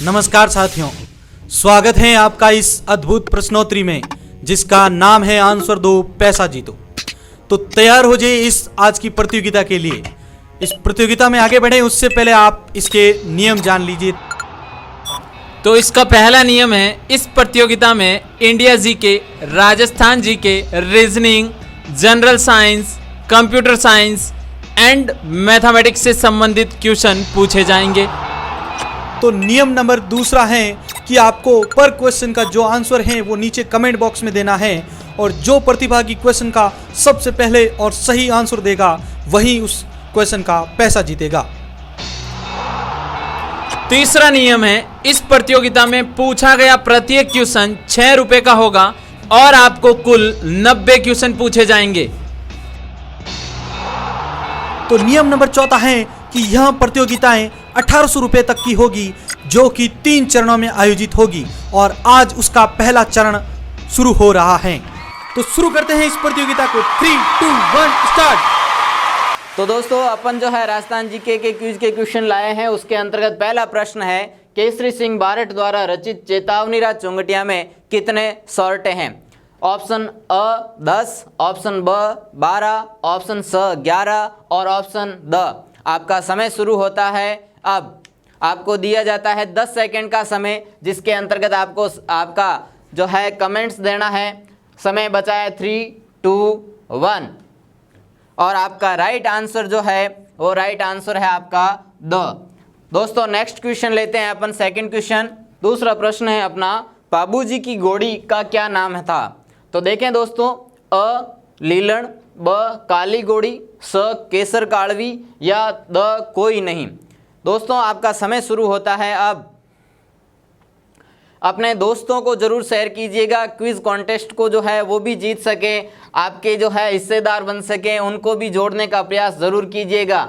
नमस्कार साथियों, स्वागत है आपका इस अद्भुत प्रश्नोत्तरी में जिसका नाम है आंसर दो पैसा जीतो। तो तैयार हो जाइए इस आज की प्रतियोगिता के लिए। इस प्रतियोगिता में आगे बढ़े उससे पहले आप इसके नियम जान लीजिए। तो इसका पहला नियम है, इस प्रतियोगिता में India GK, Rajasthan GK, reasoning, general science, computer science and mathematics से संबंधित क्वेश्चन पूछे जाएंगे। तो नियम नंबर दूसरा है कि आपको पर क्वेश्चन का जो आंसर है वो नीचे कमेंट बॉक्स में देना है और जो प्रतिभागी क्वेश्चन का सबसे पहले और सही आंसर देगा वही उस क्वेश्चन का पैसा जीतेगा। तीसरा नियम है, इस प्रतियोगिता में पूछा गया प्रत्येक क्वेश्चन 6 रुपए का होगा और आपको कुल 90 क्वेश्चन पूछे जाएंगे। तो नियम नंबर चौथा है कि यह प्रतियोगिताएं 1800 रुपए तक की होगी जो कि 3 चरणों में आयोजित होगी और आज उसका पहला चरण शुरू हो रहा है। तो शुरू करते हैं इस प्रतियोगिता को। 3, 2, 1 स्टार्ट। तो दोस्तों अपन जो है राजस्थान जीके के क्विज के क्वेश्चन लाए हैं। उसके अंतर्गत पहला प्रश्न है, केसरी सिंह बारट द्वारा रचित चेतावनी राज चुंगटिया में कितने सॉर्टे हैं? ऑप्शन अ 10, ऑप्शन ब 12, ऑप्शन स 11 और ऑप्शन द। आपका समय शुरू होता है अब। आपको दिया जाता है 10 सेकंड का समय, जिसके अंतर्गत आपको आपका जो है कमेंट्स देना है। समय बचा है 3, 2, 1 और आपका राइट आंसर जो है वो राइट आंसर है आपका द। दोस्तों नेक्स्ट क्वेश्चन लेते हैं अपन, सेकंड क्वेश्चन। दूसरा प्रश्न है अपना, बाबूजी की घोड़ी का क्या नाम था? तो देखें दोस्तों, अ लीलन, ब काली घोड़ी, स केसर कालवी या द कोई नहीं। दोस्तों आपका समय शुरू होता है अब। अपने दोस्तों को जरूर शेयर कीजिएगा, क्विज कॉन्टेस्ट को जो है वो भी जीत सके, आपके जो है हिस्सेदार बन सके, उनको भी जोड़ने का प्रयास जरूर कीजिएगा।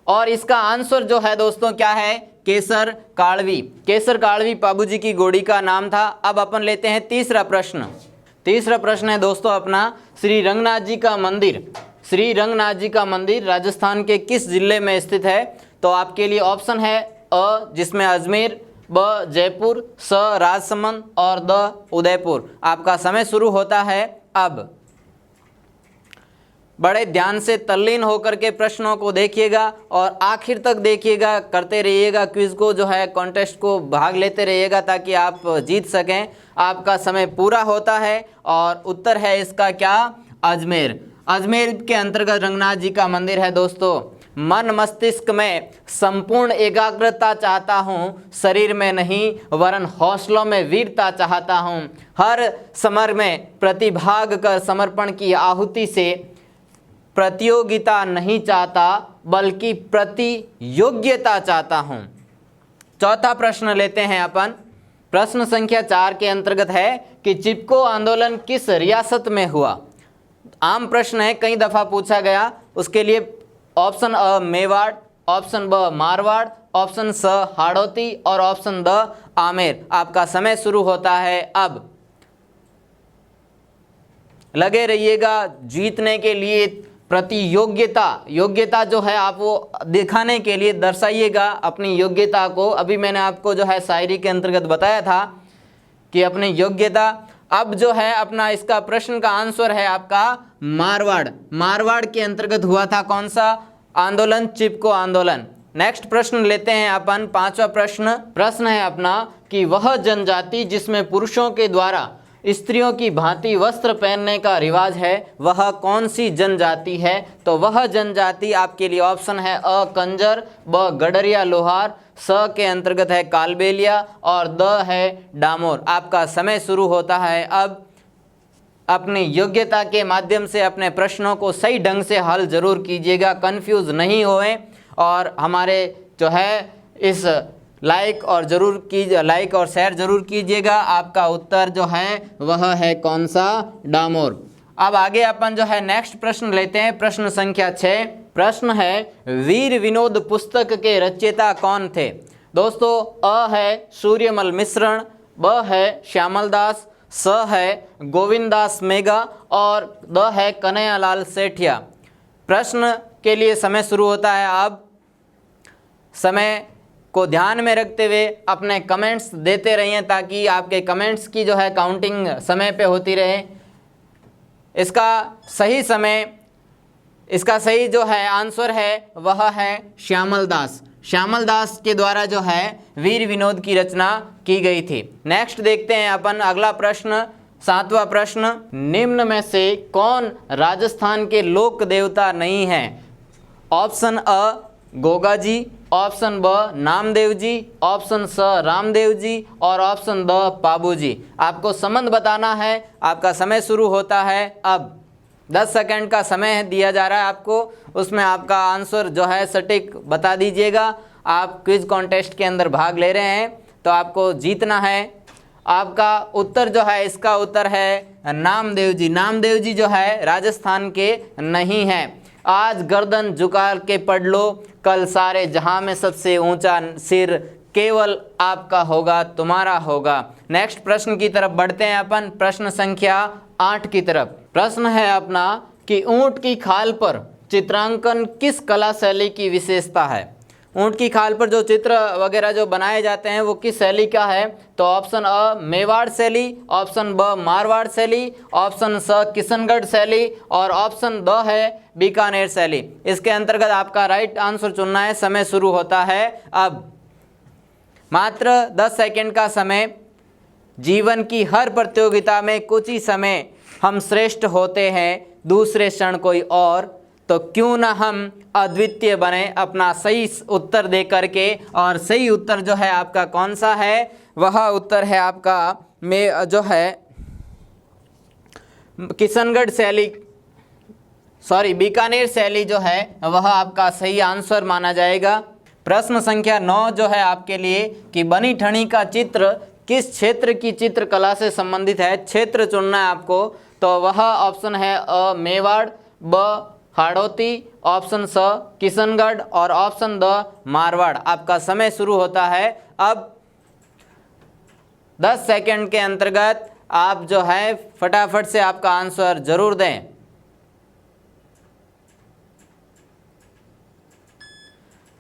और इसका आंसर जो है दोस्तों क्या है? केसर कालवी। केसर कालवी बाबूजी की घोड़ी का नाम था। अब अपन लेते हैं तीसरा प्रश्न। तीसरा प्रश्न है दोस्तों अपना, श्री रंगनाथ जी का मंदिर। श्री रंगनाथ जी का मंदिर राजस्थान के किस जिले में स्थित है? तो आपके लिए ऑप्शन है अ जिसमें अजमेर, ब जयपुर, स राजसमंद और द उदयपुर। आपका समय शुरू होता है अब। बड़े ध्यान से तल्लीन होकर के प्रश्नों को देखिएगा और आखिर तक देखिएगा, करते रहिएगा क्विज को जो है कॉन्टेस्ट को भाग लेते रहिएगा ताकि आप जीत सकें। आपका समय पूरा होता है और उत्तर है इसका क्या? अजमेर। अजमेर के अंतर्गत रंगनाथ जी का मंदिर है दोस्तों। मन मस्तिष्क में संपूर्ण एकाग्रता चाहता हूँ, शरीर में नहीं वरन हौसलों में वीरता चाहता हूँ। हर समर में प्रतिभाग कर समर्पण की आहुति से प्रतियोगिता नहीं चाहता बल्कि प्रतियोग्यता चाहता हूँ। चौथा प्रश्न लेते हैं अपन। प्रश्न संख्या 4 के अंतर्गत है कि चिपको आंदोलन किस रियासत में हुआ? आम प्रश्न है, कई दफ़ा पूछा गया। उसके लिए ऑप्शन अ मेवाड़, ऑप्शन ब मारवाड़, ऑप्शन स हाड़ौती और ऑप्शन द आमेर। आपका समय शुरू होता है अब। लगे रहिएगा जीतने के लिए। प्रतियोग्यता, योग्यता जो है आप वो दिखाने के लिए दर्शाइएगा अपनी योग्यता को। अभी मैंने आपको जो है शायरी के अंतर्गत बताया था कि अपनी योग्यता। अब जो है अपना इसका प्रश्न का आंसर है आपका मारवाड़। मारवाड़ के अंतर्गत हुआ था कौन सा आंदोलन? चिपको आंदोलन। नेक्स्ट प्रश्न लेते हैं अपन, पांचवा प्रश्न है अपना कि वह जनजाति जिसमें पुरुषों के द्वारा स्त्रियों की भांति वस्त्र पहनने का रिवाज है वह कौन सी जनजाति है? तो वह जनजाति आपके लिए ऑप्शन है अ कंजर, ब गडरिया लोहार, स के अंतर्गत है कालबेलिया और द है डामोर। आपका समय शुरू होता है अब। अपनी योग्यता के माध्यम से अपने प्रश्नों को सही ढंग से हल जरूर कीजिएगा, कंफ्यूज नहीं होएं। और हमारे जो है इस लाइक और शेयर जरूर कीजिएगा। आपका उत्तर जो है वह है कौन सा? डामोर। अब आगे अपन जो है नेक्स्ट प्रश्न लेते हैं, प्रश्न संख्या 6। प्रश्न है, वीर विनोद पुस्तक के रचयिता कौन थे? दोस्तों अ है सूर्यमल मिश्रण, ब है श्यामल दास, स है गोविंदास मेघा और द है कन्हैयालाल सेठिया। प्रश्न के लिए समय शुरू होता है अब। समय को ध्यान में रखते हुए अपने कमेंट्स देते रहिए ताकि आपके कमेंट्स की जो है काउंटिंग समय पे होती रहे। इसका सही जो है आंसर है वह है श्यामल दास। श्यामल दास के द्वारा जो है वीर विनोद की रचना की गई थी। नेक्स्ट देखते हैं अपन अगला प्रश्न, 7वां प्रश्न, निम्न में से कौन राजस्थान के लोक देवता नहीं है? ऑप्शन अ गोगा जी, ऑप्शन ब नामदेव जी, ऑप्शन स रामदेव जी और ऑप्शन द पाबू जी। आपको संबंध बताना है। आपका समय शुरू होता है अब। 10 सेकंड का समय दिया जा रहा है आपको, उसमें आपका आंसर जो है सटीक बता दीजिएगा। आप क्विज कॉन्टेस्ट के अंदर भाग ले रहे हैं तो आपको जीतना है। आपका उत्तर जो है, इसका उत्तर है नामदेव जी। नामदेव जी जो है राजस्थान के नहीं हैं। आज गर्दन झुका के पढ़ लो, कल सारे जहां में सबसे ऊंचा सिर केवल आपका होगा, तुम्हारा होगा। नेक्स्ट प्रश्न की तरफ बढ़ते हैं अपन, प्रश्न संख्या 8 की तरफ। प्रश्न है अपना कि ऊंट की खाल पर चित्रांकन किस कला शैली की विशेषता है? ऊंट की खाल पर जो चित्र वगैरह जो बनाए जाते हैं वो किस शैली का है? तो ऑप्शन अ मेवाड़ शैली, ऑप्शन ब मारवाड़ शैली, ऑप्शन स किशनगढ़ शैली और ऑप्शन द है बीकानेर शैली। इसके अंतर्गत आपका राइट आंसर चुनना है। समय शुरू होता है अब। मात्र 10 सेकंड का समय। जीवन की हर प्रतियोगिता में कुछ ही समय हम श्रेष्ठ होते हैं, दूसरे क्षण कोई और, तो क्यों ना हम अद्वितीय बने अपना सही उत्तर दे करके। और सही उत्तर जो है आपका कौन सा है? वह उत्तर है आपका में जो है किशनगढ़ शैली, बीकानेर शैली जो है वह आपका सही आंसर माना जाएगा। प्रश्न संख्या 9 जो है आपके लिए कि बनी ठनी का चित्र किस क्षेत्र की चित्रकला से संबंधित है? क्षेत्र चुनना है आपको। तो वह ऑप्शन है अ मेवाड़, ब हाड़ौती, ऑप्शन स किशनगढ़ और ऑप्शन द मारवाड़। आपका समय शुरू होता है अब। 10 सेकंड के अंतर्गत आप जो है फटाफट से आपका आंसर जरूर दें।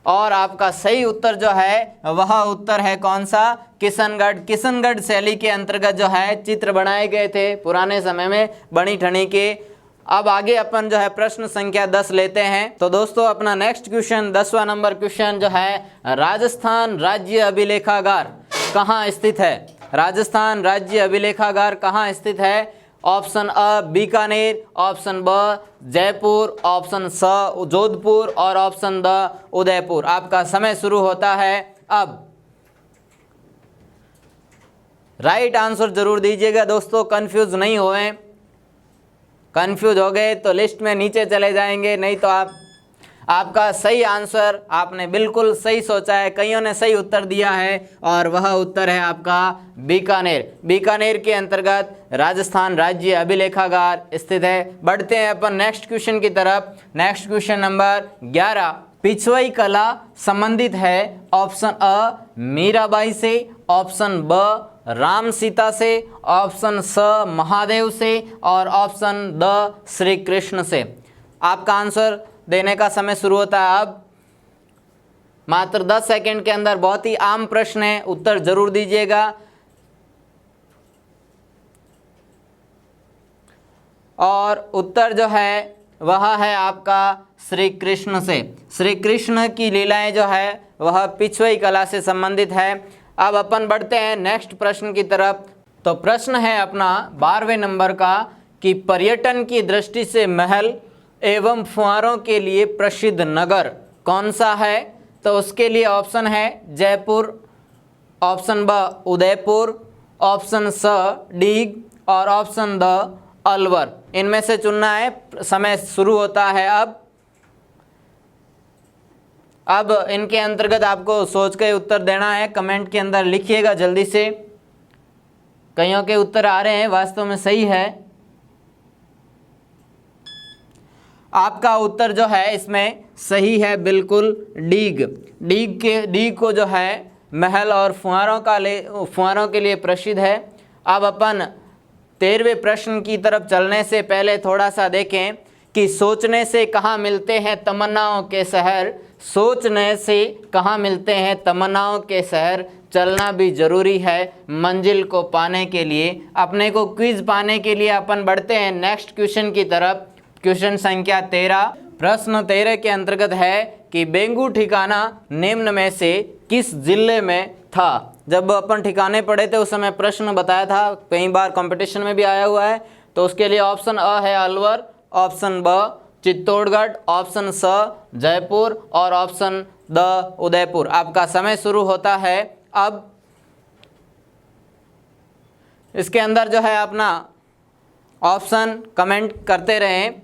और आपका सही उत्तर जो है वह उत्तर है कौन सा? किशनगढ़। किशनगढ़ शैली के अंतर्गत जो है चित्र बनाए गए थे पुराने समय में बनी ठनी के। अब आगे अपन जो है प्रश्न संख्या 10 लेते हैं। तो दोस्तों अपना नेक्स्ट क्वेश्चन 10वां नंबर क्वेश्चन जो है, राजस्थान राज्य अभिलेखागार कहाँ स्थित है? राजस्थान राज्य अभिलेखागार कहाँ स्थित है? ऑप्शन अ बीकानेर, ऑप्शन ब जयपुर, ऑप्शन स जोधपुर और ऑप्शन द उदयपुर। आपका समय शुरू होता है अब। राइट आंसर जरूर दीजिएगा दोस्तों, कंफ्यूज नहीं होए। कंफ्यूज हो गए तो लिस्ट में नीचे चले जाएंगे, नहीं तो आपका सही आंसर आपने बिल्कुल सही सोचा है। कईयों ने सही उत्तर दिया है और वह उत्तर है आपका बीकानेर। बीकानेर के अंतर्गत राजस्थान राज्य अभिलेखागार स्थित है। बढ़ते हैं अपन नेक्स्ट क्वेश्चन की तरफ। नेक्स्ट क्वेश्चन नंबर 11, पिछवाई कला संबंधित है ऑप्शन अ मीराबाई से, ऑप्शन ब राम सीता से, ऑप्शन स महादेव से और ऑप्शन द श्री कृष्ण से। आपका आंसर देने का समय शुरू होता है अब। मात्र 10 सेकंड के अंदर। बहुत ही आम प्रश्न है, उत्तर जरूर दीजिएगा। और उत्तर जो है वह है आपका श्री कृष्ण से। श्री कृष्ण की लीलाएं जो है वह पिछवाई कला से संबंधित है। अब अपन बढ़ते हैं नेक्स्ट प्रश्न की तरफ। तो प्रश्न है अपना 12वें नंबर का कि पर्यटन की दृष्टि से महल एवं फुहारों के लिए प्रसिद्ध नगर कौन सा है? तो उसके लिए ऑप्शन है जयपुर, ऑप्शन ब उदयपुर, ऑप्शन स डीग और ऑप्शन द अलवर। इनमें से चुनना है। समय शुरू होता है अब इनके अंतर्गत आपको सोच के उत्तर देना है। कमेंट के अंदर लिखिएगा जल्दी से। कईयों के उत्तर आ रहे हैं, वास्तव में सही है। आपका उत्तर जो है इसमें सही है बिल्कुल, डीग। डीग को जो है महल और फुहारों के लिए प्रसिद्ध है। अब अपन 13वें प्रश्न की तरफ चलने से पहले थोड़ा सा देखें कि सोचने से कहाँ मिलते हैं तमन्नाओं के शहर, सोचने से कहाँ मिलते हैं तमन्नाओं के शहर, चलना भी जरूरी है मंजिल को पाने के लिए। अपने को क्विज पाने के लिए अपन बढ़ते हैं नेक्स्ट क्वेश्चन की तरफ। क्वेश्चन संख्या 13। प्रश्न 13 के अंतर्गत है कि बेंगू ठिकाना निम्न में से किस जिले में था। जब अपन ठिकाने पढ़े थे उस समय प्रश्न बताया था, कई बार कंपटीशन में भी आया हुआ है। तो उसके लिए ऑप्शन अ है अलवर, ऑप्शन ब चित्तौड़गढ़, ऑप्शन स जयपुर और ऑप्शन द उदयपुर। आपका समय शुरू होता है अब। इसके अंदर जो है अपना ऑप्शन कमेंट करते रहें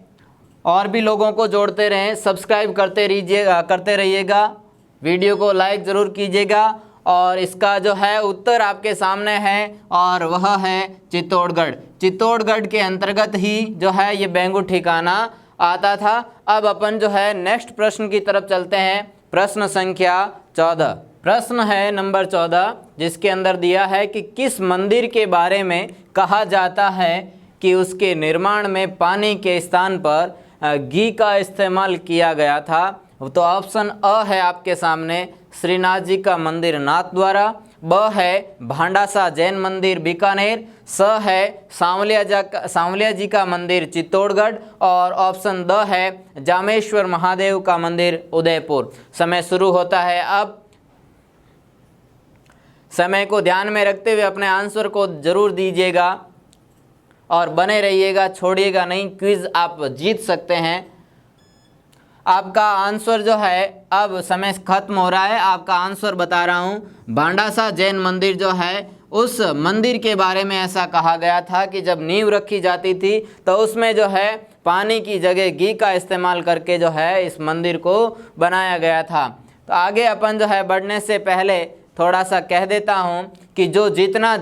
और भी लोगों को जोड़ते रहें, सब्सक्राइब करते रहिएगा, वीडियो को लाइक ज़रूर कीजिएगा। और इसका जो है उत्तर आपके सामने है और वह है चित्तौड़गढ़। चित्तौड़गढ़ के अंतर्गत ही जो है ये बेंगू ठिकाना आता था। अब अपन जो है नेक्स्ट प्रश्न की तरफ चलते हैं। प्रश्न संख्या 14। प्रश्न है नंबर 14, जिसके अंदर दिया है कि किस मंदिर के बारे में कहा जाता है कि उसके निर्माण में पानी के स्थान पर घी का इस्तेमाल किया गया था। तो ऑप्शन अ है आपके सामने श्रीनाथ जी का मंदिर नाथद्वारा, ब है भांडासा जैन मंदिर बीकानेर, स है सांवलिया जी का मंदिर चित्तौड़गढ़ और ऑप्शन द है जामेश्वर महादेव का मंदिर उदयपुर। समय शुरू होता है अब। समय को ध्यान में रखते हुए अपने आंसर को जरूर दीजिएगा और बने रहिएगा, छोड़िएगा नहीं, क्विज आप जीत सकते हैं। आपका आंसर जो है अब समय खत्म हो रहा है, आपका आंसर बता रहा हूँ। भांडासा जैन मंदिर जो है उस मंदिर के बारे में ऐसा कहा गया था कि जब नींव रखी जाती थी तो उसमें जो है पानी की जगह घी का इस्तेमाल करके जो है इस मंदिर को बनाया गया था। तो आगे अपन जो है बढ़ने से पहले थोड़ा सा कह देता हूँ कि जो जितना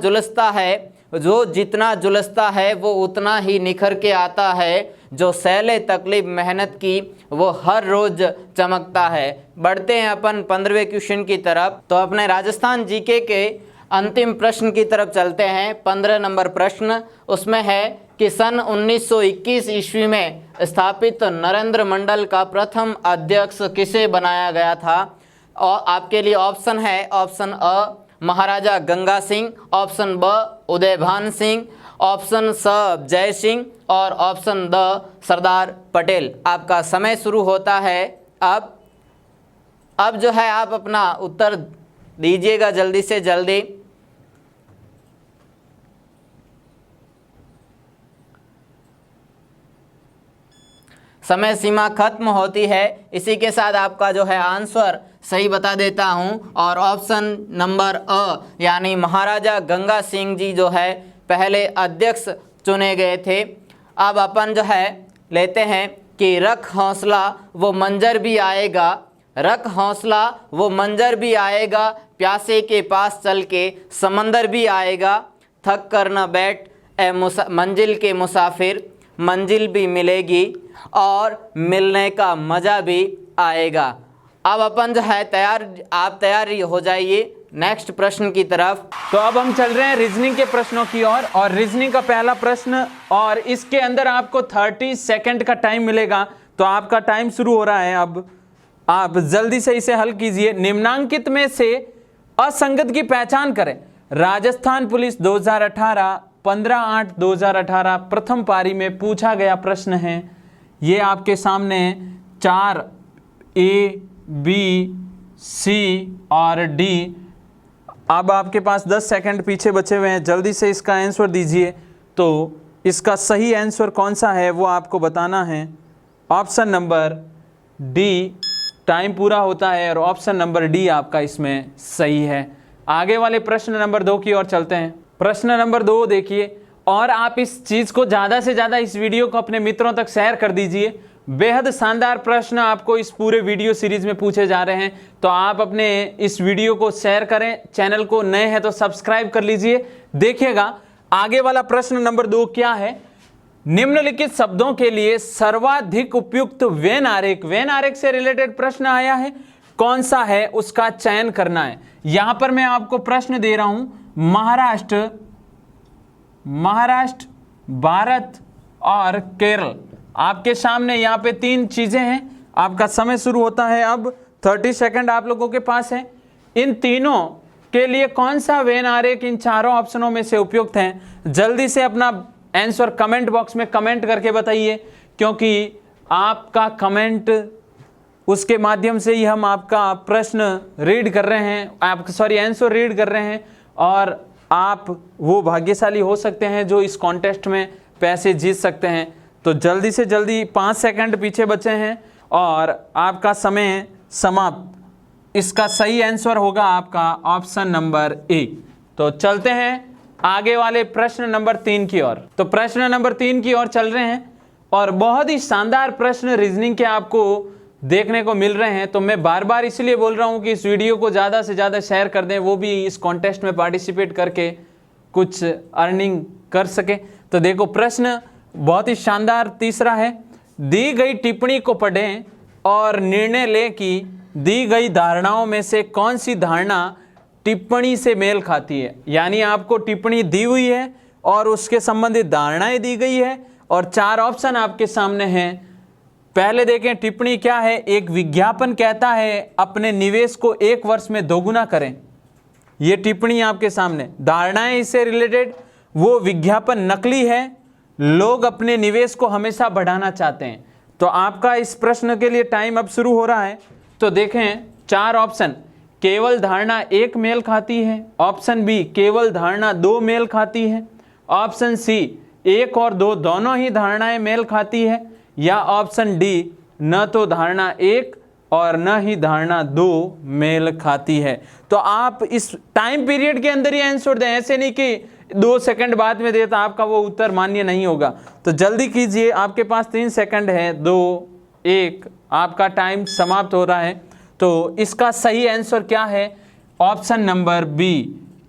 जुलसता है वो उतना ही निखर के आता है। जो सैले तकलीफ मेहनत की वो हर रोज चमकता है। बढ़ते हैं अपन 15वें क्वेश्चन की तरफ। तो अपने राजस्थान जीके के अंतिम प्रश्न की तरफ चलते हैं। 15 नंबर प्रश्न उसमें है कि सन 1921 ईस्वी में स्थापित नरेंद्र मंडल का प्रथम अध्यक्ष किसे बनाया गया था। और आपके लिए ऑप्शन है ऑप्शन अ महाराजा गंगा सिंह, ऑप्शन ब उदयभान सिंह, ऑप्शन स जय सिंह और ऑप्शन द सरदार पटेल। आपका समय शुरू होता है अब जो है आप अपना उत्तर दीजिएगा जल्दी से जल्दी। समय सीमा खत्म होती है। इसी के साथ आपका जो है आंसर सही बता देता हूं और ऑप्शन नंबर अ यानी महाराजा गंगा सिंह जी जो है पहले अध्यक्ष चुने गए थे। अब अपन जो है लेते हैं कि रख हौसला वो मंजर भी आएगा, रख हौसला वो मंजर भी आएगा, प्यासे के पास चल के समंदर भी आएगा, थक कर न बैठ ए मंजिल के मुसाफिर, मंजिल भी मिलेगी और मिलने का मज़ा भी आएगा। अब अपन जो है आप तैयार हो जाइए नेक्स्ट प्रश्न की तरफ। तो अब हम चल रहे हैं रीजनिंग के प्रश्नों की ओर और रीजनिंग का पहला प्रश्न और इसके अंदर आपको 30 सेकंड का टाइम मिलेगा। तो आपका टाइम शुरू हो रहा है अब। आप जल्दी से इसे हल कीजिए। निम्नांकित में से असंगत की पहचान करें। राजस्थान पुलिस 2018 15/8/2018 प्रथम पारी में पूछा गया प्रश्न है। ये आपके सामने 4 A, B, C और D। अब आपके पास 10 सेकंड पीछे बचे हुए हैं, जल्दी से इसका आंसर दीजिए। तो इसका सही आंसर कौन सा है वो आपको बताना है। ऑप्शन नंबर D टाइम पूरा होता है और ऑप्शन नंबर D आपका इसमें सही है। आगे वाले प्रश्न नंबर 2 की ओर चलते हैं। प्रश्न नंबर 2 देखिए और आप इस चीज़ को ज़्यादा से ज़्यादा इस वीडियो को अपने मित्रों तक शेयर कर दीजिए। बेहद शानदार प्रश्न आपको इस पूरे वीडियो सीरीज में पूछे जा रहे हैं। तो आप अपने इस वीडियो को शेयर करें, चैनल को नए हैं तो सब्सक्राइब कर लीजिए। देखिएगा आगे वाला प्रश्न नंबर 2 क्या है। निम्नलिखित शब्दों के लिए सर्वाधिक उपयुक्त वेन आरेख से रिलेटेड प्रश्न आया है, कौन सा है उसका चयन करना है। यहां पर मैं आपको प्रश्न दे रहा हूं महाराष्ट्र, भारत और केरल। आपके सामने यहाँ पे 3 चीजें हैं। आपका समय शुरू होता है अब। 30 सेकंड आप लोगों के पास है। इन तीनों के लिए कौन सा वेन आरेख इन चारों ऑप्शनों में से उपयुक्त है? जल्दी से अपना आंसर कमेंट बॉक्स में कमेंट करके बताइए, क्योंकि आपका कमेंट उसके माध्यम से ही हम आपका प्रश्न रीड कर रहे हैं, आंसर रीड कर रहे हैं, और आप वो भाग्यशाली हो सकते हैं जो इस कॉन्टेस्ट में पैसे जीत सकते हैं। तो जल्दी से जल्दी 5 सेकंड पीछे बचे हैं और आपका समय समाप्त। इसका सही आंसर होगा आपका ऑप्शन नंबर ए। तो चलते हैं आगे वाले प्रश्न नंबर 3 की ओर। तो प्रश्न नंबर 3 की ओर चल रहे हैं और बहुत ही शानदार प्रश्न रीजनिंग के आपको देखने को मिल रहे हैं। तो मैं बार बार इसलिए बोल रहा हूं कि इस वीडियो को ज़्यादा से ज़्यादा शेयर कर दें, वो भी इस कॉन्टेस्ट में पार्टिसिपेट करके कुछ अर्निंग कर सके। तो देखो प्रश्न बहुत ही शानदार तीसरा है। दी गई टिप्पणी को पढ़ें और निर्णय लें कि दी गई धारणाओं में से कौन सी धारणा टिप्पणी से मेल खाती है। यानी आपको टिप्पणी दी हुई है और उसके संबंधित धारणाएं दी गई है और 4 ऑप्शन आपके सामने हैं। पहले देखें टिप्पणी क्या है। एक विज्ञापन कहता है अपने निवेश को 1 वर्ष में दोगुना करें। ये टिप्पणी आपके सामने। धारणाएं इससे रिलेटेड, वो विज्ञापन नकली है, लोग अपने निवेश को हमेशा बढ़ाना चाहते हैं। तो आपका इस प्रश्न के लिए टाइम अब शुरू हो रहा है। तो देखें 4 ऑप्शन। केवल धारणा 1 मेल खाती है, ऑप्शन बी केवल धारणा 2 मेल खाती है, ऑप्शन सी 1 और 2 दोनों ही धारणाएं मेल खाती है, या ऑप्शन डी न तो धारणा 1 और न ही धारणा 2 मेल खाती है। तो आप इस टाइम पीरियड के अंदर ही आंसर दें, ऐसे नहीं कि 2 सेकंड बाद में देता आपका वो उत्तर मान्य नहीं होगा। तो जल्दी कीजिए, आपके पास 3 सेकंड है। 2, 1, आपका टाइम समाप्त हो रहा है। तो इसका सही आंसर क्या है? ऑप्शन नंबर बी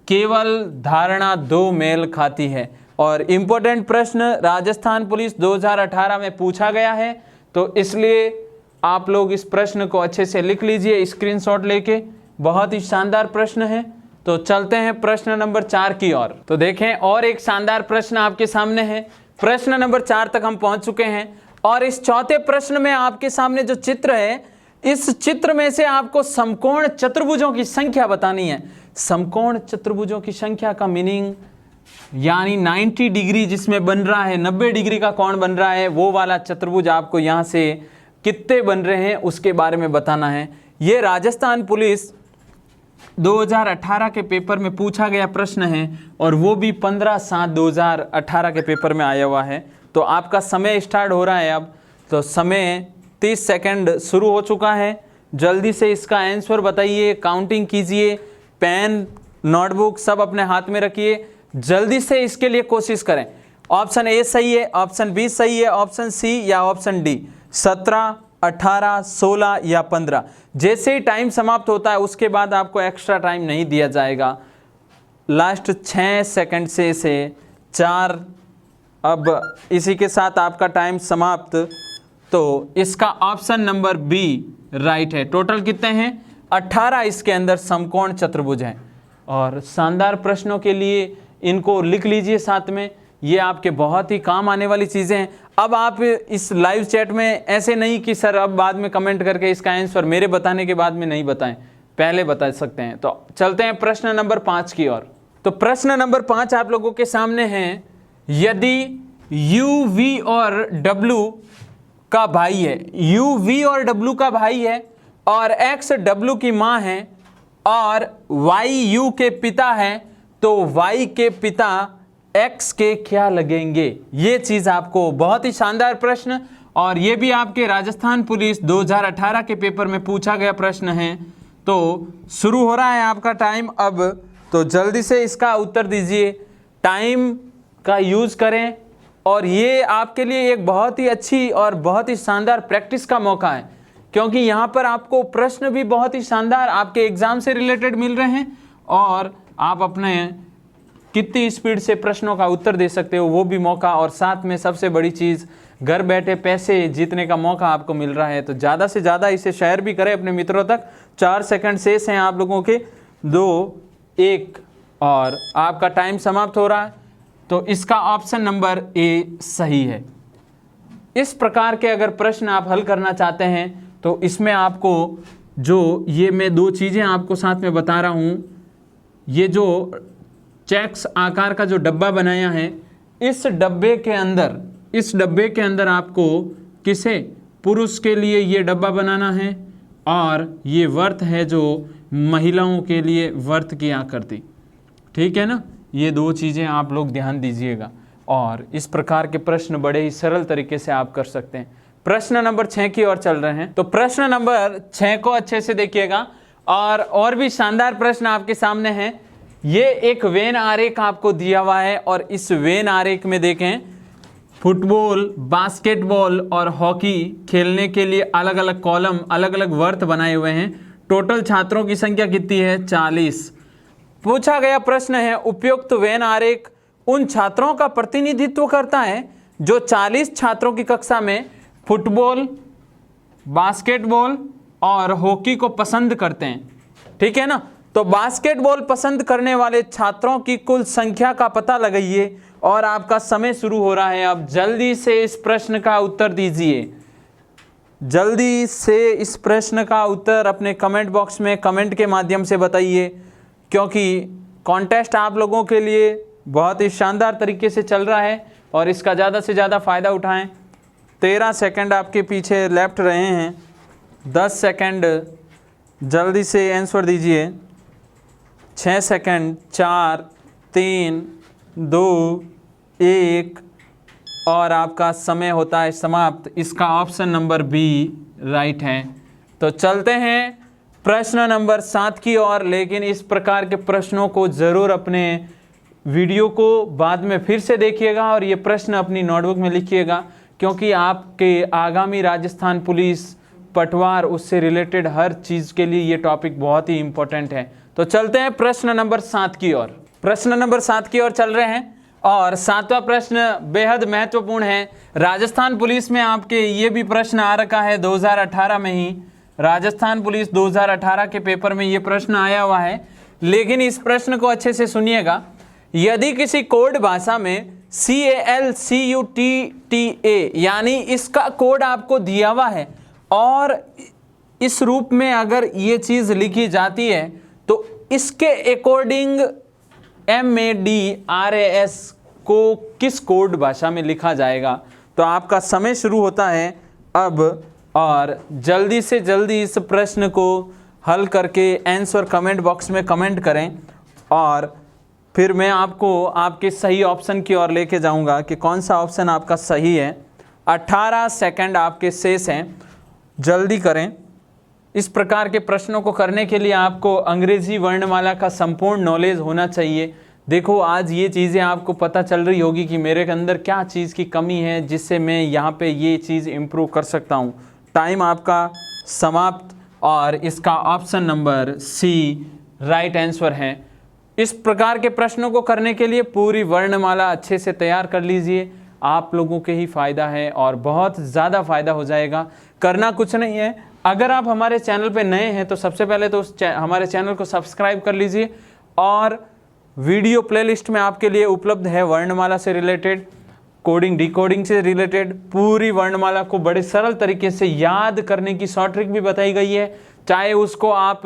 केवल धारणा 2 मेल खाती है। और इम्पोर्टेंट प्रश्न राजस्थान पुलिस 2018 में पूछा गया है, तो इसलिए आप लोग इस प्रश्न को अच्छे से लिख लीजिए स्क्रीनशॉट लेके। बहुत ही शानदार प्रश्न है। तो चलते हैं प्रश्न नंबर 4 की ओर। तो देखें और एक शानदार प्रश्न आपके सामने है। प्रश्न नंबर 4 तक हम पहुंच चुके हैं और इस चौथे प्रश्न में आपके सामने जो चित्र है, इस चित्र में से आपको समकोण चतुर्भुजों की संख्या बतानी है। समकोण चतुर्भुजों की संख्या का मीनिंग यानी 90 डिग्री जिसमें बन रहा है, 90 डिग्री का कोण बन रहा है, वो वाला चतुर्भुज आपको यहाँ से कितने बन रहे हैं उसके बारे में बताना है। ये राजस्थान पुलिस 2018 के पेपर में पूछा गया प्रश्न है और वो भी 15/7/2018 के पेपर में आया हुआ है। तो आपका समय स्टार्ट हो रहा है अब। तो समय 30 सेकंड शुरू हो चुका है। जल्दी से इसका आंसर बताइए, काउंटिंग कीजिए, पेन नोटबुक सब अपने हाथ में रखिए, जल्दी से इसके लिए कोशिश करें। ऑप्शन ए सही है, ऑप्शन बी सही है, ऑप्शन सी या ऑप्शन डी। 17, 18, 16 या 15। जैसे ही टाइम समाप्त होता है उसके बाद आपको एक्स्ट्रा टाइम नहीं दिया जाएगा। लास्ट 6 सेकंड से 4। अब इसी के साथ आपका टाइम समाप्त। तो इसका ऑप्शन नंबर बी राइट है। टोटल कितने हैं? 18 इसके अंदर समकोण चतुर्भुज हैं। और शानदार प्रश्नों के लिए इनको लिख लीजिए साथ में, ये आपके बहुत ही काम आने वाली चीज़ें हैं। अब आप इस लाइव चैट में ऐसे नहीं कि सर अब बाद में कमेंट करके इसका आंसर मेरे बताने के बाद में नहीं बताएं, पहले बता सकते हैं। तो चलते हैं प्रश्न नंबर 5 की ओर। तो प्रश्न नंबर 5 आप लोगों के सामने है। यदि यू, वी और डब्ल्यू का भाई है, यू, वी और डब्ल्यू का भाई है और एक्स डब्ल्यू की माँ है और वाई यू के पिता है, तो वाई के पिता एक्स के क्या लगेंगे? ये चीज आपको, बहुत ही शानदार प्रश्न, और ये भी आपके राजस्थान पुलिस 2018 के पेपर में पूछा गया प्रश्न है। तो शुरू हो रहा है आपका टाइम अब। तो जल्दी से इसका उत्तर दीजिए, टाइम का यूज करें। और ये आपके लिए एक बहुत ही अच्छी और बहुत ही शानदार प्रैक्टिस का मौका है, क्योंकि यहाँ पर आपको प्रश्न भी बहुत ही शानदार आपके एग्जाम से रिलेटेड मिल रहे हैं और आप अपने कितनी स्पीड से प्रश्नों का उत्तर दे सकते हो वो भी मौका, और साथ में सबसे बड़ी चीज़ घर बैठे पैसे जीतने का मौका आपको मिल रहा है। तो ज़्यादा से ज़्यादा इसे शेयर भी करें अपने मित्रों तक। 4 सेकंड शेष हैं आप लोगों के, 2, 1 और आपका टाइम समाप्त हो रहा है। तो इसका ऑप्शन नंबर ए सही है। इस प्रकार के अगर प्रश्न आप हल करना चाहते हैं तो इसमें आपको जो ये मैं दो चीज़ें आपको साथ में बता रहा हूँ, ये जो चेक्स आकार का जो डब्बा बनाया है, इस डब्बे के अंदर आपको किसे पुरुष के लिए ये डब्बा बनाना है, और ये वर्त है जो महिलाओं के लिए वर्त की आकृति। ठीक है ना, ये दो चीज़ें आप लोग ध्यान दीजिएगा, और इस प्रकार के प्रश्न बड़े ही सरल तरीके से आप कर सकते हैं। प्रश्न नंबर 6 की ओर चल रहे हैं। तो प्रश्न नंबर 6 को अच्छे से देखिएगा, और भी शानदार प्रश्न आपके सामने हैं। ये एक वेन आरेख आपको दिया हुआ है, और इस वेन आरेख में देखें फुटबॉल, बास्केटबॉल और हॉकी खेलने के लिए अलग अलग कॉलम, अलग अलग वर्त बनाए हुए हैं। टोटल छात्रों की संख्या कितनी है? 40। पूछा गया प्रश्न है, उपयुक्त वेन आरेख उन छात्रों का प्रतिनिधित्व करता है जो 40 छात्रों की कक्षा में फुटबॉल, बास्केटबॉल और हॉकी को पसंद करते हैं। ठीक है ना, तो बास्केटबॉल पसंद करने वाले छात्रों की कुल संख्या का पता लगाइए, और आपका समय शुरू हो रहा है। अब जल्दी से इस प्रश्न का उत्तर दीजिए, जल्दी से इस प्रश्न का उत्तर अपने कमेंट बॉक्स में कमेंट के माध्यम से बताइए, क्योंकि कॉन्टेस्ट आप लोगों के लिए बहुत ही शानदार तरीके से चल रहा है, और इसका ज़्यादा से ज़्यादा फ़ायदा उठाएं। 13 सेकंड आपके पीछे लेफ्ट रहे हैं, 10 सेकंड, जल्दी से आंसर दीजिए। 6 सेकंड, 4, 3, 2, 1, और आपका समय होता है समाप्त। इसका ऑप्शन नंबर बी राइट है। तो चलते हैं प्रश्न नंबर 7 की ओर, लेकिन इस प्रकार के प्रश्नों को ज़रूर अपने वीडियो को बाद में फिर से देखिएगा, और ये प्रश्न अपनी नोटबुक में लिखिएगा, क्योंकि आपके आगामी राजस्थान पुलिस, पटवार, उससे रिलेटेड हर चीज़ के लिए ये टॉपिक बहुत ही इम्पोर्टेंट है। तो चलते हैं प्रश्न नंबर 7 की ओर। प्रश्न नंबर 7 की ओर चल रहे हैं, और 7वां प्रश्न बेहद महत्वपूर्ण है। राजस्थान पुलिस में आपके ये भी प्रश्न आ रखा है 2018 में ही, राजस्थान पुलिस 2018 के पेपर में ये प्रश्न आया हुआ है। लेकिन इस प्रश्न को अच्छे से सुनिएगा। यदि किसी कोड भाषा में CALCUTTA यानी इसका कोड आपको दिया हुआ है, और इस रूप में अगर ये चीज़ लिखी जाती है, तो इसके अकॉर्डिंग MADRAS को किस कोड भाषा में लिखा जाएगा। तो आपका समय शुरू होता है अब, और जल्दी से जल्दी इस प्रश्न को हल करके आंसर कमेंट बॉक्स में कमेंट करें, और फिर मैं आपको आपके सही ऑप्शन की ओर लेके जाऊंगा कि कौन सा ऑप्शन आपका सही है। 18 सेकंड आपके शेष हैं, जल्दी करें। इस प्रकार के प्रश्नों को करने के लिए आपको अंग्रेजी वर्णमाला का संपूर्ण नॉलेज होना चाहिए। देखो, आज ये चीज़ें आपको पता चल रही होगी कि मेरे अंदर क्या चीज़ की कमी है, जिससे मैं यहाँ पे ये चीज़ इम्प्रूव कर सकता हूँ। टाइम आपका समाप्त, और इसका option number C right answer है। इस प्रकार के प्रश्नों को करने के लिए पूरी वर्णमाला अच्छे से तैयार कर लीजिए, आप लोगों के ही फ़ायदा है, और बहुत ज़्यादा फ़ायदा हो जाएगा। करना कुछ नहीं है, अगर आप हमारे चैनल पे नए हैं तो सबसे पहले तो हमारे चैनल को सब्सक्राइब कर लीजिए, और वीडियो प्लेलिस्ट में आपके लिए उपलब्ध है वर्णमाला से रिलेटेड, कोडिंग डिकोडिंग से रिलेटेड पूरी वर्णमाला को बड़े सरल तरीके से याद करने की शॉर्ट ट्रिक भी बताई गई है। चाहे उसको आप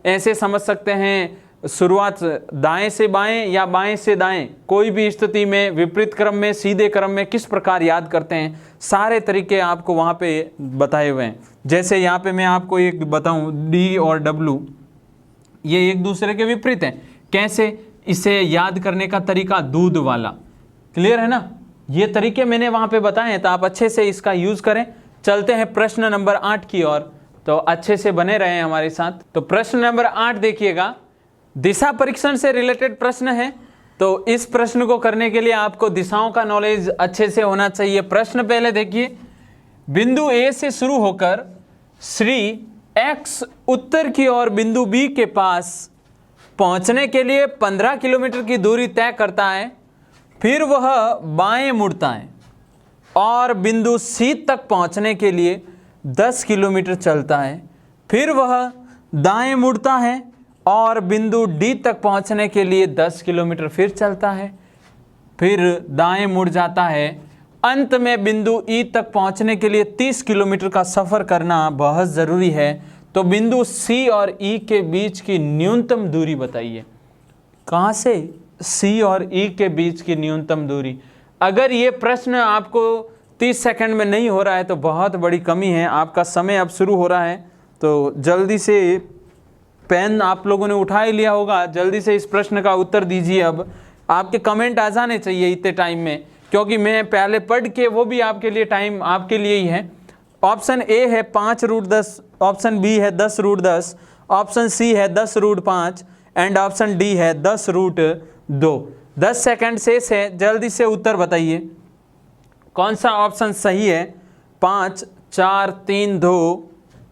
ऐसे समझ सकते हैं, शुरुआत दाएं से बाएं या बाएं से दाएं, कोई भी स्थिति में, विपरीत क्रम में, सीधे क्रम में किस प्रकार याद करते हैं, सारे तरीके आपको वहाँ पे बताए हुए हैं। जैसे यहाँ पे मैं आपको एक बताऊँ, D और W ये एक दूसरे के विपरीत हैं, कैसे इसे याद करने का तरीका दूध वाला, क्लियर है ना। ये तरीके मैंने वहाँ पे बताए हैं, तो आप अच्छे से इसका यूज़ करें। चलते हैं प्रश्न नंबर 8 की ओर, तो अच्छे से बने रहें हमारे साथ। तो प्रश्न नंबर 8 देखिएगा, दिशा परीक्षण से रिलेटेड प्रश्न है। तो इस प्रश्न को करने के लिए आपको दिशाओं का नॉलेज अच्छे से होना चाहिए। प्रश्न पहले देखिए, बिंदु A से शुरू होकर श्री X उत्तर की ओर बिंदु B के पास पहुंचने के लिए 15 किलोमीटर की दूरी तय करता है, फिर वह बाएं मुड़ता है और बिंदु C तक पहुंचने के लिए 10 किलोमीटर चलता है, फिर वह दाएं मुड़ता है और बिंदु D तक पहुंचने के लिए 10 किलोमीटर फिर चलता है, फिर दाएं मुड़ जाता है। अंत में बिंदु E तक पहुंचने के लिए 30 किलोमीटर का सफ़र करना बहुत ज़रूरी है। तो बिंदु सी और ई के बीच की न्यूनतम दूरी बताइए। कहाँ से? सी और ई के बीच की न्यूनतम दूरी। अगर ये प्रश्न आपको 30 सेकंड में नहीं हो रहा है तो बहुत बड़ी कमी है। आपका समय अब शुरू हो रहा है, तो जल्दी से पेन आप लोगों ने उठा ही लिया होगा, जल्दी से इस प्रश्न का उत्तर दीजिए। अब आपके कमेंट आ जाने चाहिए इतने टाइम में, क्योंकि मैं पहले पढ़ के वो भी आपके लिए टाइम आपके लिए ही है। ऑप्शन ए है 5√10, ऑप्शन बी है 10√10, ऑप्शन सी है 10√5 एंड ऑप्शन डी है 10√2। 10 सेकंड शेष है, जल्दी से उत्तर बताइए कौन सा ऑप्शन सही है। 5 4 3 2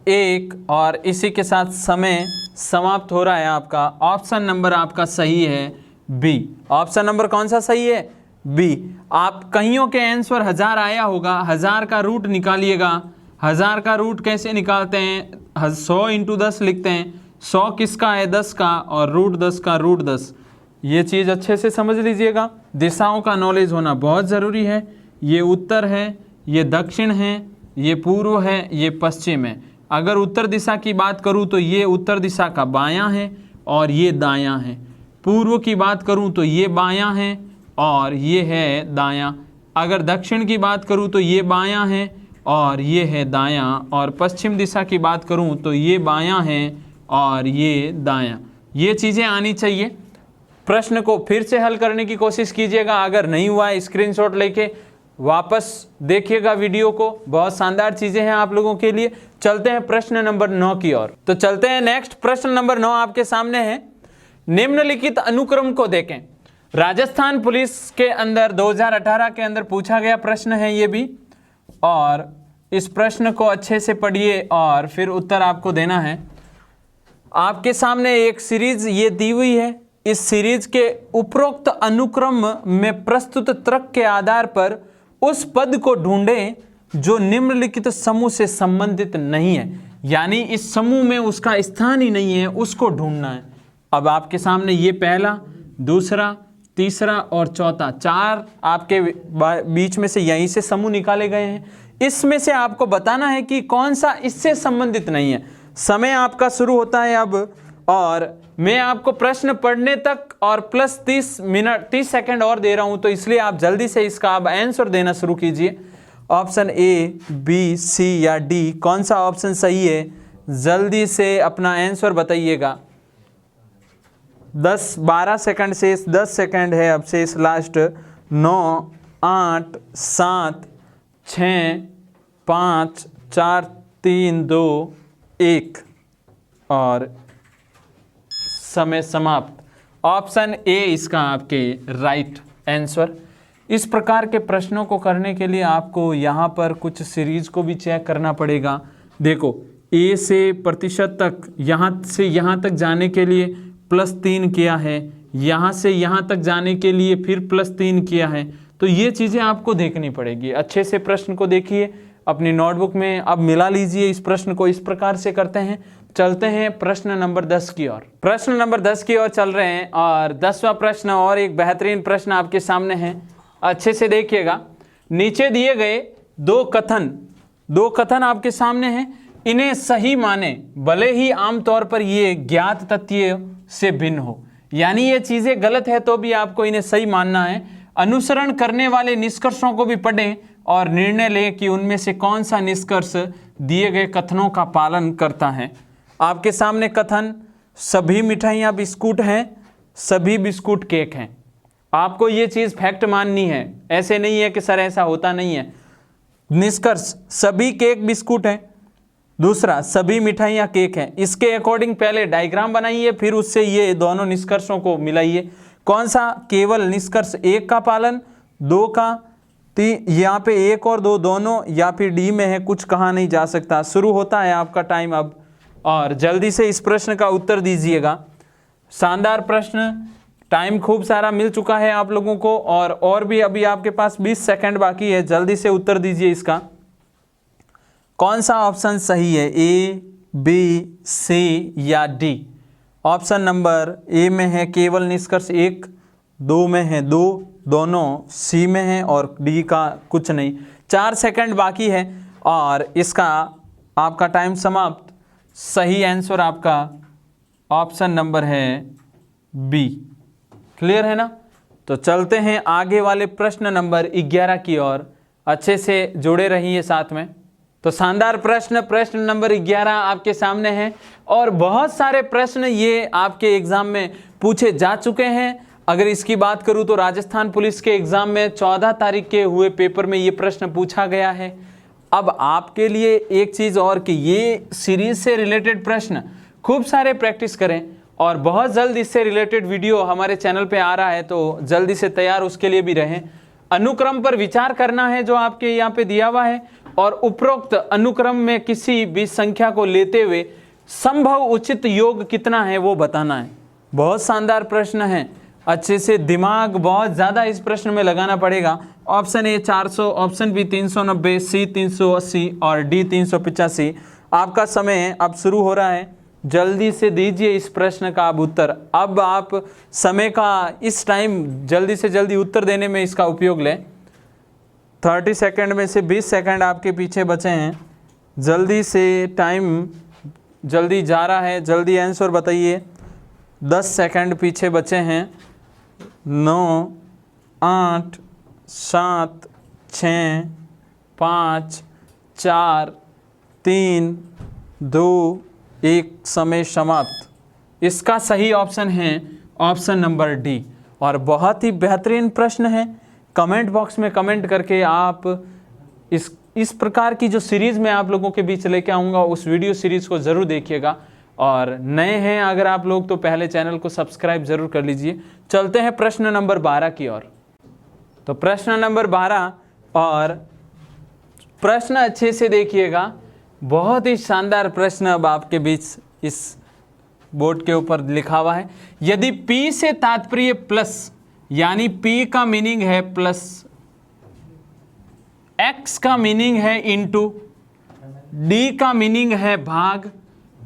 1 और इसी के साथ समय समाप्त हो रहा है आपका। ऑप्शन नंबर आपका सही है बी। ऑप्शन नंबर कौन सा सही है? बी। आप कईयों के आंसर 1000 आया होगा, 1000 का रूट निकालिएगा। 1000 का रूट कैसे निकालते हैं? 100 × 10 लिखते हैं। 100 किसका है? 10 का, और √10 का √10। ये चीज़ अच्छे से समझ लीजिएगा। दिशाओं का नॉलेज होना बहुत ज़रूरी है। ये उत्तर है, ये दक्षिण है, ये पूर्व है, ये पश्चिम है। अगर उत्तर दिशा की बात करूं तो ये उत्तर दिशा का बायां है और ये दायां है। पूर्व की बात करूं तो ये बायां है और ये है दायां। अगर दक्षिण की बात करूं तो ये बायां है और ये है दायां। और पश्चिम दिशा की बात करूं तो ये बायां है और ये दायां। ये चीज़ें आनी चाहिए। प्रश्न को फिर से हल करने की कोशिश कीजिएगा। अगर नहीं हुआ है स्क्रीनशॉट लेके वापस देखिएगा वीडियो को। बहुत शानदार चीज़ें हैं आप लोगों के लिए। चलते हैं प्रश्न नंबर 9 की ओर। तो चलते हैं नेक्स्ट। प्रश्न नंबर 9 आपके सामने है। निम्नलिखित अनुक्रम को देखें। राजस्थान पुलिस के अंदर 2018 के अंदर पूछा गया प्रश्न है ये भी, और इस प्रश्न को अच्छे से पढ़िए और फिर उत्तर आपको देना है। आपके सामने एक सीरीज ये दी हुई है। इस सीरीज के उपरोक्त अनुक्रम में प्रस्तुत तर्क के आधार पर उस पद को ढूंढें जो निम्नलिखित समूह से संबंधित नहीं है, यानी इस समूह में उसका स्थान ही नहीं है, उसको ढूंढना है। अब आपके सामने ये पहला, दूसरा, तीसरा और चौथा, 4 आपके बीच में से यहीं से समूह निकाले गए हैं। इसमें से आपको बताना है कि कौन सा इससे संबंधित नहीं है। समय आपका शुरू होता है अब, और मैं आपको प्रश्न पढ़ने तक और प्लस 30 सेकंड और दे रहा हूं, तो इसलिए आप जल्दी से इसका अब आंसर देना शुरू कीजिए। ऑप्शन ए, बी, सी या डी, कौन सा ऑप्शन सही है? जल्दी से अपना आंसर बताइएगा। 12 सेकंड शेष, 10 सेकंड है अब शेष लास्ट। 9 8 7 6 5 4 3 2 1 और समय समाप्त। ऑप्शन ए इसका आपके राइट आंसर। इस प्रकार के प्रश्नों को करने के लिए आपको यहाँ पर कुछ सीरीज को भी चेक करना पड़ेगा। देखो, ए से प्रतिशत तक, यहाँ से यहाँ तक जाने के लिए +3 किया है, यहाँ से यहाँ तक जाने के लिए फिर +3 किया है। तो ये चीज़ें आपको देखनी पड़ेगी। अच्छे से प्रश्न को देखिए अपनी नोटबुक में। अब मिला लीजिए इस प्रश्न को। इस प्रकार से करते हैं। चलते हैं प्रश्न नंबर 10 की ओर। प्रश्न नंबर 10 की ओर चल रहे हैं और 10वां प्रश्न और एक बेहतरीन प्रश्न आपके सामने है। अच्छे से देखिएगा। नीचे दिए गए दो कथन आपके सामने हैं। इन्हें सही माने भले ही आमतौर पर ये ज्ञात तथ्य से भिन्न हो, यानी ये चीज़ें गलत है तो भी आपको इन्हें सही मानना है। अनुसरण करने वाले निष्कर्षों को भी पढ़ें और निर्णय लें कि उनमें से कौन सा निष्कर्ष दिए गए कथनों का पालन करता है। आपके सामने कथन, सभी मिठाइयाँ बिस्कुट हैं, सभी बिस्कुट केक हैं। आपको ये चीज़ फैक्ट माननी है, ऐसे नहीं है कि सर ऐसा होता नहीं है। निष्कर्ष, सभी केक बिस्कुट हैं। दूसरा, सभी मिठाइयाँ केक हैं। इसके अकॉर्डिंग पहले डायग्राम बनाइए, फिर उससे ये दोनों निष्कर्षों को मिलाइए। कौन सा केवल निष्कर्ष 1 का पालन, 2 का, 3, यहाँ पे 1 और 2 दोनों, या फिर डी में है, कुछ कहा नहीं जा सकता। शुरू होता है आपका टाइम अब, और जल्दी से इस प्रश्न का उत्तर दीजिएगा। शानदार प्रश्न, टाइम खूब सारा मिल चुका है आप लोगों को, और भी अभी आपके पास 20 सेकंड बाकी है। जल्दी से उत्तर दीजिए इसका। कौन सा ऑप्शन सही है? ए, बी, सी या डी? ऑप्शन नंबर ए में है केवल निष्कर्ष 1, 2 में है 2, दोनों सी में है, और डी का कुछ नहीं। 4 सेकंड बाकी है और इसका आपका टाइम समाप्त। सही आंसर आपका ऑप्शन नंबर है बी। क्लियर है ना? तो चलते हैं आगे वाले प्रश्न नंबर 11 की ओर। अच्छे से जुड़े रहिए साथ में। तो शानदार प्रश्न नंबर 11 आपके सामने है और बहुत सारे प्रश्न ये आपके एग्जाम में पूछे जा चुके हैं। अगर इसकी बात करूं तो राजस्थान पुलिस के एग्जाम में 14 तारीख के हुए पेपर में ये प्रश्न पूछा गया है। अब आपके लिए एक चीज़ और कि ये सीरीज से रिलेटेड प्रश्न खूब सारे प्रैक्टिस करें और बहुत जल्द इससे रिलेटेड वीडियो हमारे चैनल पे आ रहा है, तो जल्दी से तैयार उसके लिए भी रहें। अनुक्रम पर विचार करना है जो आपके यहाँ पे दिया हुआ है और उपरोक्त अनुक्रम में किसी भी संख्या को लेते हुए संभव उचित योग कितना है वो बताना है। बहुत शानदार प्रश्न है, अच्छे से दिमाग बहुत ज़्यादा इस प्रश्न में लगाना पड़ेगा। ऑप्शन ए 400, ऑप्शन बी 390, सी 380 और डी 385। आपका समय अब शुरू हो रहा है, जल्दी से दीजिए इस प्रश्न का अब उत्तर। अब आप समय का इस टाइम जल्दी से जल्दी उत्तर देने में इसका उपयोग लें। 30 सेकंड में से 20 सेकंड आपके पीछे बचे हैं। जल्दी से टाइम जल्दी जा रहा है, जल्दी आंसर बताइए। 10 सेकंड पीछे बचे हैं। 9, 8, 7, 6, 5, 4, 3, 2, 1। समय समाप्त। इसका सही ऑप्शन है ऑप्शन नंबर डी। और बहुत ही बेहतरीन प्रश्न है। कमेंट बॉक्स में कमेंट करके आप इस प्रकार की जो सीरीज़ मैं आप लोगों के बीच लेके आऊँगा उस वीडियो सीरीज़ को ज़रूर देखिएगा। और नए हैं अगर आप लोग तो पहले चैनल को सब्सक्राइब ज़रूर कर लीजिए। चलते हैं प्रश्न नंबर 12 की ओर। तो प्रश्न नंबर 12 और प्रश्न अच्छे से देखिएगा। बहुत ही शानदार प्रश्न अब आपके बीच इस बोर्ड के ऊपर लिखा हुआ है। यदि P से तात्पर्य प्लस, यानी P का मीनिंग है प्लस, X का मीनिंग है इनटू, D का मीनिंग है भाग,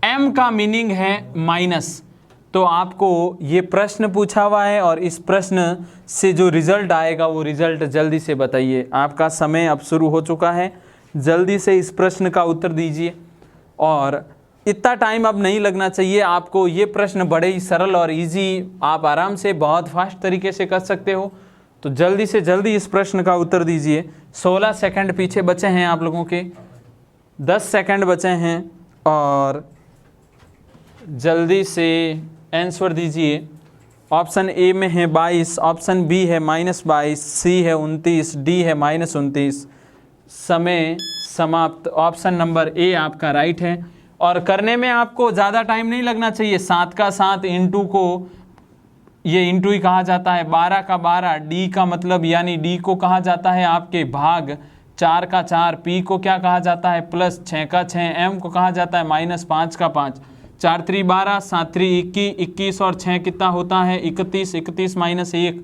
M का मीनिंग है माइनस, तो आपको ये प्रश्न पूछा हुआ है और इस प्रश्न से जो रिजल्ट आएगा वो रिजल्ट जल्दी से बताइए। आपका समय अब शुरू हो चुका है, जल्दी से इस प्रश्न का उत्तर दीजिए। और इतना टाइम अब नहीं लगना चाहिए आपको। ये प्रश्न बड़े ही सरल और इजी, आप आराम से बहुत फास्ट तरीके से कर सकते हो। तो जल्दी से जल्दी इस प्रश्न का उत्तर दीजिए। 16 सेकंड पीछे बचे हैं आप लोगों के, 10 सेकंड बचे हैं और जल्दी से आंसर दीजिए। ऑप्शन ए में है 22, ऑप्शन बी है -22, सी है 29, डी है -29। समय समाप्त। ऑप्शन नंबर ए आपका राइट है और करने में आपको ज़्यादा टाइम नहीं लगना चाहिए। 7 का 7 इंटू को ये इंटू ही कहा जाता है, 12 का 12, डी का मतलब यानी डी को कहा जाता है आपके भाग, 4 का 4, पी को क्या कहा जाता है प्लस, 6 का 6, एम को कहा जाता है माइनस, 5 का 5, 4 3 12, 7 3 21, 21 और 6 कितना होता है 31, 31 माइनस 1,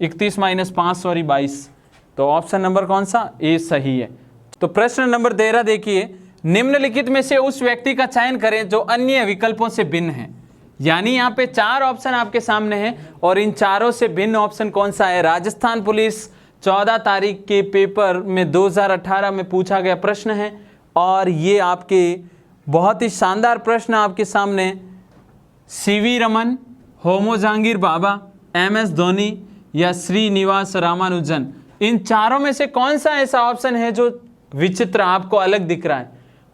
31 माइनस 5 सॉरी 22। तो ऑप्शन नंबर कौन सा? ए सही है। तो प्रश्न नंबर 13 देखिए, निम्नलिखित में से उस व्यक्ति का चयन करें जो अन्य विकल्पों से भिन्न है। यानी यहाँ पे 4 ऑप्शन आपके सामने हैं और इन चारों से भिन्न ऑप्शन कौन सा है? राजस्थान पुलिस 14 तारीख के पेपर में 2018 में पूछा गया प्रश्न है और ये आपके बहुत ही शानदार प्रश्न आपके सामने। सीवी रमन, होमो जहांगीर बाबा, MS धोनी या श्रीनिवास रामानुजन, इन चारों में से कौन सा ऐसा ऑप्शन है जो विचित्र आपको अलग दिख रहा है?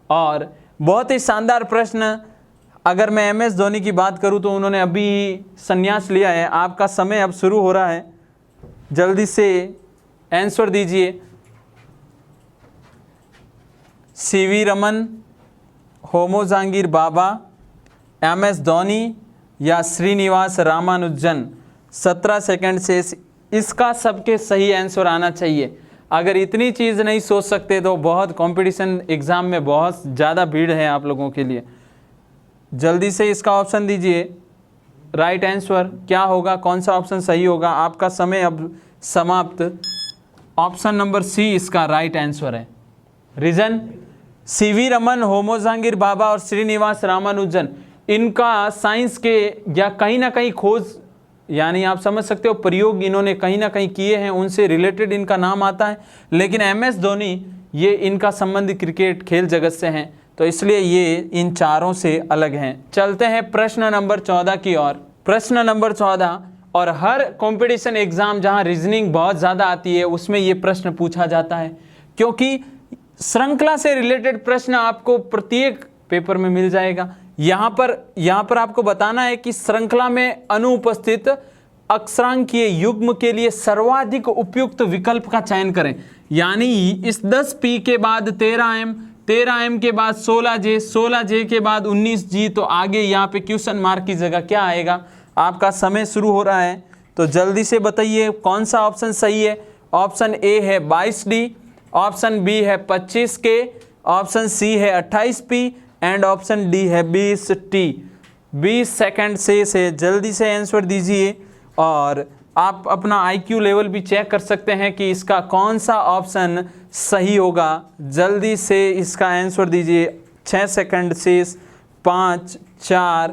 और बहुत ही शानदार प्रश्न। अगर मैं MS धोनी की बात करूं तो उन्होंने अभी संन्यास लिया है। आपका समय अब शुरू हो रहा है, जल्दी से आंसर दीजिए। सीवी रमन, होमो जहांगीर बाबा, MS धोनी या श्रीनिवास रामानुजन। 17 सेकंड से इसका सबके सही आंसर आना चाहिए। अगर इतनी चीज़ नहीं सोच सकते तो बहुत कंपटीशन एग्ज़ाम में बहुत ज़्यादा भीड़ है आप लोगों के लिए। जल्दी से इसका ऑप्शन दीजिए। राइट आंसर क्या होगा, कौन सा ऑप्शन सही होगा? आपका समय अब समाप्त। ऑप्शन नंबर सी इसका राइट आंसर है। रीज़न, सीवी रमन, होमो जहांगीर बाबा और श्रीनिवास रामानुजन, इनका साइंस के या कहीं ना कहीं खोज, यानी आप समझ सकते हो प्रयोग इन्होंने कहीं ना कहीं किए हैं, उनसे रिलेटेड इनका नाम आता है। लेकिन MS धोनी ये इनका संबंध क्रिकेट खेल जगत से हैं, तो इसलिए ये इन चारों से अलग हैं। चलते हैं प्रश्न नंबर 14 की ओर। प्रश्न नंबर 14, और हर कंपटीशन एग्जाम जहां रीजनिंग बहुत ज़्यादा आती है उसमें ये प्रश्न पूछा जाता है, क्योंकि श्रृंखला से रिलेटेड प्रश्न आपको प्रत्येक पेपर में मिल जाएगा। यहाँ पर आपको बताना है कि श्रृंखला में अनुपस्थित अक्षरांकीय युग्म के लिए सर्वाधिक उपयुक्त विकल्प का चयन करें। यानी इस 10P के बाद 13M, 13M के बाद 16J, 16J के बाद 19G, तो आगे यहाँ पे क्वेश्चन मार्क की जगह क्या आएगा। आपका समय शुरू हो रहा है, तो जल्दी से बताइए कौन सा ऑप्शन सही है। ऑप्शन ए है 22D, ऑप्शन बी है 25K, ऑप्शन सी है 28P एंड ऑप्शन डी है 20T। 20 सेकंड से जल्दी से आंसर दीजिए, और आप अपना IQ लेवल भी चेक कर सकते हैं कि इसका कौन सा ऑप्शन सही होगा। जल्दी से इसका आंसर दीजिए। 6 सेकंड शेष। 5, 4,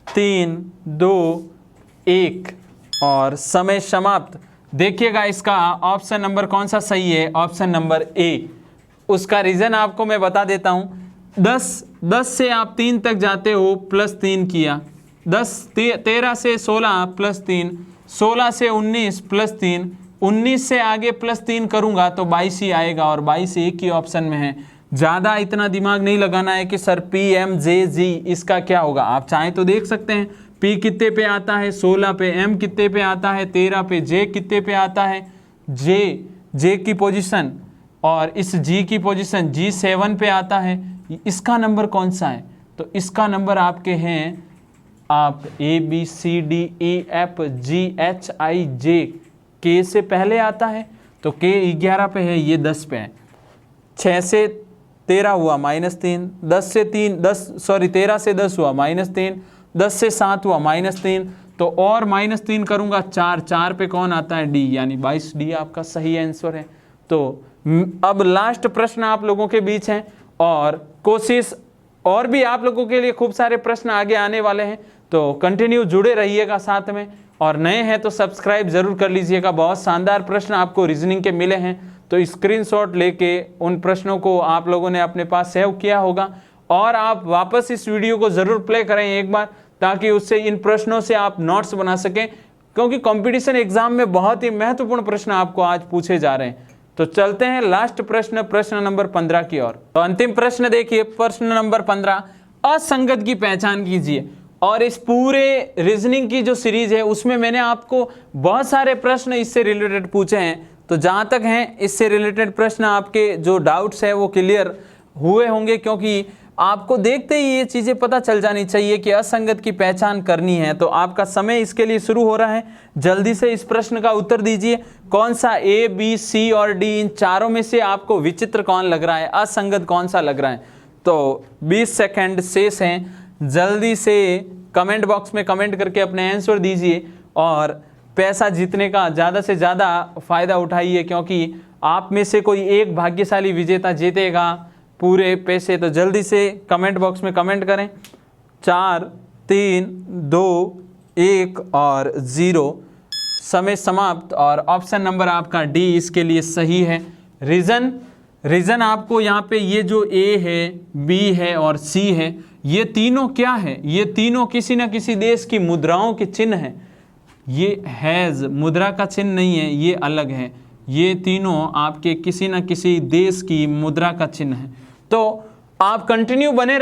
3, 2, 1 और समय समाप्त। देखिएगा इसका ऑप्शन नंबर कौन सा सही है, ऑप्शन नंबर ए। उसका रीज़न आपको मैं बता देता हूँ। 10 से आप 3 तक जाते हो, +3 किया। 13 से 16 +3, 16 से 19 +3, 19 से आगे +3 करूंगा तो 22 ही आएगा, और 22 एक ही ऑप्शन में है। ज़्यादा इतना दिमाग नहीं लगाना है कि सर PMJG इसका क्या होगा। आप चाहें तो देख सकते हैं P कितने पे आता है, 16 पे, M कितने पे आता है, 13 पे, J कितने पे आता है, J की पोजीशन, और इस G की पोजीशन G7 पे आता है। इसका नंबर कौन सा है, तो इसका नंबर आपके हैं आप ABCDEFGHIJ, K से पहले आता है तो K 11 पे है, ये 10 पे है। 6 से 13 हुआ -3, 13 से 10 हुआ -3, 10 से 7 हुआ -3, तो और -3 करूंगा 4 पे कौन आता है, D, यानी 22D आपका सही आंसर है। तो अब लास्ट प्रश्न आप लोगों के बीच है, और कोशिश और भी आप लोगों के लिए खूब सारे प्रश्न आगे आने वाले हैं, तो कंटिन्यू जुड़े रहिएगा साथ में, और नए हैं तो सब्सक्राइब जरूर कर लीजिएगा। बहुत शानदार प्रश्न आपको रीजनिंग के मिले हैं, तो स्क्रीनशॉट लेके उन प्रश्नों को आप लोगों ने अपने पास सेव किया होगा, और आप वापस इस वीडियो को ज़रूर प्ले करें एक बार, ताकि उससे इन प्रश्नों से आप नोट्स बना सकें, क्योंकि कंपटीशन एग्जाम में बहुत ही महत्वपूर्ण प्रश्न आपको आज पूछे जा रहे हैं। तो चलते हैं लास्ट प्रश्न नंबर 15 की ओर। तो अंतिम प्रश्न देखिए, प्रश्न नंबर 15, असंगत की पहचान कीजिए। और इस पूरे रीजनिंग की जो सीरीज है उसमें मैंने आपको बहुत सारे प्रश्न इससे रिलेटेड पूछे हैं, तो जहाँ तक हैं इससे रिलेटेड प्रश्न आपके जो डाउट्स है वो क्लियर हुए होंगे, क्योंकि आपको देखते ही ये चीज़ें पता चल जानी चाहिए कि असंगत की पहचान करनी है। तो आपका समय इसके लिए शुरू हो रहा है, जल्दी से इस प्रश्न का उत्तर दीजिए। कौन सा A, B, C और D, इन चारों में से आपको विचित्र कौन लग रहा है, असंगत कौन सा लग रहा है। तो 20 सेकंड शेष हैं, जल्दी से कमेंट बॉक्स में कमेंट करके अपने आंसर दीजिए, और पैसा जीतने का ज़्यादा से ज़्यादा फ़ायदा उठाइए, क्योंकि आप में से कोई एक भाग्यशाली विजेता जीतेगा पूरे पैसे। तो जल्दी से कमेंट बॉक्स में कमेंट करें। 4, 3, 2, 1 और 0, समय समाप्त, और ऑप्शन नंबर आपका D इसके लिए सही है। रीज़न आपको यहाँ पे ये जो A है, B है और C है, ये तीनों क्या है, ये तीनों किसी न किसी देश की मुद्राओं के चिन्ह हैं। ये हैज़ मुद्रा का चिन्ह नहीं है, ये अलग है, ये तीनों आपके किसी न किसी देश की मुद्रा का चिन्ह है। तो आप कंटिन्यू बने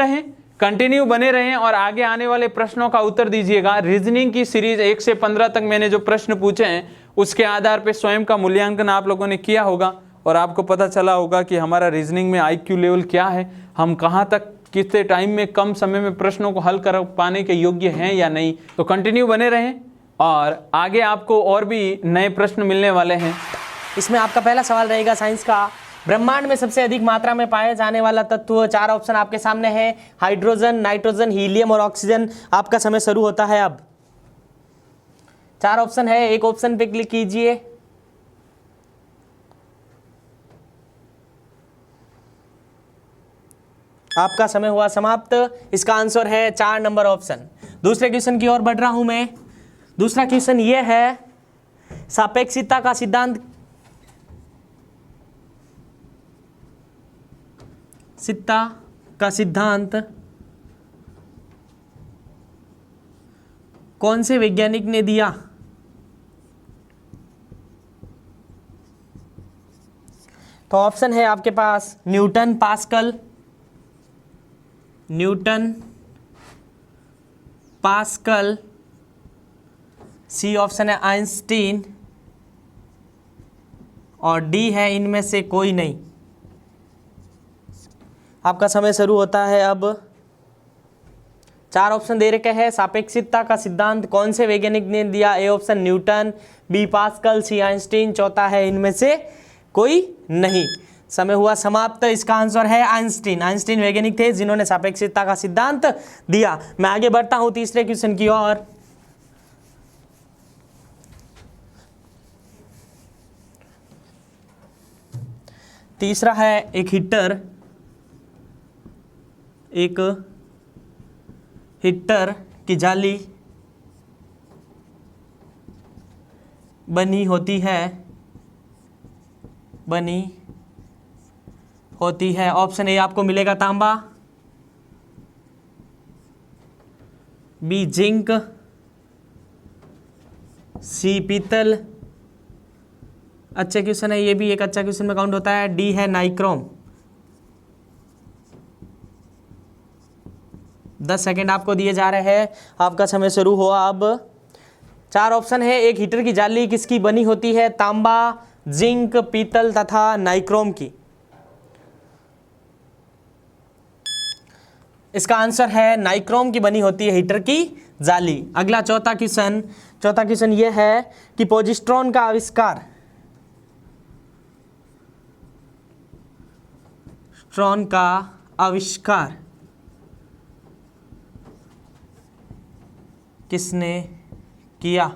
रहें और आगे आने वाले प्रश्नों का उत्तर दीजिएगा। रीजनिंग की सीरीज 1 से 15 तक मैंने जो प्रश्न पूछे हैं उसके आधार पर स्वयं का मूल्यांकन आप लोगों ने किया होगा, और आपको पता चला होगा कि हमारा रीजनिंग में IQ लेवल क्या है, हम कहाँ तक कितने टाइम में कम समय में प्रश्नों को हल कर पाने के योग्य हैं या नहीं। तो कंटिन्यू बने रहें, और आगे आपको और भी नए प्रश्न मिलने वाले हैं। इसमें आपका पहला सवाल रहेगा साइंस का, ब्रह्मांड में सबसे अधिक मात्रा में पाया जाने वाला तत्व। 4 ऑप्शन आपके सामने है, हाइड्रोजन, नाइट्रोजन, हीलियम और ऑक्सीजन। आपका समय शुरू होता है अब। 4 ऑप्शन है, एक ऑप्शन पे क्लिक कीजिए। आपका समय हुआ समाप्त। इसका आंसर है 4 नंबर ऑप्शन। दूसरे क्वेश्चन की ओर बढ़ रहा हूं मैं। दूसरा क्वेश्चन ये है, सापेक्षिकता का सिद्धांत का सिद्धांत कौन से वैज्ञानिक ने दिया? तो ऑप्शन है आपके पास Newton, Pascal, Newton, Pascal, C option है आइंस्टीन, और डी है इनमें से कोई नहीं। आपका समय शुरू होता है अब। 4 ऑप्शन दे रखे हैं। सापेक्षिकता का सिद्धांत कौन से वैज्ञानिक ने दिया? A option Newton, B Pascal, C Einstein, चौथा है इनमें से कोई नहीं। समय हुआ समाप्त। इसका आंसर है आइंस्टीन। आइंस्टीन वैज्ञानिक थे जिन्होंने सापेक्षिकता का सिद्धांत दिया। मैं आगे बढ़ता हूं तीसरे क्वेश्चन की ओर। तीसरा है एक हीटर की जाली बनी होती है। ऑप्शन ए आपको मिलेगा तांबा, बी जिंक, सी पीतल। अच्छा क्वेश्चन है, ये भी एक अच्छा क्वेश्चन में काउंट होता है। डी है नाइक्रोम। 10 सेकेंड आपको दिए जा रहे हैं। आपका समय शुरू हुआ अब। 4 ऑप्शन है। एक हीटर की जाली किसकी बनी होती है? तांबा, जिंक, पीतल तथा नाइक्रोम की। इसका आंसर है नाइक्रोम की बनी होती है हीटर की जाली। अगला चौथा क्वेश्चन यह है कि पोजिट्रॉन का आविष्कार किसने किया?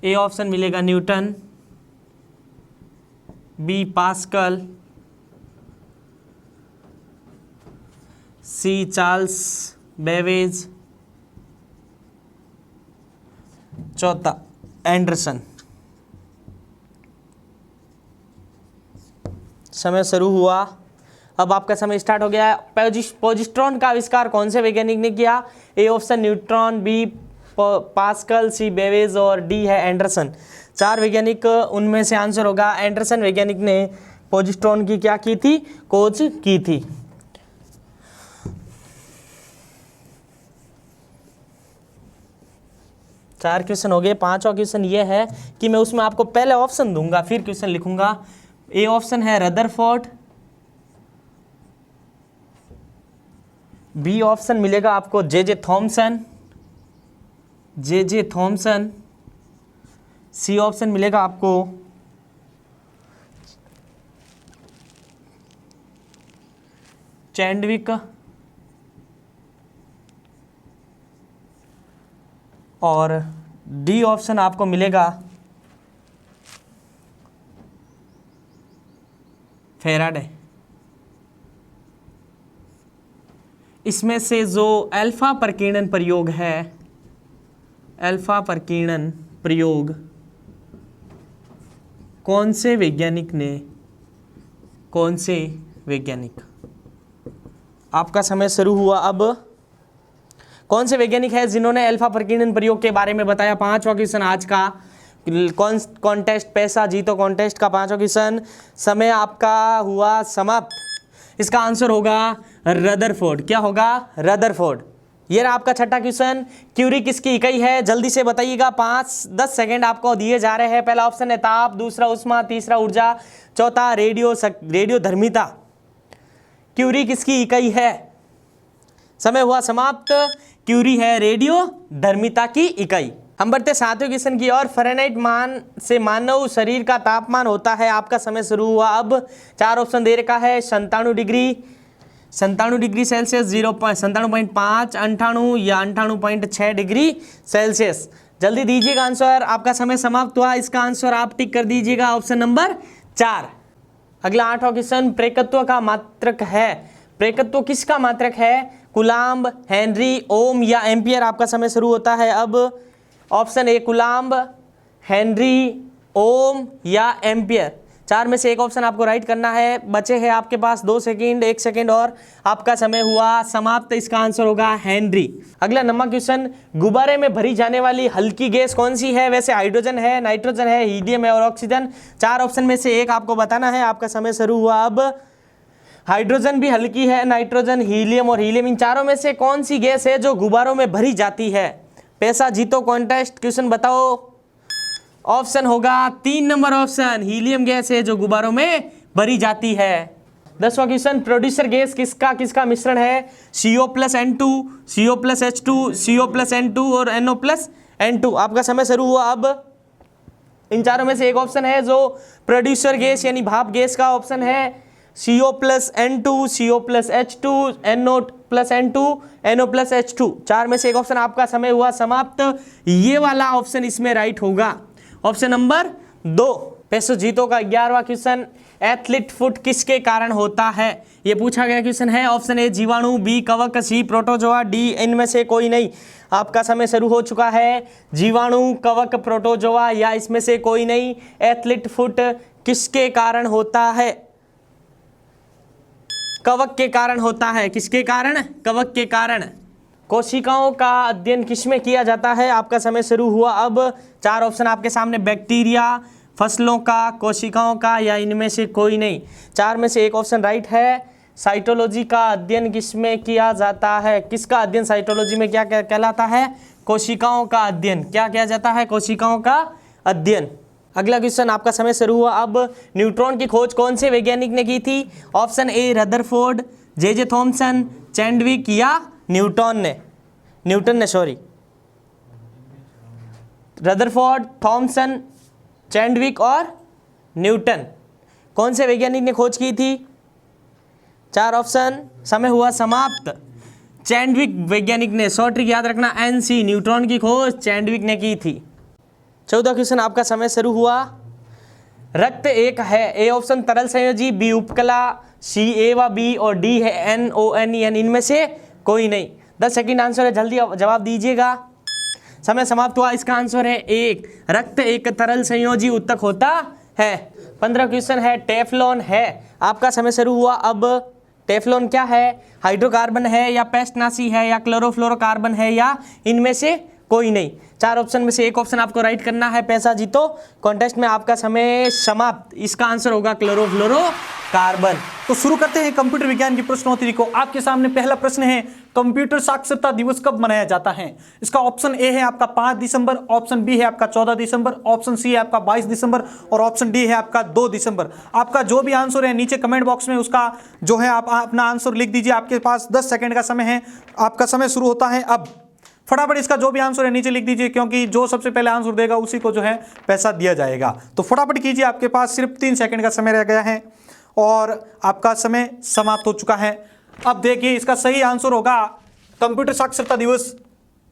ए ऑप्शन मिलेगा Newton, B Pascal, C Charles Babbage, चौथा एंडरसन। समय शुरू हुआ। अब आपका समय स्टार्ट हो गया है। पोजिट्रॉन का आविष्कार कौन से वैज्ञानिक ने किया? A option neutron, B Pascal, C Babbage और डी है एंडरसन। 4 वैज्ञानिक, उनमें से आंसर होगा एंडरसन वैज्ञानिक ने पोजिट्रॉन की क्या की थी? खोज की थी। चार क्वेश्चन हो गए। 5वां क्वेश्चन ये है कि मैं उसमें आपको पहले ऑप्शन दूंगा फिर क्वेश्चन लिखूंगा। ए ऑप्शन है रदरफोर्ड, बी ऑप्शन मिलेगा आपको जे थॉमसन, सी ऑप्शन मिलेगा आपको चैंडविक, और डी ऑप्शन आपको मिलेगा फेराडे। इसमें से जो अल्फा प्रकीर्णन प्रयोग है, अल्फा प्रकीर्णन प्रयोग कौन से वैज्ञानिक? आपका समय शुरू हुआ अब। कौन से वैज्ञानिक है जिन्होंने अल्फा प्रकीर्णन प्रयोग के बारे में बताया? 5वां क्वेश्चन आज का कॉन्टेस्ट, पैसा जीतो कॉन्टेस्ट का 5वां क्वेश्चन। समय आपका हुआ समाप्त। इसका आंसर होगा रदरफोर्ड। क्या होगा? रदरफोर्ड। ये रहा आपका छठा क्वेश्चन। क्यूरी किसकी इकाई है? जल्दी से बताइएगा। 5-10 सेकेंड आपको दिए जा रहे हैं। पहला ऑप्शन है ताप, दूसरा उष्मा, तीसरा ऊर्जा, चौथा रेडियो धर्मिता। क्यूरी किसकी इकाई है? समय हुआ समाप्त। क्यूरी है रेडियो धर्मिता की इकाई। हम बढ़ते 7वें क्वेश्चन की ओर। फ़ारेनहाइट मान से मानव शरीर का तापमान होता है। आपका समय शुरू हुआ अब। 4 ऑप्शन दे रखा है। 97 डिग्री सेल्सियस, 97.5, 98 या 98.6 डिग्री सेल्सियस। जल्दी दीजिएगा आंसर। आपका समय समाप्त हुआ। इसका आंसर आप टिक कर दीजिएगा ऑप्शन नंबर 4। अगला 8वां क्वेश्चन प्रेरकत्व का मात्रक है। प्रेरकत्व किसका मात्रक है? कूलाम्ब, हेनरी, ओम या एम्पियर। आपका समय शुरू होता है अब। ऑप्शन ए कूलाम्ब, हेनरी, ओम या एम्पियर। 4 में से एक ऑप्शन आपको राइट करना है। बचे हैं आपके पास 2 सेकंड, 1 सेकंड और आपका समय हुआ समाप्त। इसका आंसर होगा हेनरी। अगला 9वां क्वेश्चन, गुब्बारे में भरी जाने वाली हल्की गैस कौन सी है? वैसे हाइड्रोजन है, नाइट्रोजन है, हीलियम है और ऑक्सीजन। 4 ऑप्शन में से एक आपको बताना है। आपका समय शुरू हुआ अब। हाइड्रोजन भी हल्की है, नाइट्रोजन, हीलियम और हीलियम, इन चारों में से कौन सी गैस है जो गुब्बारों में भरी जाती है? पैसा जीतो कॉन्टेस्ट, क्वेश्चन बताओ। ऑप्शन होगा 3 नंबर ऑप्शन, हीलियम गैस है जो गुब्बारों में भरी जाती है। 10वां क्वेश्चन, प्रोड्यूसर गैस किसका किसका मिश्रण है? CO+N2, CO+H2, CO+N2 और NO+N2। आपका समय शुरू हुआ अब। इन चारों में से एक ऑप्शन है जो प्रोड्यूसर गैस यानी भाप गैस का ऑप्शन है CO+N2, CO+H2, NO+N2, NO+H2। 4 में से एक ऑप्शन आपका समय हुआ समाप्त। ये वाला ऑप्शन इसमें राइट होगा, ऑप्शन नंबर 2। पैसों जीतो का 11वां क्वेश्चन, एथलीट फुट किसके कारण होता है? ये पूछा गया क्वेश्चन है। ऑप्शन ए जीवाणु, बी कवक, सी प्रोटोजोआ, डी इनमें से कोई नहीं। आपका समय शुरू हो चुका है। जीवाणु, कवक, प्रोटोजोआ या इसमें से कोई नहीं। एथलीट फुट किसके कारण होता है? कवक के कारण होता है। किसके कारण? कवक के कारण। कोशिकाओं का अध्ययन किसमें किया जाता है? आपका समय शुरू हुआ अब। 4 ऑप्शन आपके सामने, बैक्टीरिया, फसलों का, कोशिकाओं का या इनमें से कोई नहीं। 4 में से एक ऑप्शन राइट है। साइटोलॉजी का अध्ययन किसमें किया जाता है? किसका अध्ययन साइटोलॉजी में क्या कहलाता है? कोशिकाओं का अध्ययन। क्या किया जाता है? कोशिकाओं का अध्ययन। अगला क्वेश्चन आपका समय शुरू हुआ अब। न्यूट्रॉन की खोज कौन से वैज्ञानिक ने की थी? Option A Rutherford, J Thomson, Chadwick या न्यूटन ने रदरफोर्ड, थॉमसन, चैडविक और न्यूटन। कौन से वैज्ञानिक ने खोज की थी? 4 ऑप्शन, समय हुआ समाप्त। चैडविक वैज्ञानिक ने, शॉर्ट ट्रिक याद रखना NC, न्यूट्रॉन की खोज चैडविक ने की थी। 14वां क्वेश्चन आपका समय शुरू हुआ। रक्त एक है। ए ऑप्शन तरल संयोजी, बी उपकला, सी A व B और डी है NONEN, इनमें से कोई नहीं। 10 सेकंड आंसर है, जल्दी जवाब दीजिएगा। समय समाप्त हुआ। इसका आंसर है 1। रक्त एक तरल संयोजी उत्तक होता है। 15 क्वेश्चन है, टेफ्लॉन है। आपका समय शुरू हुआ अब। टेफ्लॉन क्या है? हाइड्रोकार्बन है या पेस्टनाशी है या क्लोरोफ्लोरोकार्बन है या इनमें से कोई नहीं। 4 ऑप्शन में से एक ऑप्शन आपको राइट करना है। पैसा जीतो कॉन्टेस्ट में। आपका समय समाप्त। इसका आंसर होगा क्लोरोफ्लोरोकार्बन। तो शुरू करते हैं कंप्यूटर विज्ञान की प्रश्नोत्तरी को। आपके सामने पहला प्रश्न है, कंप्यूटर साक्षरता दिवस कब मनाया जाता है? इसका ऑप्शन ए है आपका 5 दिसंबर, ऑप्शन बी है आपका 14 दिसंबर, ऑप्शन सी है आपका 22 दिसंबर और ऑप्शन डी है आपका 2 दिसंबर। आपका जो भी आंसर है नीचे कमेंट बॉक्स में उसका जो है आप अपना आंसर लिख दीजिए। आपके पास 10 सेकंड का समय है। आपका समय शुरू होता है अब। फटाफट इसका जो भी आंसर है नीचे लिख दीजिए, क्योंकि जो सबसे पहले आंसर देगा उसी को जो है पैसा दिया जाएगा। तो फटाफट कीजिए, आपके पास सिर्फ 3 सेकंड का समय रह गया है और आपका समय समाप्त हो चुका है। अब देखिए, इसका सही आंसर होगा कंप्यूटर साक्षरता दिवस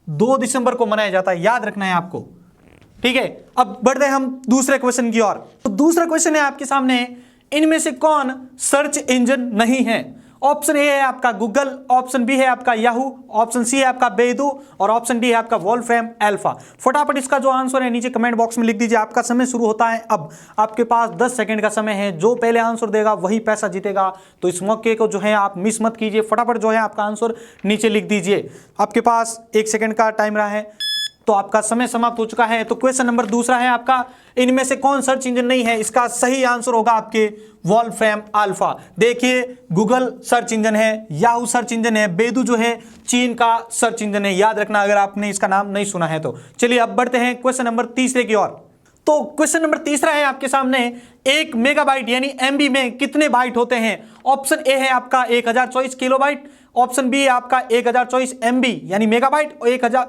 2 दिसंबर को मनाया जाता है। याद रखना है आपको, ठीक है। अब बढ़ते हैं हम दूसरे क्वेश्चन की ओर। तो दूसरा क्वेश्चन है आपके सामने, इनमें से कौन सर्च इंजन नहीं है? ऑप्शन ए है आपका गूगल, ऑप्शन बी है आपका याहू, ऑप्शन सी है आपका बेदू और ऑप्शन डी है आपका वोल्फ्रेम अल्फा। फटाफट इसका जो आंसर है नीचे कमेंट बॉक्स में लिख दीजिए। आपका समय शुरू होता है अब। आपके पास 10 सेकंड का समय है। जो पहले आंसर देगा वही पैसा जीतेगा। तो इस मौके को जो है आप मिस मत कीजिए। फटाफट जो है आपका आंसर नीचे लिख दीजिए। आपके पास 1 सेकंड का टाइम रहा है, तो आपका समय समाप्त हो चुका है। तो क्वेश्चन नंबर दूसरा है आपका, इनमें से कौन सर्च इंजन नहीं है? इसका सही आंसर होगा आपके वोल्फ्रेम अल्फा। देखिए, गूगल सर्च इंजन है, याहू सर्च इंजन है, बेदू जो है चीन का सर्च इंजन है। याद रखना अगर आपने इसका नाम नहीं सुना है तो। चलिए अब बढ़ते हैं क्वेश्चन नंबर तीसरे की ओर। तो क्वेश्चन नंबर तीसरा है आपके सामने, 1 मेगाबाइट यानी MB में कितने बाइट होते हैं? ऑप्शन ए है आपका 1024 किलोबाइट, ऑप्शन बी है आपका 1024 MB यानी मेगाबाइट और 1000,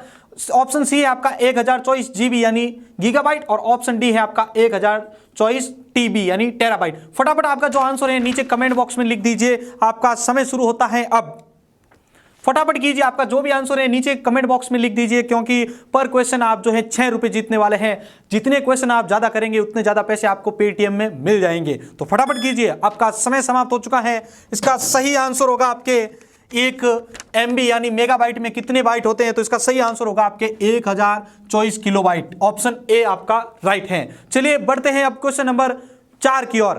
ऑप्शन सी है आपका 1024 GB यानी गीगाबाइट और ऑप्शन डी है आपका 1024 TB यानी टेराबाइट। फटाफट आपका जो आंसर है नीचे कमेंट बॉक्स में लिख दीजिए। आपका समय शुरू होता है अब। फटाफट कीजिए, आपका जो भी आंसर है नीचे कमेंट बॉक्स में लिख दीजिए, क्योंकि पर क्वेश्चन आप जो है 6 रुपए जीतने वाले हैं। जितने क्वेश्चन आप ज्यादा करेंगे उतने ज्यादा पैसे आपको पेटीएम में मिल जाएंगे। तो फटाफट कीजिए, आपका समय समाप्त हो चुका है। इसका सही आंसर होगा आपके 1 MB यानी मेगाबाइट में कितने बाइट होते हैं? तो इसका सही आंसर होगा आपके 1024 किलोबाइट। ऑप्शन ए आपका राइट है। चलिए बढ़ते हैं अब क्वेश्चन नंबर 4 की ओर।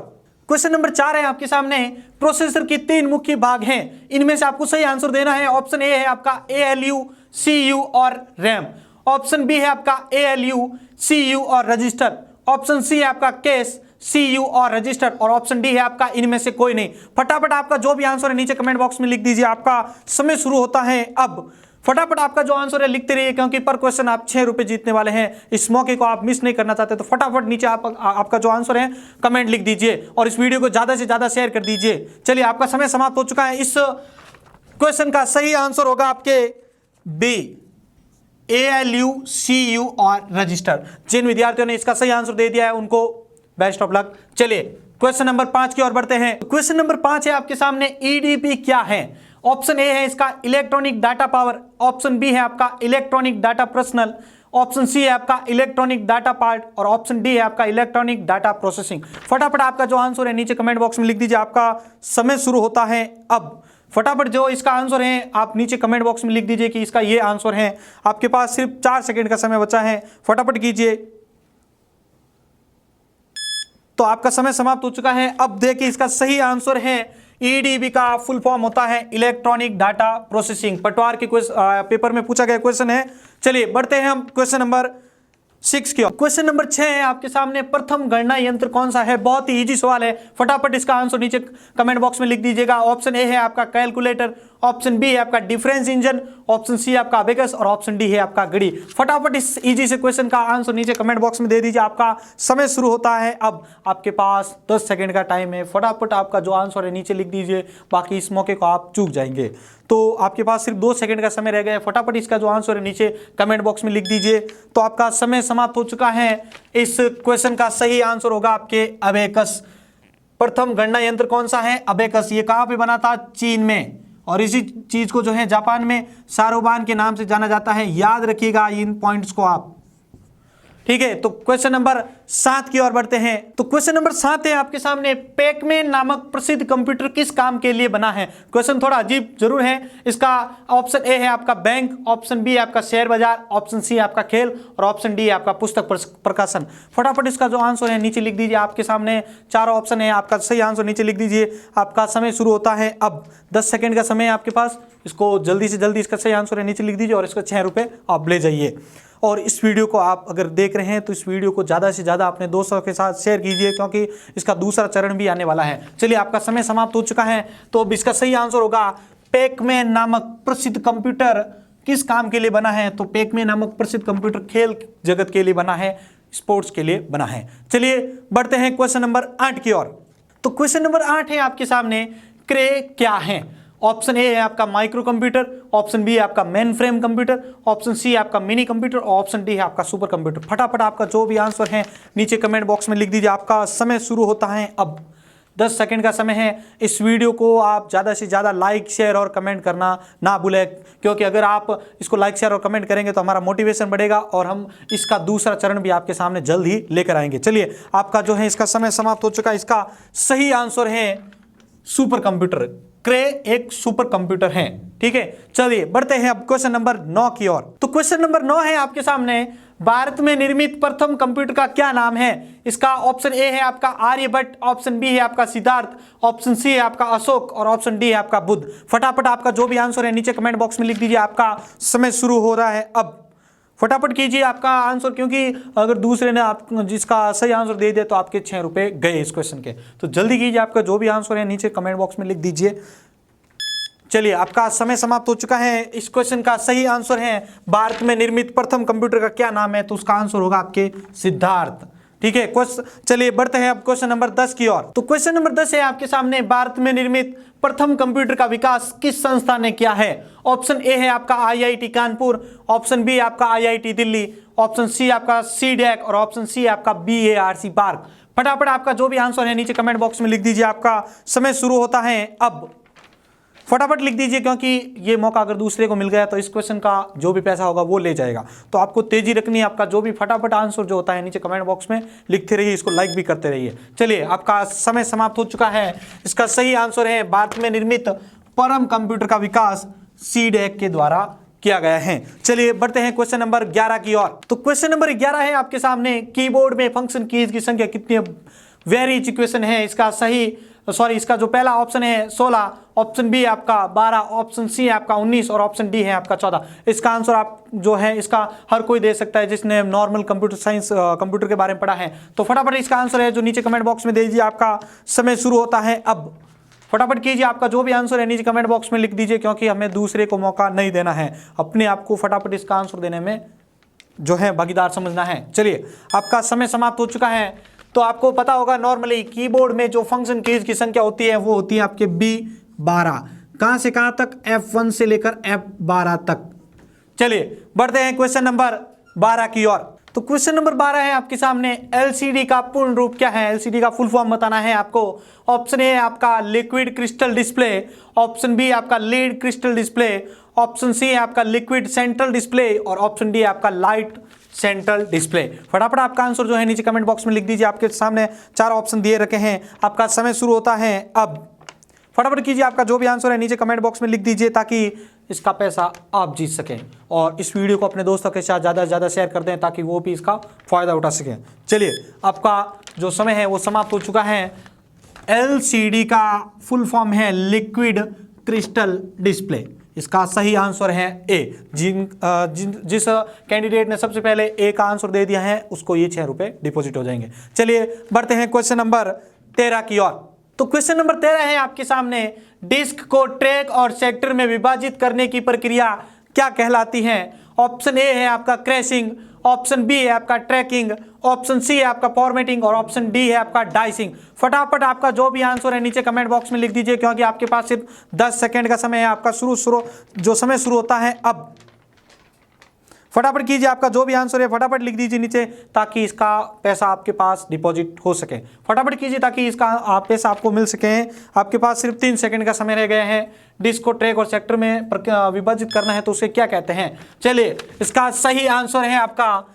क्वेश्चन नंबर 4 है आपके सामने, प्रोसेसर के 3 मुख्य भाग हैं, इनमें से आपको सही आंसर देना है। ऑप्शन ए है आपका ALU, CPU और रैम। ऑप्शन बी है आपका ALU, CU और रजिस्टर। ऑप्शन सी है आपका कैश, CU और रजिस्टर। और ऑप्शन डी है आपका इनमें से कोई नहीं। फटाफट आपका जो भी आंसर है नीचे कमेंट बॉक्स में लिख दीजिए। आपका समय शुरू होता है अब। फटाफट आपका जो आंसर है लिखते रहिए, क्योंकि पर क्वेश्चन आप 6 रुपए जीतने वाले हैं। इस मौके को आप मिस नहीं करना चाहते तो फटाफट नीचे आपका जो आंसर है कमेंट लिख दीजिए और इस वीडियो को ज्यादा से ज्यादा शेयर कर दीजिए। चलिए, आपका समय समाप्त हो चुका है। इस क्वेश्चन का सही आंसर होगा आपके बी, ALU, CU और रजिस्टर। जिन विद्यार्थियों ने इसका सही आंसर दे दिया है उनको बेस्ट ऑफ लक। चलिए क्वेश्चन नंबर 5 की ओर बढ़ते हैं। क्वेश्चन नंबर 5 है आपके सामने, EDP क्या है। ऑप्शन ए है इसका electronic data power. Option B है आपका electronic data personal. Option C है आपका इलेक्ट्रॉनिक डाटा पार्ट और ऑप्शन डी है आपका इलेक्ट्रॉनिक डाटा प्रोसेसिंग। फटाफट आपका जो आंसर है नीचे कमेंट बॉक्स में लिख दीजिए। आपका समय शुरू होता है अब। फटाफट जो इसका आंसर है आप नीचे कमेंट बॉक्स में लिख दीजिए कि इसका ये आंसर है। आपके पास सिर्फ 4 सेकंड का समय बचा है, फटाफट कीजिए। तो आपका समय समाप्त हो चुका है। अब देखिए इसका सही आंसर है EDP का फुल फॉर्म होता है इलेक्ट्रॉनिक डाटा प्रोसेसिंग। पटवार के पेपर में पूछा गया क्वेश्चन है। चलिए बढ़ते हैं हम क्वेश्चन नंबर 6 की ओर। क्वेश्चन नंबर 6 है आपके सामने, प्रथम गणना यंत्र कौन सा है। बहुत ही इजी सवाल है, फटाफट इसका आंसर नीचे कमेंट बॉक्स में लिख दीजिएगा। ऑप्शन ए है आपका कैलकुलेटर। ऑप्शन बी है आपका डिफरेंस इंजन। ऑप्शन सी आपका अबेकस और ऑप्शन डी है आपका घड़ी। फटाफट इस इजी से क्वेश्चन का आंसर नीचे कमेंट बॉक्स में दे दीजिए। आपका समय शुरू होता है अब। आपके पास 10 सेकंड का टाइम है, फटाफट आपका जो आंसर है नीचे लिख दीजिए, बाकी इस मौके को आप चूक जाएंगे। तो आपके पास सिर्फ 2 सेकंड का समय रह गया है, फटाफट इसका जो आंसर है नीचे कमेंट बॉक्स में लिख दीजिए। तो आपका समय समाप्त हो चुका है। इस क्वेश्चन का सही आंसर होगा आपके अबेकस। प्रथम गणना यंत्र कौन सा है, अबेकस। ये कहां पे बना था, चीन में, और इसी चीज को जो है जापान में सारोबान के नाम से जाना जाता है। याद रखिएगा इन पॉइंट्स को आप, ठीक है। तो क्वेश्चन नंबर 7 की ओर बढ़ते हैं। तो क्वेश्चन नंबर 7 है आपके सामने, पैकमैन नामक प्रसिद्ध कंप्यूटर किस काम के लिए बना है। क्वेश्चन थोड़ा अजीब जरूर है। इसका ऑप्शन ए है आपका बैंक। ऑप्शन बी है आपका शेयर बाजार। ऑप्शन सी आपका खेल और ऑप्शन डी है आपका पुस्तक प्रकाशन। फटाफट इसका जो आंसर है नीचे लिख दीजिए। आपके सामने 4 ऑप्शन है, आपका सही आंसर नीचे लिख दीजिए। आपका समय शुरू होता है अब। 10 सेकंड का समय है आपके पास, इसको जल्दी से जल्दी इसका सही आंसर है नीचे लिख दीजिए और इसका 6 रुपए आप ले जाइए। और इस वीडियो को आप अगर देख रहे हैं तो इस वीडियो को ज़्यादा से ज़्यादा अपने दोस्तों के साथ शेयर कीजिए, क्योंकि इसका दूसरा चरण भी आने वाला है। चलिए, आपका समय समाप्त हो चुका है। तो अब इसका सही आंसर होगा, पैकमैन नामक प्रसिद्ध कंप्यूटर किस काम के लिए बना है। तो पैकमैन नामक प्रसिद्ध कंप्यूटर खेल जगत के लिए बना है, स्पोर्ट्स के लिए बना है। चलिए बढ़ते हैं क्वेश्चन नंबर 8 की ओर। तो क्वेश्चन नंबर 8 है आपके सामने, क्रे क्या है। ऑप्शन ए है आपका माइक्रो कंप्यूटर। ऑप्शन बी है आपका mainframe computer. Option C है आपका मिनी कंप्यूटर और ऑप्शन डी है आपका सुपर कंप्यूटर। फटाफट आपका जो भी आंसर है नीचे कमेंट बॉक्स में लिख दीजिए। आपका समय शुरू होता है अब। 10 सेकंड का समय है। इस वीडियो को आप ज़्यादा से ज़्यादा लाइक, शेयर और कमेंट करना ना भूलें, क्योंकि अगर आप इसको लाइक, शेयर और कमेंट करेंगे तो हमारा मोटिवेशन बढ़ेगा और हम इसका दूसरा चरण भी आपके सामने जल्द ही लेकर आएंगे। चलिए, आपका जो है इसका समय समाप्त हो चुका है। इसका सही आंसर है सुपर कंप्यूटर। क्रे एक सुपर कंप्यूटर है, ठीक है। चलिए बढ़ते हैं अब क्वेश्चन नंबर 9 की ओर। तो क्वेश्चन नंबर 9 है आपके सामने, भारत में निर्मित प्रथम कंप्यूटर का क्या नाम है। इसका ऑप्शन ए है आपका आर्यभट्ट। ऑप्शन बी है आपका सिद्धार्थ। ऑप्शन सी है आपका अशोक और ऑप्शन डी है आपका बुद्ध। फटाफट आपका जो भी आंसर है नीचे कमेंट बॉक्स में लिख दीजिए। आपका समय शुरू हो रहा है अब। फटाफट कीजिए आपका आंसर, क्योंकि अगर दूसरे ने आप जिसका सही आंसर दे दिया तो आपके 6 रुपए गए इस क्वेश्चन के। तो जल्दी कीजिए, आपका जो भी आंसर है नीचे कमेंट बॉक्स में लिख दीजिए। चलिए, आपका समय समाप्त हो चुका है। इस क्वेश्चन का सही आंसर है, भारत में निर्मित प्रथम कंप्यूटर का क्या नाम है। तो उसका आंसर होगा आपके सिद्धार्थ, ठीक है। चलिए बढ़ते हैं अब क्वेश्चन नंबर 10 की ओर। तो क्वेश्चन नंबर 10 है आपके सामने, भारत में निर्मित प्रथम कंप्यूटर का विकास किस संस्था ने किया है। ऑप्शन ए है आपका IIT कानपुर। ऑप्शन बी आपका IIT दिल्ली। ऑप्शन सी आपका CDAC और ऑप्शन सी आपका BARC पार्क। फटाफट आपका जो भी आंसर है नीचे कमेंट बॉक्स में लिख दीजिए। आपका समय शुरू होता है अब। फटाफट लिख दीजिए, क्योंकि ये मौका अगर दूसरे को मिल गया तो इस क्वेश्चन का जो भी पैसा होगा वो ले जाएगा। तो आपको तेजी रखनी है। आपका जो भी फटाफट आंसर जो होता है नीचे कमेंट बॉक्स में लिखते रहिए, इसको लाइक भी करते रहिए। चलिए, आपका समय समाप्त हो चुका है। इसका सही आंसर है, भारत में निर्मित परम कंप्यूटर का विकास CDAC के द्वारा किया गया है। चलिए बढ़ते हैं क्वेश्चन नंबर 11 की ओर। तो क्वेश्चन नंबर 11 है आपके सामने, कीबोर्ड में फंक्शन कीज की संख्या कितनी है। वेरी इच इक्वेशन है। इसका इसका जो पहला ऑप्शन है 16, ऑप्शन बी आपका 12, ऑप्शन सी है आपका 19 और ऑप्शन डी है आपका 14। इसका आंसर आप जो है इसका हर कोई दे सकता है जिसने नॉर्मल कंप्यूटर साइंस कंप्यूटर के बारे में पढ़ा है। तो फटाफट इसका आंसर है जो नीचे कमेंट बॉक्स में दे दीजिए। आपका समय शुरू होता है अब। फटाफट कीजिए, आपका जो भी आंसर है नीचे कमेंट बॉक्स में लिख दीजिए, क्योंकि हमें दूसरे को मौका नहीं देना है, अपने आप को फटाफट इसका आंसर देने में जो है भागीदार समझना है। चलिए, आपका समय समाप्त हो चुका है। तो आपको पता होगा नॉर्मली कीबोर्ड में जो फंक्शन कीज की संख्या होती है वो होती है आपके B12। कहां से कहां तक? F1 से लेकर F12 तक। चलिए बढ़ते हैं क्वेश्चन नंबर 12 की ओर। तो क्वेश्चन नंबर 12 है आपके सामने, एलसीडी का पूर्ण रूप क्या है? एलसीडी का फुल फॉर्म बताना है आपको। ऑप्शन ए है आपका liquid crystal display, option B आपका lead crystal display, option C है आपका लिक्विड सेंट्रल डिस्प्ले और ऑप्शन डी है आपका लाइट सेंट्रल डिस्प्ले। फटाफट आपका आंसर जो है नीचे कमेंट बॉक्स में लिख दीजिए। आपके सामने 4 ऑप्शन दिए रखे हैं। आपका समय शुरू होता है अब। फटाफट कीजिए, आपका जो भी आंसर है नीचे कमेंट बॉक्स में लिख दीजिए ताकि इसका पैसा आप जीत सकें। और इस वीडियो को अपने दोस्तों के साथ ज़्यादा से ज़्यादा शेयर कर दें ताकि वो भी इसका फ़ायदा उठा सकें। चलिए, आपका जो समय है वो समाप्त हो चुका है। एलसीडी का फुल फॉर्म है लिक्विड क्रिस्टल डिस्प्ले। इसका सही आंसर है ए। जिस कैंडिडेट ने सबसे पहले ए का आंसर दे दिया है उसको ये 6 रुपये डिपॉजिट हो जाएंगे। चलिए बढ़ते हैं क्वेश्चन नंबर 13 की ओर। तो क्वेश्चन नंबर 13 है आपके सामने, डिस्क को ट्रैक और सेक्टर में विभाजित करने की प्रक्रिया क्या कहलाती है? ऑप्शन ए है आपका क्रैशिंग, ऑप्शन बी है आपका ट्रैकिंग, ऑप्शन सी है आपका फॉर्मेटिंग और ऑप्शन डी है आपका डाइसिंग। फटाफट आपका जो भी आंसर है नीचे कमेंट बॉक्स में लिख दीजिए, क्योंकि आपके पास सिर्फ 10 सेकंड का समय है। आपका जो समय शुरू होता है अब। फटाफट कीजिए, आपका जो भी आंसर है फटाफट लिख दीजिए नीचे ताकि इसका पैसा आपके पास डिपॉजिट हो सके। फटाफट कीजिए ताकि इसका पैसा आपको मिल सके। आपके पास सिर्फ 3 सेकंड का समय रह गए हैं। डिस्क को ट्रैक और सेक्टर में विभाजित करना है तो उसे क्या कहते हैं? चलिए, इसका सही आंसर है आपका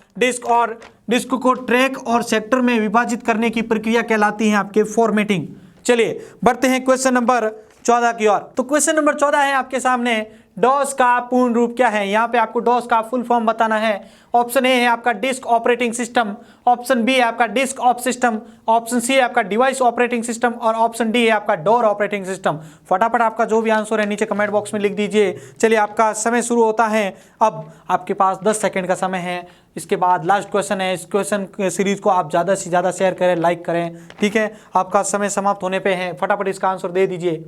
डिस्क को ट्रैक और सेक्टर में विभाजित करने की प्रक्रिया कहलाती है आपके फॉर्मेटिंग। चलिए बढ़ते हैं क्वेश्चन नंबर 14 की ओर। तो क्वेश्चन नंबर 14 है आपके सामने, डॉस का पूर्ण रूप क्या है? यहाँ पे आपको डॉस का फुल फॉर्म बताना है। ऑप्शन ए है आपका disk operating system, option B है आपका disk off system, option C है आपका डिवाइस ऑपरेटिंग सिस्टम और ऑप्शन डी है आपका डोर ऑपरेटिंग सिस्टम। फटाफट आपका जो भी आंसर है नीचे कमेंट बॉक्स में लिख दीजिए। चलिए, आपका समय शुरू होता है अब। आपके पास 10 सेकंड का समय है। इसके बाद लास्ट क्वेश्चन है। इस क्वेश्चन सीरीज को आप ज़्यादा से ज़्यादा शेयर करें, लाइक करें, ठीक है। आपका समय समाप्त होने पर है, फटाफट इसका आंसर दे दीजिए।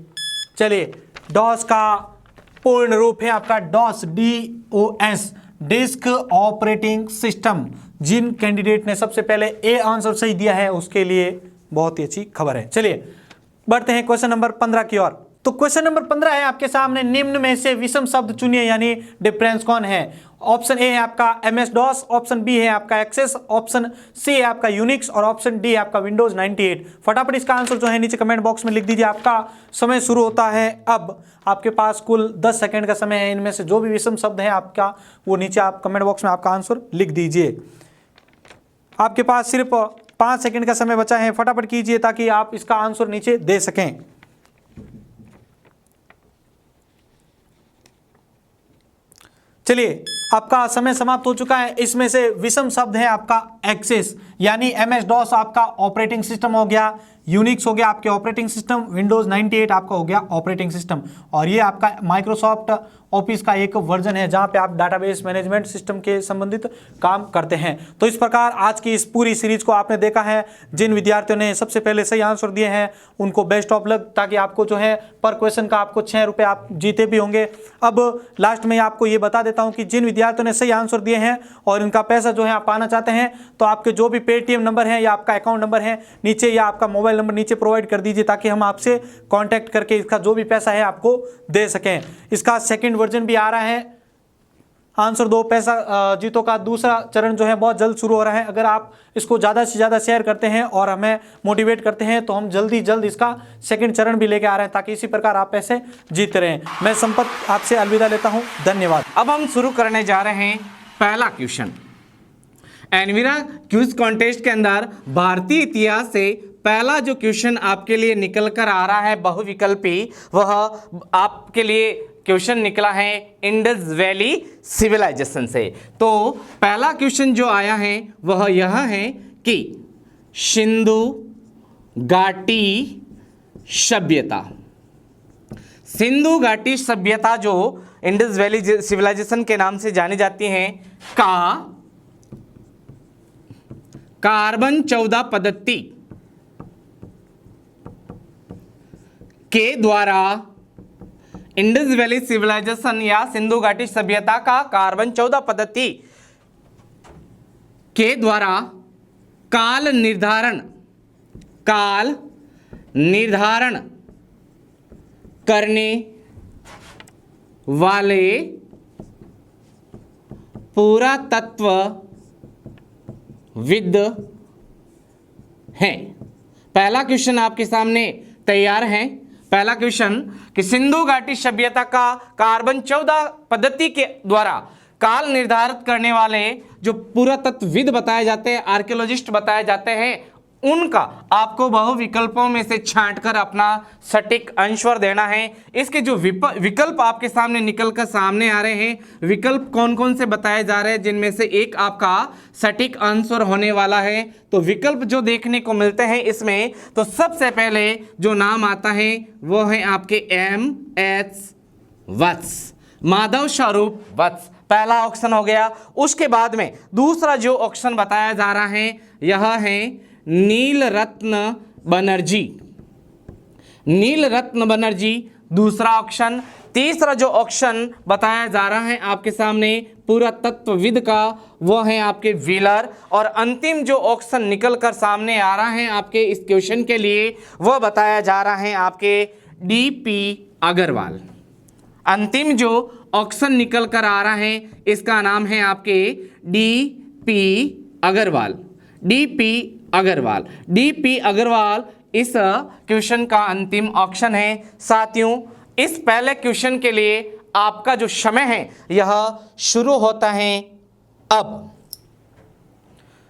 चलिए, डॉस का पूर्ण रूप है आपका DOS, DOS, disk operating system. जिन कैंडिडेट ने सबसे पहले ए आंसर सही दिया है उसके लिए बहुत ही अच्छी खबर है। चलिए बढ़ते हैं क्वेश्चन नंबर 15 की ओर। तो क्वेश्चन नंबर 15 है आपके सामने, निम्न में से विषम शब्द चुनिए, यानी डिफरेंस कौन है? ऑप्शन ए है आपका MS DOS, ऑप्शन बी है आपका एक्सेस, ऑप्शन सी है आपका यूनिक्स और ऑप्शन डी है आपका विंडोज 98। फटाफट इसका आंसर जो है नीचे कमेंट बॉक्स में लिख दीजिए। आपका समय शुरू होता है अब। आपके पास कुल 10 सेकंड का समय है। इनमें से जो भी विषम शब्द है आपका वो नीचे आप कमेंट बॉक्स में आपका आंसर लिख दीजिए। आपके पास सिर्फ 5 सेकंड का समय बचा है। फटाफट कीजिए ताकि आप इसका आंसर नीचे दे सकें। चलिए, आपका समय समाप्त हो चुका है। इसमें से विषम शब्द है आपका एक्सेस, यानी MS DOS आपका ऑपरेटिंग सिस्टम हो गया, यूनिक्स हो गया आपके ऑपरेटिंग सिस्टम, विंडोज 98 आपका हो गया ऑपरेटिंग सिस्टम, और ये आपका माइक्रोसॉफ्ट ऑफिस का एक वर्जन है जहां पे आप डाटाबेस मैनेजमेंट सिस्टम के संबंधित काम करते हैं। तो इस प्रकार आज की इस पूरी सीरीज को आपने देखा है। जिन विद्यार्थियों ने सबसे पहले सही आंसर दिए हैं उनको बेस्ट ऑफ लक, ताकि आपको जो है पर क्वेश्चन का आपको 6 रुपये आप जीते भी होंगे। अब लास्ट में आपको ये बता देता हूँ कि जिन विद्यार्थियों ने सही आंसर दिए हैं और इनका पैसा जो है आप पाना चाहते हैं तो आपके जो भी पेटीएम नंबर है या आपका अकाउंट नंबर है नीचे, या आपका मोबाइल नंबर नीचे प्रोवाइड कर दीजिए ताकि हम आपसे कांटेक्ट करके इसका जो भी पैसा है आपको दे सकें। इसका सेकंड वर्जन भी आ रहा है, आंसर 2 पैसा जीतो का दूसरा चरण जो है बहुत जल्द शुरू हो रहा है। अगर आप इसको ज़्यादा से ज़्यादा शेयर करते हैं और हमें मोटिवेट करते हैं तो हम जल्द इसका सेकंड चरण भी लेके आ रहे हैं ताकि इसी प्रकार आप पैसे जीते रहें। मैं संपत आपसे अलविदा लेता हूं, धन्यवाद। अब हम शुरू करने जा रहे हैं पहला क्वेश्चन। एनविरा क्विज कॉन्टेस्ट के अंदर भारतीय इतिहास से पहला जो क्वेश्चन आपके लिए निकल कर आ रहा है बहुविकल्पी, वह आपके लिए क्वेश्चन निकला है इंडस वैली सिविलाइजेशन से। तो पहला क्वेश्चन जो आया है वह यह है कि सिंधु घाटी सभ्यता। सिंधु घाटी सभ्यता जो इंडस वैली सिविलाइजेशन के नाम से जानी जाती हैं का कार्बन 14 पद्धति के द्वारा इंडस वैली सिविलाइजेशन या सिंधु घाटी सभ्यता का कार्बन 14 पद्धति के द्वारा काल निर्धारण करने वाले पुरातत्वविद हैं। पहला क्वेश्चन आपके सामने तैयार है। पहला क्वेश्चन कि सिंधु घाटी सभ्यता का कार्बन 14 पद्धति के द्वारा काल निर्धारित करने वाले जो पुरातत्वविद बताए जाते हैं, आर्कियोलॉजिस्ट बताए जाते हैं, उनका आपको बहु विकल्पों में से छांटकर अपना सटीक आंसर देना है। इसके जो विकल्प आपके सामने निकल कर सामने आ रहे हैं, विकल्प कौन कौन से बताए जा रहे हैं, जिनमें से एक आपका सटीक आंसर होने वाला है। तो विकल्प जो देखने को मिलते हैं इसमें, तो सबसे पहले जो नाम आता है वो है आपके M.H. वत्स, माधव स्वरूप वत्स, पहला ऑप्शन हो गया। उसके बाद में दूसरा जो ऑप्शन बताया जा रहा है यह है नीलरत्न बनर्जी, दूसरा ऑप्शन। तीसरा जो ऑप्शन बताया जा रहा है आपके सामने पुरातत्वविद का, वो है आपके व्हीलर। और अंतिम जो ऑप्शन निकल कर सामने आ रहा है आपके इस क्वेश्चन के लिए, वो बताया जा रहा है आपके D.P. अग्रवाल। अंतिम जो ऑप्शन निकल कर आ रहा है इसका नाम है आपके D.P. अग्रवाल। D.P. अग्रवाल इस क्वेश्चन का अंतिम ऑप्शन है। साथियों, इस पहले क्वेश्चन के लिए आपका जो समय है यह शुरू होता है अब।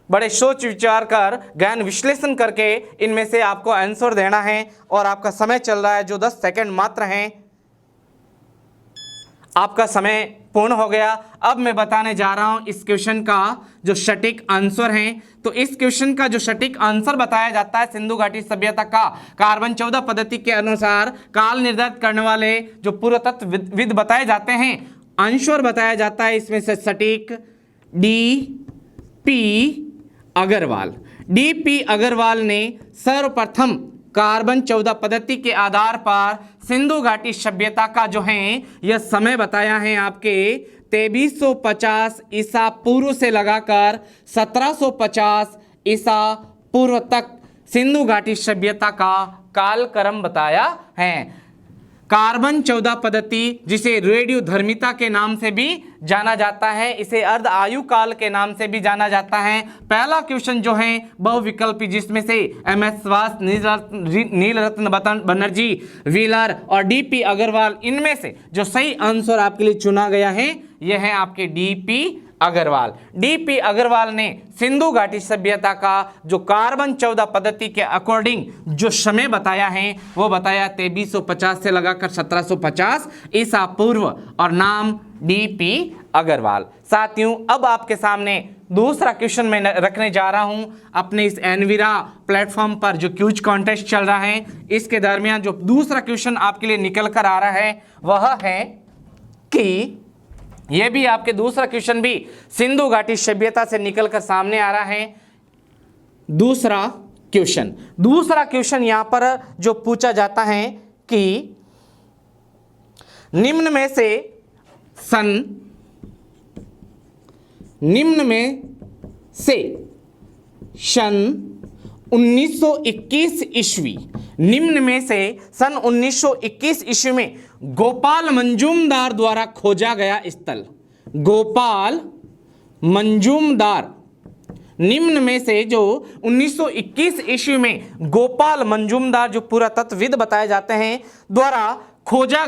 बड़े सोच विचार कर ज्ञान विश्लेषण करके इनमें से आपको आंसर देना है और आपका समय चल रहा है जो 10 सेकंड मात्र हैं। आपका समय पूर्ण हो गया। अब मैं बताने जा रहा हूं इस क्वेश्चन का जो सटीक आंसर है। तो इस क्वेश्चन का जो सटीक आंसर बताया जाता है, सिंधु घाटी सभ्यता का कार्बन 14 पद्धति के अनुसार काल निर्धारित करने वाले जो पुरातत्वविद बताए जाते हैं, आंसर बताया जाता है इसमें से सटीक D.P. अग्रवाल। D.P. अग्रवाल ने सर्वप्रथम कार्बन 14 पद्धति के आधार पर सिंधु घाटी सभ्यता का जो है यह समय बताया है आपके 2350 ईसा पूर्व से लगाकर 1750 ईसा पूर्व तक सिंधु घाटी सभ्यता का कालक्रम बताया है। कार्बन 14 पद्धति जिसे रेडियोधर्मिता के नाम से भी जाना जाता है, इसे अर्ध आयु काल के नाम से भी जाना जाता है। पहला क्वेश्चन जो है बहुविकल्पी, जिसमें से M.H. वत्स, नीलरत्न बनर्जी, व्हीलर और D.P. अग्रवाल, इनमें से जो सही आंसर आपके लिए चुना गया है यह है आपके D.P. अग्रवाल। D.P. अग्रवाल ने सिंधु घाटी सभ्यता का जो कार्बन 14 पद्धति के अकॉर्डिंग जो समय बताया है वो बताया 2350 से लगाकर 1750 ईसा पूर्व और नाम D.P. अग्रवाल। साथियों, अब आपके सामने दूसरा क्वेश्चन मैं रखने जा रहा हूं अपने इस एनवीरा प्लेटफॉर्म पर जो क्विज कॉन्टेस्ट चल रहा है। इसके दरमियान जो दूसरा क्वेश्चन आपके लिए निकल कर आ रहा है वह है कि यह भी आपके दूसरा क्वेश्चन भी सिंधु घाटी सभ्यता से निकलकर सामने आ रहा है। दूसरा क्वेश्चन यहां पर जो पूछा जाता है कि निम्न में से सन 1921 ईस्वी, निम्न में से सन 1921 ईस्वी में गोपाल मंजूमदार द्वारा खोजा गया स्थल, गोपाल मंजूमदार, निम्न में से जो 1921 ईस्वी में गोपाल मंजूमदार जो पुरातत्वविद बताए जाते हैं द्वारा खोजा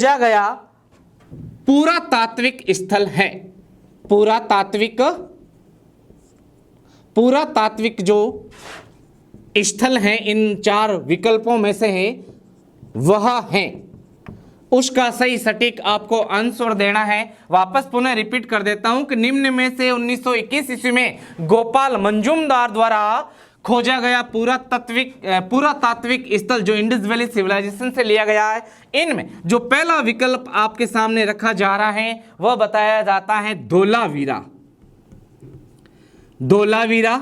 गया पुरातात्विक स्थल है। पुरातात्विक जो स्थल है इन चार विकल्पों में से है वह है उसका सही सटीक आपको आंसर देना है। वापस पुनः रिपीट कर देता हूं कि निम्न में से 1921 ईस्वी में गोपाल मंजूमदार द्वारा खोजा गया पुरातात्विक स्थल जो इंडस वैली सिविलाइजेशन से लिया गया है, इनमें जो पहला विकल्प आपके सामने रखा जा रहा है वह बताया जाता है धोलावीरा। धोलावीरा।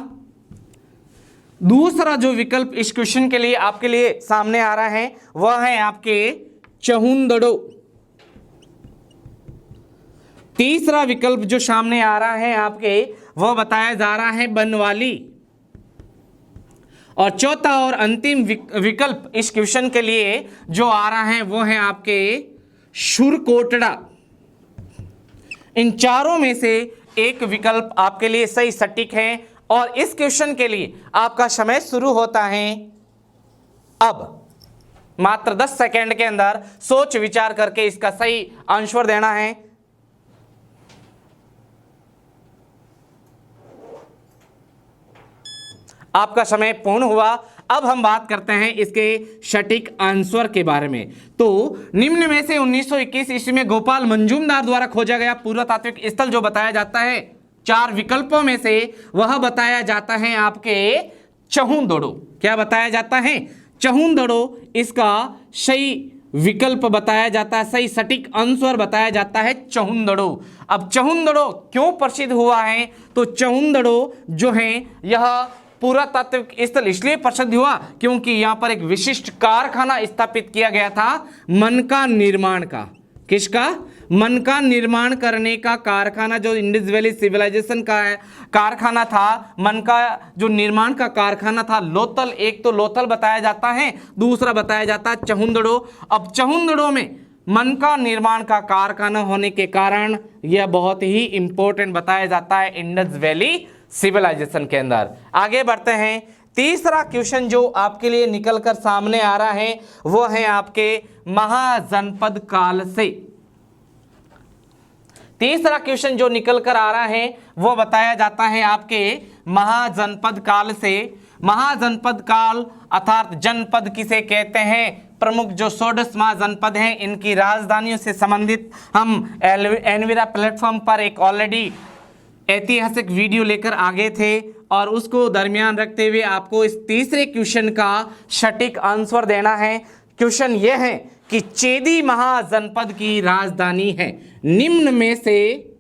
दूसरा जो विकल्प इस क्वेश्चन के लिए आपके लिए सामने आ रहा है वह है आपके चहुंदड़ो। तीसरा विकल्प जो सामने आ रहा है आपके वह बताया जा रहा है बनवाली। और चौथा और अंतिम विकल्प इस क्वेश्चन के लिए जो आ रहा है वो है आपके शुरकोटड़ा। इन चारों में से एक विकल्प आपके लिए सही सटीक है और इस क्वेश्चन के लिए आपका समय शुरू होता है अब। मात्र 10 सेकंड के अंदर सोच विचार करके इसका सही आंसर देना है। आपका समय पूर्ण हुआ। अब हम बात करते हैं इसके सटीक आंसर के बारे में। तो निम्न में से 1921 ईस्वी में गोपाल मंजूमदार द्वारा खोजा गया पुरातात्विक स्थल जो बताया जाता है 4 विकल्पों में से वह बताया जाता है आपके चहुंदड़ो। क्या बताया जाता है? चहुंदड़ो इसका सही विकल्प बताया जाता है, सही सटीक आंसर बताया जाता है चहुंदड़ो। अब चहुंदड़ो क्यों प्रसिद्ध हुआ है? तो चहुंदड़ो जो है यह पुरातात्विक स्थल इसलिए प्रसिद्ध हुआ क्योंकि यहाँ पर एक विशिष्ट कारखाना स्थापित किया गया था मन का निर्माण का। किसका? मन का निर्माण करने का कारखाना जो इंडस वैली सिविलाइजेशन का कारखाना था, मन का जो निर्माण का कारखाना था लोथल। एक तो लोथल बताया जाता है, दूसरा बताया जाता है चहुंदड़ो। अब चहुंदड़ो में मन का निर्माण का कारखाना होने के कारण यह बहुत ही इंपॉर्टेंट बताया जाता है इंडस वैली सिविलाइजेशन के अंदर। आगे बढ़ते हैं। तीसरा क्वेश्चन जो आपके लिए निकल कर सामने आ रहा है वो है आपके महाजनपद काल से। तीसरा क्वेश्चन जो निकल कर आ रहा है वो बताया जाता है आपके महाजनपद काल से। महाजनपद काल अर्थात जनपद किसे कहते हैं? प्रमुख जो 16 महाजनपद हैं इनकी राजधानियों से संबंधित हम एनवीरा प्लेटफॉर्म पर एक ऑलरेडी ऐतिहासिक वीडियो लेकर आगे थे और उसको दरमियान रखते हुए आपको इस तीसरे क्वेश्चन का सटीक आंसर देना है। क्वेश्चन यह है कि चेदी महाजनपद की राजधानी है। निम्न में से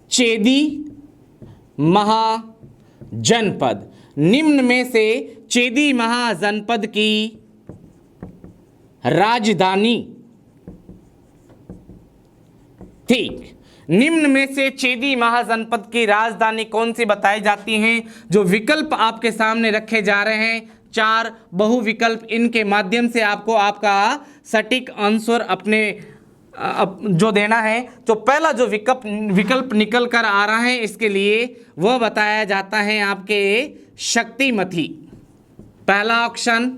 चेदी महाजनपद, निम्न में से चेदी महाजनपद की राजधानी, ठीक, निम्न में से चेदी महाजनपद की राजधानी कौन सी बताई जाती है? जो विकल्प आपके सामने रखे जा रहे हैं 4 बहुविकल्प, इनके माध्यम से आपको आपका सटीक आंसर अपने जो देना है। तो पहला जो विकल्प निकल कर आ रहा है इसके लिए वह बताया जाता है आपके शक्तिमती। पहला ऑप्शन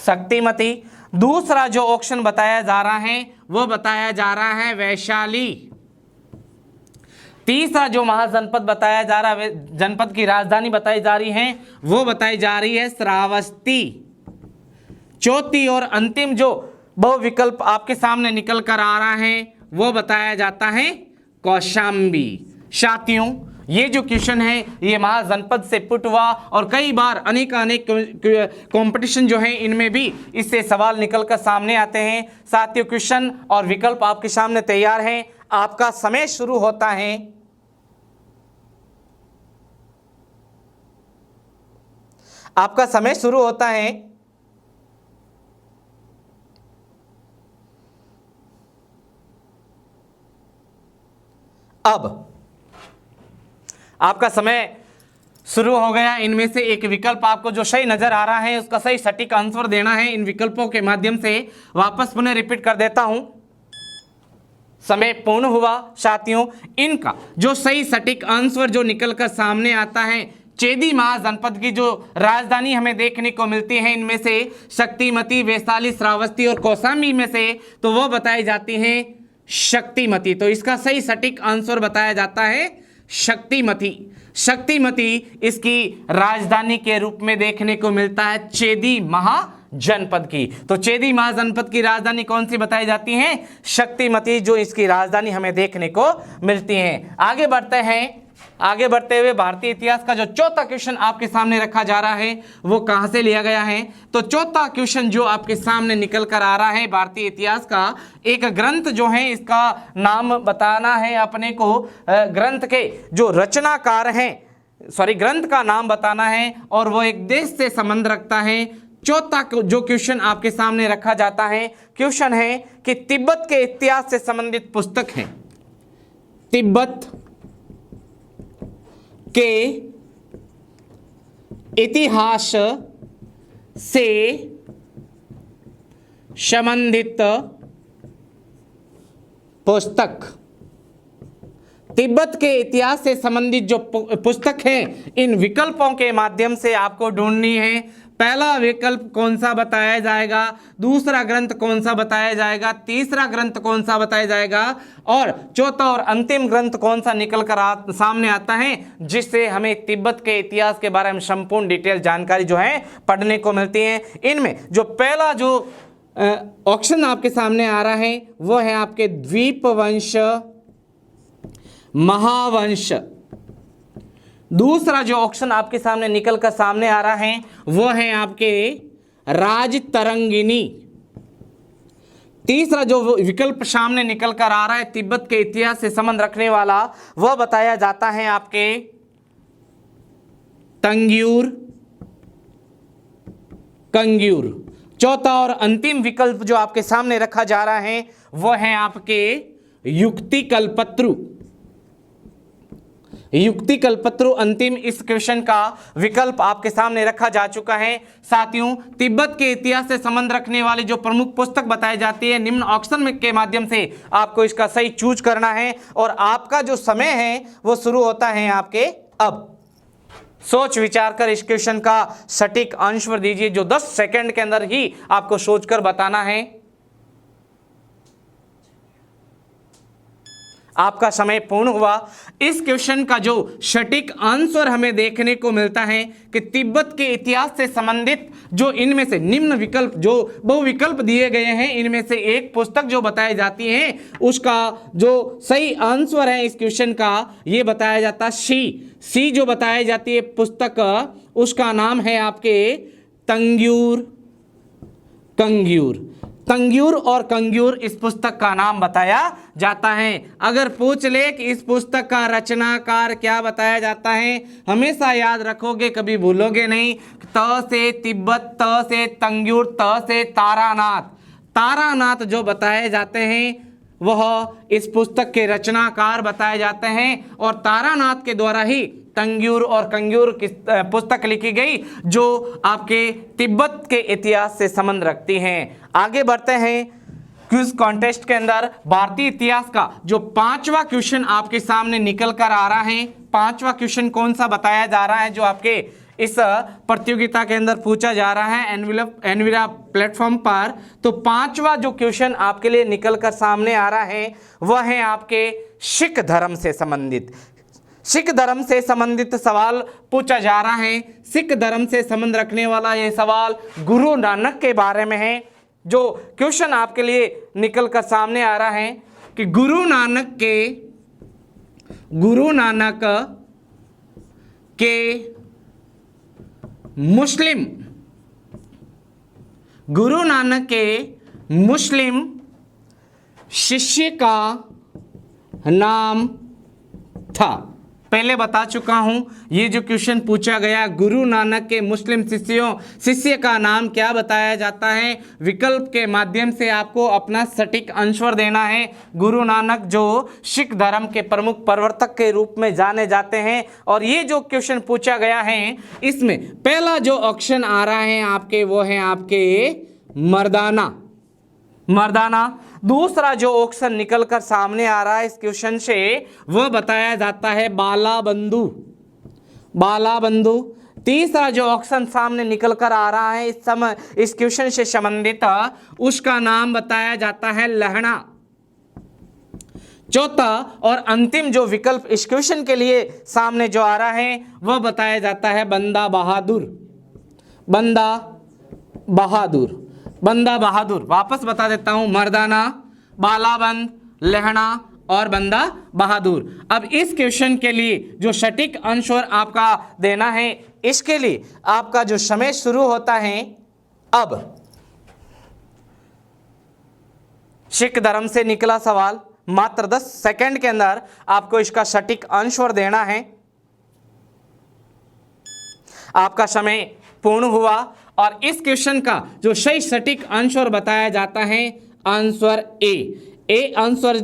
शक्तिमती। दूसरा जो ऑप्शन बताया जा रहा है वो बताया जा रहा है वैशाली। तीसरा जो महाजनपद बताया जा रहा है, जनपद की राजधानी बताई जा रही है वो बताई जा रही है श्रावस्ती। चौथी और अंतिम जो बहुविकल्प आपके सामने निकल कर आ रहा है वो बताया जाता है कौशाम्बी। साथियों, ये जो क्वेश्चन है ये महाजनपद से पुट हुआ और कई बार अनेक कंपटीशन जो है इनमें भी इससे सवाल निकलकर सामने आते हैं। साथियों, क्वेश्चन और विकल्प आपके सामने तैयार हैं। आपका समय शुरू होता है आपका समय शुरू होता है अब। आपका समय शुरू हो गया। इनमें से एक विकल्प आपको जो सही नजर आ रहा है उसका सही सटीक आंसर देना है। इन विकल्पों के माध्यम से वापस पुनः रिपीट कर देता हूं, समय पूर्ण हुआ। साथियों, इनका जो सही सटीक आंसर जो निकलकर सामने आता है, चेदी महाजनपद की जो राजधानी हमें देखने को मिलती है इनमें से शक्तिमती, वैशाली, श्रावस्ती और कौशाम्बी में से तो वो बताई जाती हैं शक्तिमती। तो इसका सही सटीक आंसर बताया जाता है शक्तिमती। शक्तिमती इसकी राजधानी के रूप में देखने को मिलता है चेदी महाजनपद की। तो चेदी महाजनपद की राजधानी कौन सी बताई जाती है? शक्तिमती, जो इसकी राजधानी हमें देखने को मिलती है। आगे बढ़ते हैं। आगे बढ़ते हुए भारतीय इतिहास का जो चौथा क्वेश्चन आपके सामने रखा जा रहा है वो कहां से लिया गया है? तो चौथा क्वेश्चन जो आपके सामने निकल कर आ रहा है भारतीय इतिहास का, एक ग्रंथ जो है इसका नाम बताना है अपने को। ग्रंथ के जो रचनाकार हैं, ग्रंथ का नाम बताना है और वो एक देश से संबंध रखता है। चौथा जो क्वेश्चन आपके सामने रखा जाता है, क्वेश्चन है कि तिब्बत के इतिहास से संबंधित पुस्तक है। तिब्बत के इतिहास से संबंधित पुस्तक। तिब्बत के इतिहास से संबंधित जो पुस्तक है, इन विकल्पों के माध्यम से आपको ढूंढनी है। पहला विकल्प कौन सा बताया जाएगा, दूसरा ग्रंथ कौन सा बताया जाएगा, तीसरा ग्रंथ कौन सा बताया जाएगा और चौथा और अंतिम ग्रंथ कौन सा निकल कर सामने आता है, जिससे हमें तिब्बत के इतिहास के बारे में संपूर्ण डिटेल जानकारी जो है पढ़ने को मिलती है। इनमें जो पहला जो ऑप्शन आपके सामने आ रहा है वो है आपके द्वीपवंश महावंश। दूसरा जो ऑप्शन आपके सामने निकल कर सामने आ रहा है वो है आपके राजतरंगिनी। तीसरा जो विकल्प सामने निकल कर आ रहा है तिब्बत के इतिहास से संबंध रखने वाला, वह बताया जाता है आपके तंग्यूर कंग्यूर। चौथा और अंतिम विकल्प जो आपके सामने रखा जा रहा है वह है आपके युक्तिकल्पत्रु। युक्तिकल्पत्रु अंतिम इस क्वेश्चन का विकल्प आपके सामने रखा जा चुका है। साथियों, तिब्बत के इतिहास से संबंध रखने वाली जो प्रमुख पुस्तक बताई जाती है, निम्न ऑप्शन के माध्यम से आपको इसका सही चूज करना है और आपका जो समय है वो शुरू होता है आपके अब। सोच विचार कर इस क्वेश्चन का सटीक आंसर दीजिए, जो 10 सेकंड के अंदर ही आपको सोचकर बताना है। आपका समय पूर्ण हुआ। इस क्वेश्चन का जो सटीक आंसर हमें देखने को मिलता है कि तिब्बत के इतिहास से संबंधित जो इनमें से निम्न विकल्प जो बहुविकल्प दिए गए हैं, इनमें से एक पुस्तक जो बताई जाती है उसका जो सही आंसर है इस क्वेश्चन का ये बताया जाता है सी जो बताई जाती है पुस्तक, उसका नाम है आपके तंग्यूर कंग्यूर। तंग्यूर और कंग्यूर इस पुस्तक का नाम बताया जाता है। अगर पूछ ले कि इस पुस्तक का रचनाकार क्या बताया जाता है, हमेशा याद रखोगे, कभी भूलोगे नहीं। त से तिब्बत, त से तंग्यूर, त से तारानाथ। तारानाथ जो बताए जाते हैं वह इस पुस्तक के रचनाकार बताए जाते हैं और तारानाथ के द्वारा ही तंग्यूर और कंग्यूर की पुस्तक लिखी गई जो आपके तिब्बत के इतिहास से संबंध रखती हैं। आगे बढ़ते हैं क्विज कॉन्टेस्ट के अंदर। भारतीय इतिहास का जो 5वां क्वेश्चन आपके सामने निकल कर आ रहा है, 5वां क्वेश्चन कौन सा बताया जा रहा है जो आपके इस प्रतियोगिता के अंदर पूछा जा रहा है एनविरा प्लेटफॉर्म पर। तो 5वां जो क्वेश्चन आपके लिए निकल कर सामने आ रहा है वह है आपके सिख धर्म से संबंधित। सिख धर्म से संबंधित सवाल पूछा जा रहा है। सिख धर्म से संबंध रखने वाला यह सवाल गुरु नानक के बारे में है। जो क्वेश्चन आपके लिए निकल कर सामने आ रहा है कि गुरु नानक के मुस्लिम शिष्य का नाम था। पहले बता चुका हूं, ये जो क्वेश्चन पूछा गया गुरु नानक के मुस्लिम शिष्य का नाम क्या बताया जाता है, विकल्प के माध्यम से आपको अपना सटीक आंसर देना है। गुरु नानक जो सिख धर्म के प्रमुख प्रवर्तक के रूप में जाने जाते हैं और ये जो क्वेश्चन पूछा गया है इसमें पहला जो ऑप्शन आ रहा है आपके वो है आपके मर्दाना। दूसरा जो ऑप्शन निकल कर सामने आ रहा है इस क्वेश्चन से वह बताया जाता है बालाबंधु। तीसरा जो ऑप्शन सामने निकल कर आ रहा है इस क्वेश्चन से संबंधित, उसका नाम बताया जाता है लहणा। चौथा और अंतिम जो विकल्प इस क्वेश्चन के लिए सामने जो आ रहा है वह बताया जाता है बंदा बहादुर। बंदा बहादुर, बंदा बहादुर वापस बता देता हूं, मर्दाना, बालाबंद, लहणा और बंदा बहादुर। अब इस क्वेश्चन के लिए जो सटीक आंसर आपका देना है, इसके लिए आपका जो समय शुरू होता है अब। सिख धर्म से निकला सवाल, मात्र 10 सेकंड के अंदर आपको इसका सटीक आंसर देना है। आपका समय पूर्ण हुआ और इस क्वेश्चन का जो सही सटीक आंसर बताया जाता है आंसर ए आंसर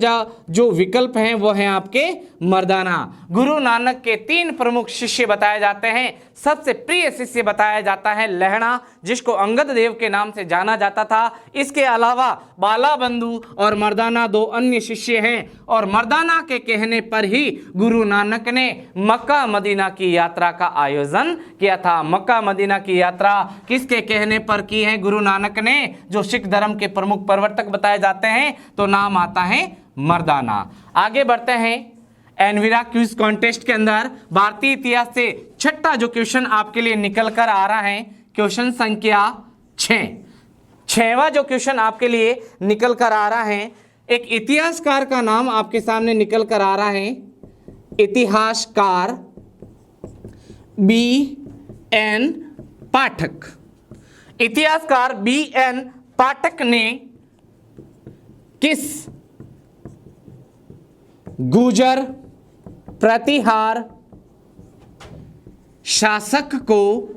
जो विकल्प हैं वो है आपके मर्दाना। गुरु नानक के 3 प्रमुख शिष्य बताए जाते हैं। सबसे प्रिय शिष्य बताया जाता है लहणा, जिसको अंगद देव के नाम से जाना जाता था। इसके अलावा बाला बंधु और मर्दाना 2 अन्य शिष्य हैं और मर्दाना के कहने पर ही गुरु नानक ने मक्का मदीना की यात्रा का आयोजन किया था। मक्का मदीना की यात्रा किसके कहने पर की है? गुरु नानक ने, जो सिख धर्म के प्रमुख प्रवर्तक बताए जाते हैं, तो नाम आता है मर्दाना। आगे बढ़ते हैं एनविरा क्विज कॉन्टेस्ट के अंदर भारतीय इतिहास से छठा जो क्वेश्चन आपके लिए निकल कर आ रहा है, क्वेश्चन संख्या 6। 6वां जो क्वेश्चन आपके लिए निकल कर आ रहा है, एक इतिहासकार का नाम आपके सामने निकल कर आ रहा है। इतिहासकार B.N. पाठक। इतिहासकार B.N. पाठक ने किस गुर्जर प्रतिहार शासक को,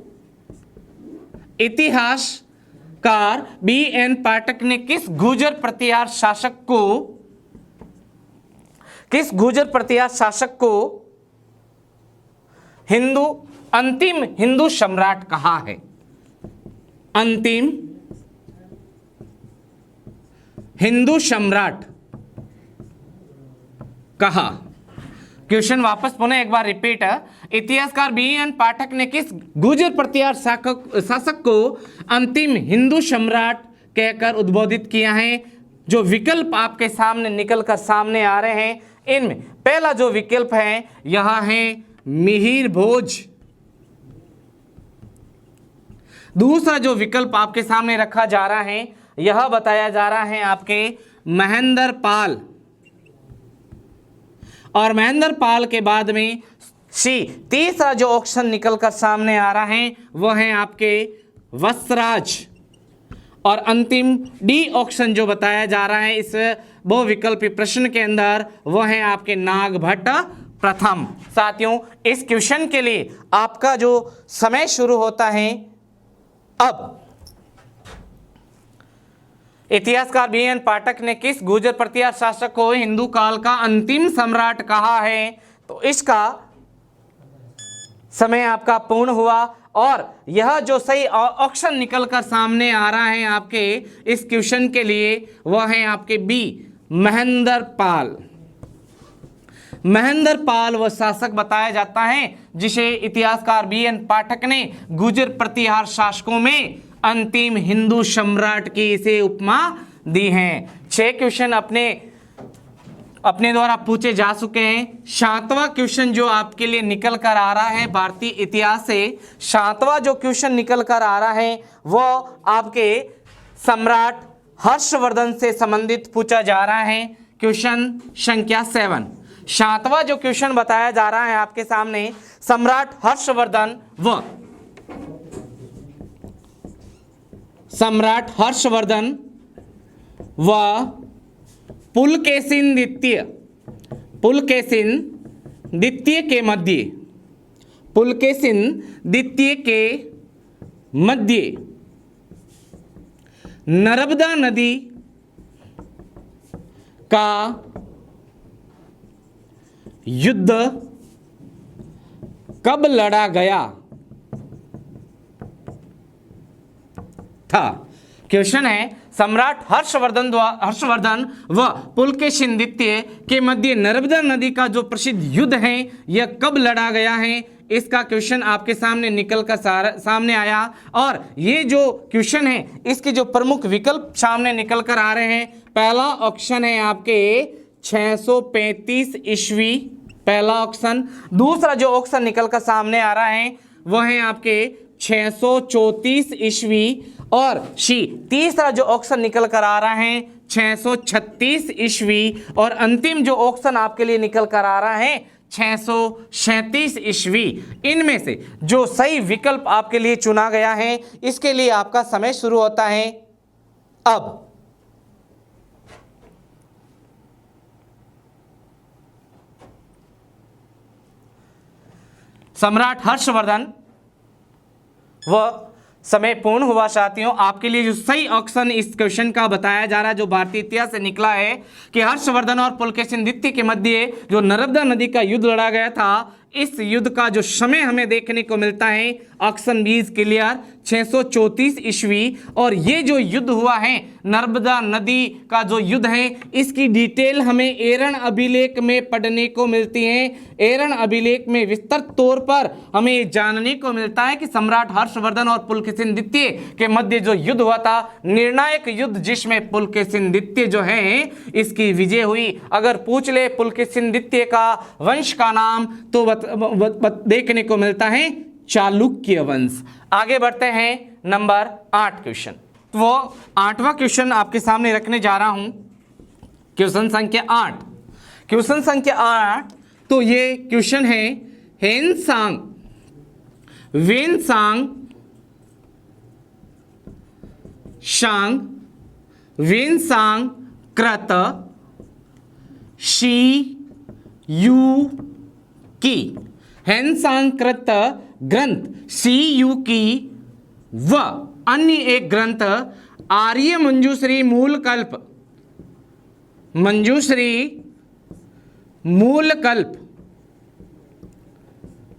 इतिहासकार B.N. पाठक ने किस गुर्जर प्रतिहार शासक को अंतिम हिंदू सम्राट कहा है? अंतिम हिंदू सम्राट कहा। क्वेश्चन वापस पुनः एक बार रिपीट है। इतिहासकार B.N. पाठक ने किस गुर्जर प्रतिहार शासक को अंतिम हिंदू सम्राट कहकर उद्बोधित किया है? जो विकल्प आपके सामने निकल कर सामने आ रहे हैं, इनमें पहला जो विकल्प है यह है मिहिर भोज। दूसरा जो विकल्प आपके सामने रखा जा रहा है, यह बताया जा रहा है आपके महेंद्र पाल। और महेंद्र पाल के बाद में तीसरा जो ऑप्शन निकल कर सामने आ रहा है वह है आपके वसराज। और अंतिम D ऑप्शन जो बताया जा रहा है इस बहुविकल्पी प्रश्न के अंदर, वह है आपके नागभट्ट प्रथम। साथियों, इस क्वेश्चन के लिए आपका जो समय शुरू होता है अब। इतिहासकार B.N. पाठक ने किस गुर्जर प्रतिहार शासक को हिंदू काल का अंतिम सम्राट कहा है? तो इसका समय आपका पूर्ण हुआ और यह जो सही ऑप्शन निकल कर सामने आ रहा है आपके इस क्वेश्चन के लिए, वह है आपके B, महेंद्र पाल। महेंद्र पाल वह शासक बताया जाता है जिसे इतिहासकार B.N. पाठक ने गुर्जर प्रतिहार शासकों में अंतिम हिंदू सम्राट की इसे उपमा दी है। 6 क्वेश्चन अपने द्वारा पूछे जा चुके हैं। 7वां क्वेश्चन जो आपके लिए निकल कर आ रहा है भारतीय इतिहास से, 7वां जो क्वेश्चन निकल कर आ रहा है वो आपके सम्राट हर्षवर्धन से संबंधित पूछा जा रहा है। क्वेश्चन संख्या 7। 7वां जो क्वेश्चन बताया जा रहा है आपके सामने, सम्राट हर्षवर्धन व पुलकेशिन द्वितीय के मध्य नर्मदा नदी का युद्ध कब लड़ा गया था? क्वेश्चन है सम्राट हर्षवर्धन व पुलकेशिन द्वितीय के मध्य नर्मदा नदी का जो प्रसिद्ध युद्ध है यह कब लड़ा गया है? इसका क्वेश्चन आपके सामने निकल कर सामने आया और ये जो क्वेश्चन है इसके जो प्रमुख विकल्प सामने निकल कर आ रहे हैं, पहला ऑप्शन है आपके 635 ईस्वी, पहला ऑप्शन। दूसरा जो ऑप्शन निकल कर सामने आ रहा है वो है आपके 634 ईस्वी, और सी तीसरा जो ऑप्शन निकल कर आ रहा है 636 ईस्वी, और अंतिम जो ऑप्शन आपके लिए निकल कर आ रहा है 637 ईस्वी। इनमें से जो सही विकल्प आपके लिए चुना गया है इसके लिए आपका समय शुरू होता है अब। सम्राट हर्षवर्धन, वह समय पूर्ण हुआ साथियों। आपके लिए जो सही ऑप्शन इस क्वेश्चन का बताया जा रहा है, जो भारतीय इतिहास से निकला है कि हर्षवर्धन और पुलकेशिन द्वितीय के मध्य जो नर्मदा नदी का युद्ध लड़ा गया था, इस युद्ध का जो समय हमें देखने को मिलता है ऑप्शन बी इज क्लियर 634 ईस्वी। और ये जो युद्ध हुआ है नर्मदा नदी का जो युद्ध है, इसकी डिटेल हमें एरन अभिलेख में पढ़ने को मिलती है। एरन अभिलेख में विस्तृत तौर पर हमें जानने को मिलता है कि सम्राट हर्षवर्धन और पुलकेशिन द्वितीय के मध्य जो युद्ध हुआ था, निर्णायक युद्ध, जिसमें पुलकेशिन द्वितीय जो है इसकी विजय हुई। अगर पूछ ले पुलकेशिन द्वितीय का वंश का नाम तो देखने को मिलता है चालुक्य वंश। आगे बढ़ते हैं नंबर 8 क्वेश्चन। वो 8वां क्वेश्चन आपके सामने रखने जा रहा हूं, क्वेश्चन संख्या 8। क्वेश्चन संख्या 8 तो ये क्वेश्चन है हेनसांग वेनसांग शांग वेनसांग कृत शी यू की। हेनसांकृत ग्रंथ सी यू की व अन्य एक ग्रंथ आर्य मंजूश्री मूलकल्प, मंजूश्री मूलकल्प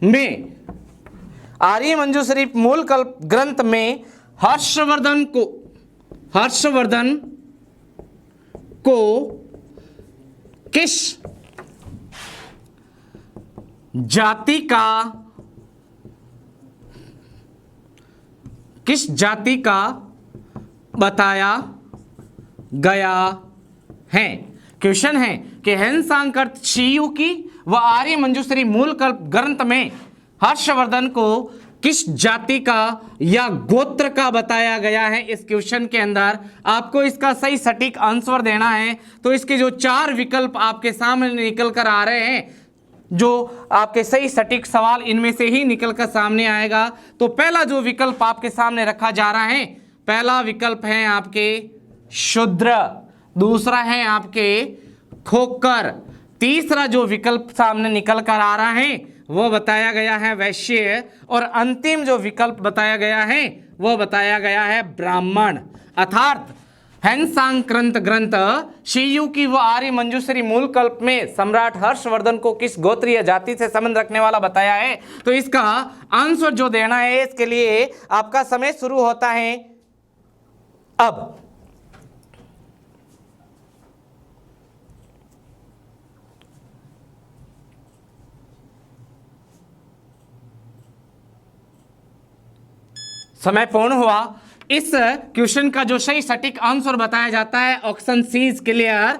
में, आर्य मंजूश्री मूलकल्प ग्रंथ में हर्षवर्धन को किस जाति का बताया गया है। क्वेश्चन है कि हेनसांकृत शीयू की व आर्य मंजूश्री मूलकल्प ग्रंथ में हर्षवर्धन को किस जाति का या गोत्र का बताया गया है। इस क्वेश्चन के अंदर आपको इसका सही सटीक आंसर देना है। तो इसके जो 4 विकल्प आपके सामने निकल कर आ रहे हैं, जो आपके सही सटीक सवाल इनमें से ही निकल कर सामने आएगा। तो पहला जो विकल्प आपके सामने रखा जा रहा है, पहला विकल्प है आपके शूद्र, दूसरा है आपके खोकर, तीसरा जो विकल्प सामने निकल कर आ रहा है वो बताया गया है वैश्य, और अंतिम जो विकल्प बताया गया है वो बताया गया है ब्राह्मण। अर्थात हेनसांकृत ग्रंथ शीयू की व आर्य मंजूश्री मूलकल्प में सम्राट हर्षवर्धन को किस गोत्रीय जाति से संबंध रखने वाला बताया है। तो इसका आंसर जो देना है इसके लिए आपका समय शुरू होता है अब। समय पूर्ण हुआ। इस क्वेश्चन का जो सही सटीक आंसर बताया जाता है ऑप्शन सी इज क्लियर।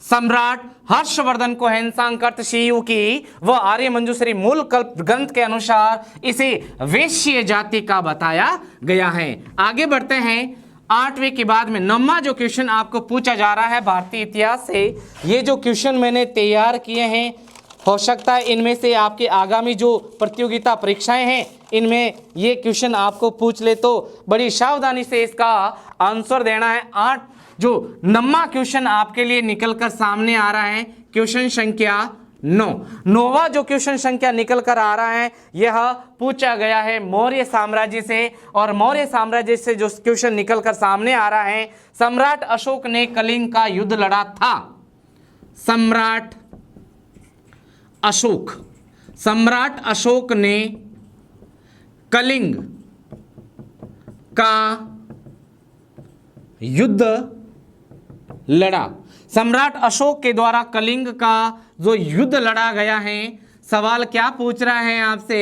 सम्राट हर्षवर्धन को हेनसांकृत शीयू की व आर्य मंजूश्री मूलकल्प ग्रंथ के अनुसार इसे वैश्य जाति का बताया गया है। आगे बढ़ते हैं 8वें के बाद में 9वां जो क्वेश्चन आपको पूछा जा रहा है भारतीय इतिहास से। ये जो क्वेश्चन मैंने तैयार किए हैं, हो सकता है इनमें से आपके आगामी जो प्रतियोगिता परीक्षाएं हैं इनमें ये क्वेश्चन आपको पूछ ले, तो बड़ी सावधानी से इसका आंसर देना है। 8 जो 9वां क्वेश्चन आपके लिए निकल कर सामने आ रहा है, क्वेश्चन संख्या 9। 9वां जो क्वेश्चन संख्या निकल कर आ रहा है यह पूछा गया है मौर्य साम्राज्य से, और मौर्य साम्राज्य से जो क्वेश्चन निकल कर सामने आ रहा है, सम्राट अशोक ने कलिंग का युद्ध लड़ा था। सम्राट अशोक ने कलिंग का युद्ध लड़ा। सम्राट अशोक के द्वारा कलिंग का जो युद्ध लड़ा गया है, सवाल क्या पूछ रहा है आपसे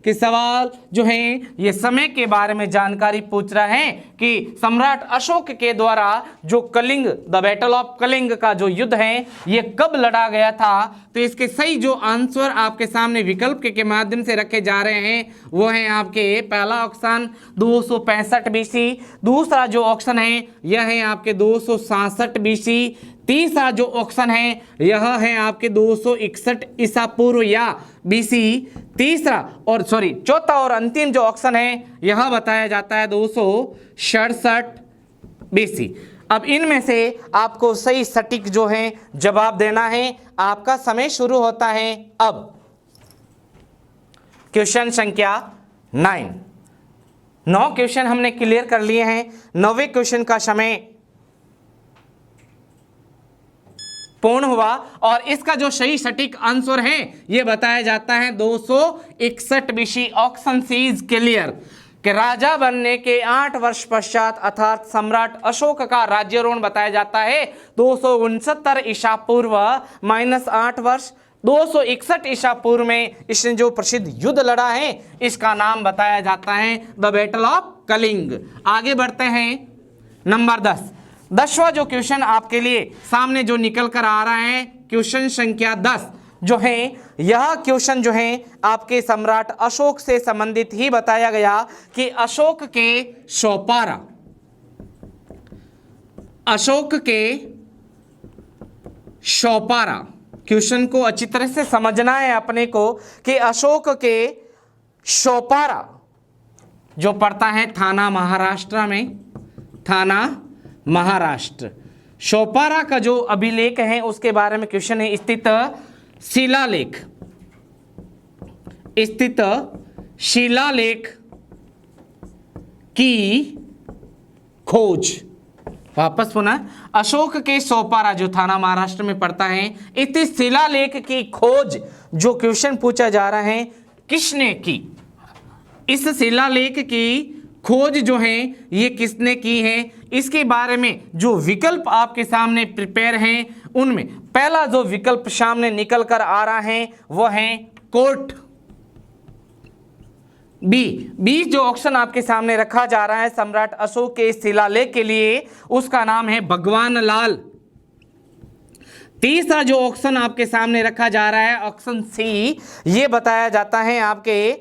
कि सवाल जो है ये समय के बारे में जानकारी पूछ रहा है कि सम्राट अशोक के द्वारा जो Kalinga, the battle of Kalinga का जो युद्ध है ये कब लड़ा गया था। तो इसके सही जो आंसर आपके सामने विकल्प के माध्यम से रखे जा रहे हैं वो है आपके पहला ऑप्शन 265 BC, दूसरा जो ऑप्शन है यह है आपके 267 BC, तीसरा जो ऑप्शन है यह है आपके 261 ईसा पूर्व या BC, तीसरा और चौथा और अंतिम जो ऑप्शन है यह बताया जाता है 267 BC। अब इनमें से आपको सही सटीक जो है जवाब देना है। आपका समय शुरू होता है अब। क्वेश्चन संख्या 9 क्वेश्चन हमने क्लियर कर लिए हैं। 9वें क्वेश्चन का समय पूर्ण हुआ और इसका जो सही सटीक आंसर है यह बताया जाता है 261 BC। Option C is clear कि राजा बनने के 8 वर्ष पश्चात अर्थात सम्राट अशोक का राज्यारोहण बताया जाता है 269 ईसा पूर्व -8 वर्ष। 261 ईसा पूर्व में इसने जो प्रसिद्ध युद्ध लड़ा है इसका नाम बताया जाता है द बैटल ऑफ कलिंग। आगे बढ़ते हैं नंबर 10वां जो क्वेश्चन आपके लिए सामने जो निकल कर आ रहा है क्वेश्चन संख्या 10 जो है यह क्वेश्चन जो है आपके सम्राट अशोक से संबंधित ही बताया गया कि अशोक के शौपारा क्वेश्चन को अच्छी तरह से समझना है अपने को कि अशोक के शौपारा जो पड़ता है थाना महाराष्ट्र में, थाना महाराष्ट्र, शौपारा का जो अभिलेख है उसके बारे में क्वेश्चन है। स्थित शिलालेख की खोज। वापस पुनः अशोक के शौपारा जो थाना महाराष्ट्र में पड़ता है स्थित शिलालेख की खोज जो क्वेश्चन पूछा जा रहा है किसने की। इस शिलालेख की खोज जो है ये किसने की है इसके बारे में जो विकल्प आपके सामने प्रिपेयर हैं उनमें पहला जो विकल्प सामने निकल कर आ रहा है वो है कोर्ट। बी जो ऑप्शन आपके सामने रखा जा रहा है सम्राट अशोक के शिलालेख के लिए उसका नाम है भगवान लाल। तीसरा जो ऑप्शन आपके सामने रखा जा रहा है ऑप्शन सी ये बताया जाता है आपके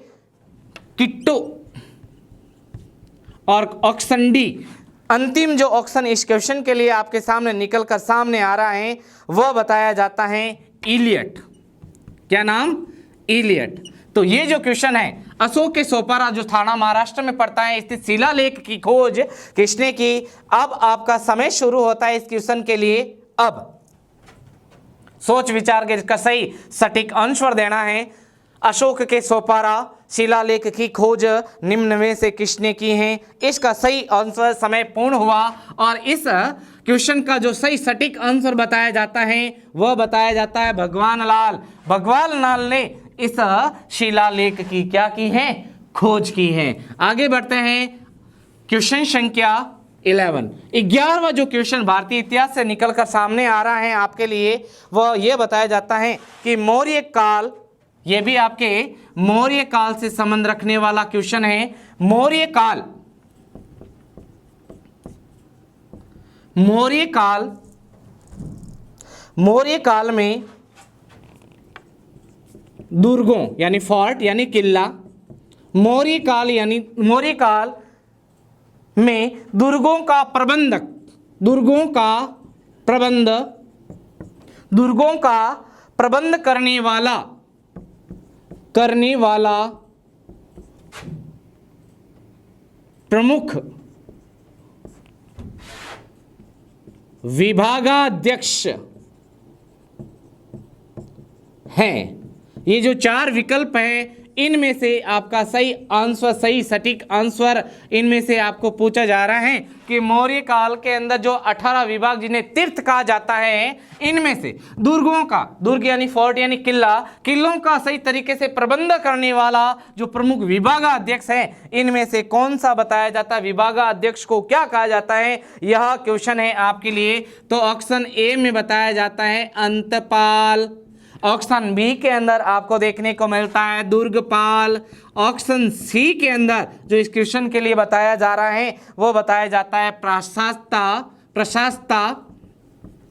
किट्टू और ऑप्शन डी अंतिम जो ऑप्शन इस क्वेश्चन के लिए आपके सामने निकल कर सामने आ रहा है वह बताया जाता है इलियट। क्या नाम? इलियट। तो ये जो क्वेश्चन है अशोक के शौपारा जो थाना महाराष्ट्र में पड़ता है स्थित शिलालेख की खोज किसने की। अब आपका समय शुरू होता है इस क्वेश्चन के लिए। अब सोच विचार के इसका सही सटीक आंसर देना है। अशोक के शौपारा शिलालेख की खोज निम्न में से किसने की है। इसका सही आंसर समय पूर्ण हुआ और इस क्वेश्चन का जो सही सटीक आंसर बताया जाता है वह बताया जाता है भगवान लाल। भगवान लाल ने इस शिलालेख की क्या की है? खोज की है। आगे बढ़ते हैं क्वेश्चन संख्या 11वां जो क्वेश्चन भारतीय इतिहास से निकलकर सामने आ रहा है आपके लिए वह यह बताया जाता है कि मौर्य काल, यह भी आपके मौर्य काल से संबंध रखने वाला क्वेश्चन है। मौर्य काल में दुर्गों यानी फोर्ट यानी किला, मौर्य काल में दुर्गों का प्रबंध करने वाला प्रमुख विभागाध्यक्ष है। ये जो 4 विकल्प हैं इनमें से आपका सही आंसर, सही सटीक आंसर इनमें से आपको पूछा जा रहा है कि मौर्य काल के अंदर जो 18 विभाग जिन्हें तीर्थ कहा जाता है इनमें से दुर्ग यानी फोर्ट यानी किलों का सही तरीके से प्रबंध करने वाला जो प्रमुख विभागाध्यक्ष है इनमें से कौन सा बताया जाता है। विभागाध्यक्ष को क्या कहा जाता है, यह क्वेश्चन है आपके लिए। तो ऑप्शन ए में बताया जाता है अंतपाल। ऑप्शन बी के अंदर आपको देखने को मिलता है दुर्गपाल। ऑप्शन सी के अंदर जो इस क्वेश्चन के लिए बताया जा रहा है वो बताया जाता है प्रशास्ता।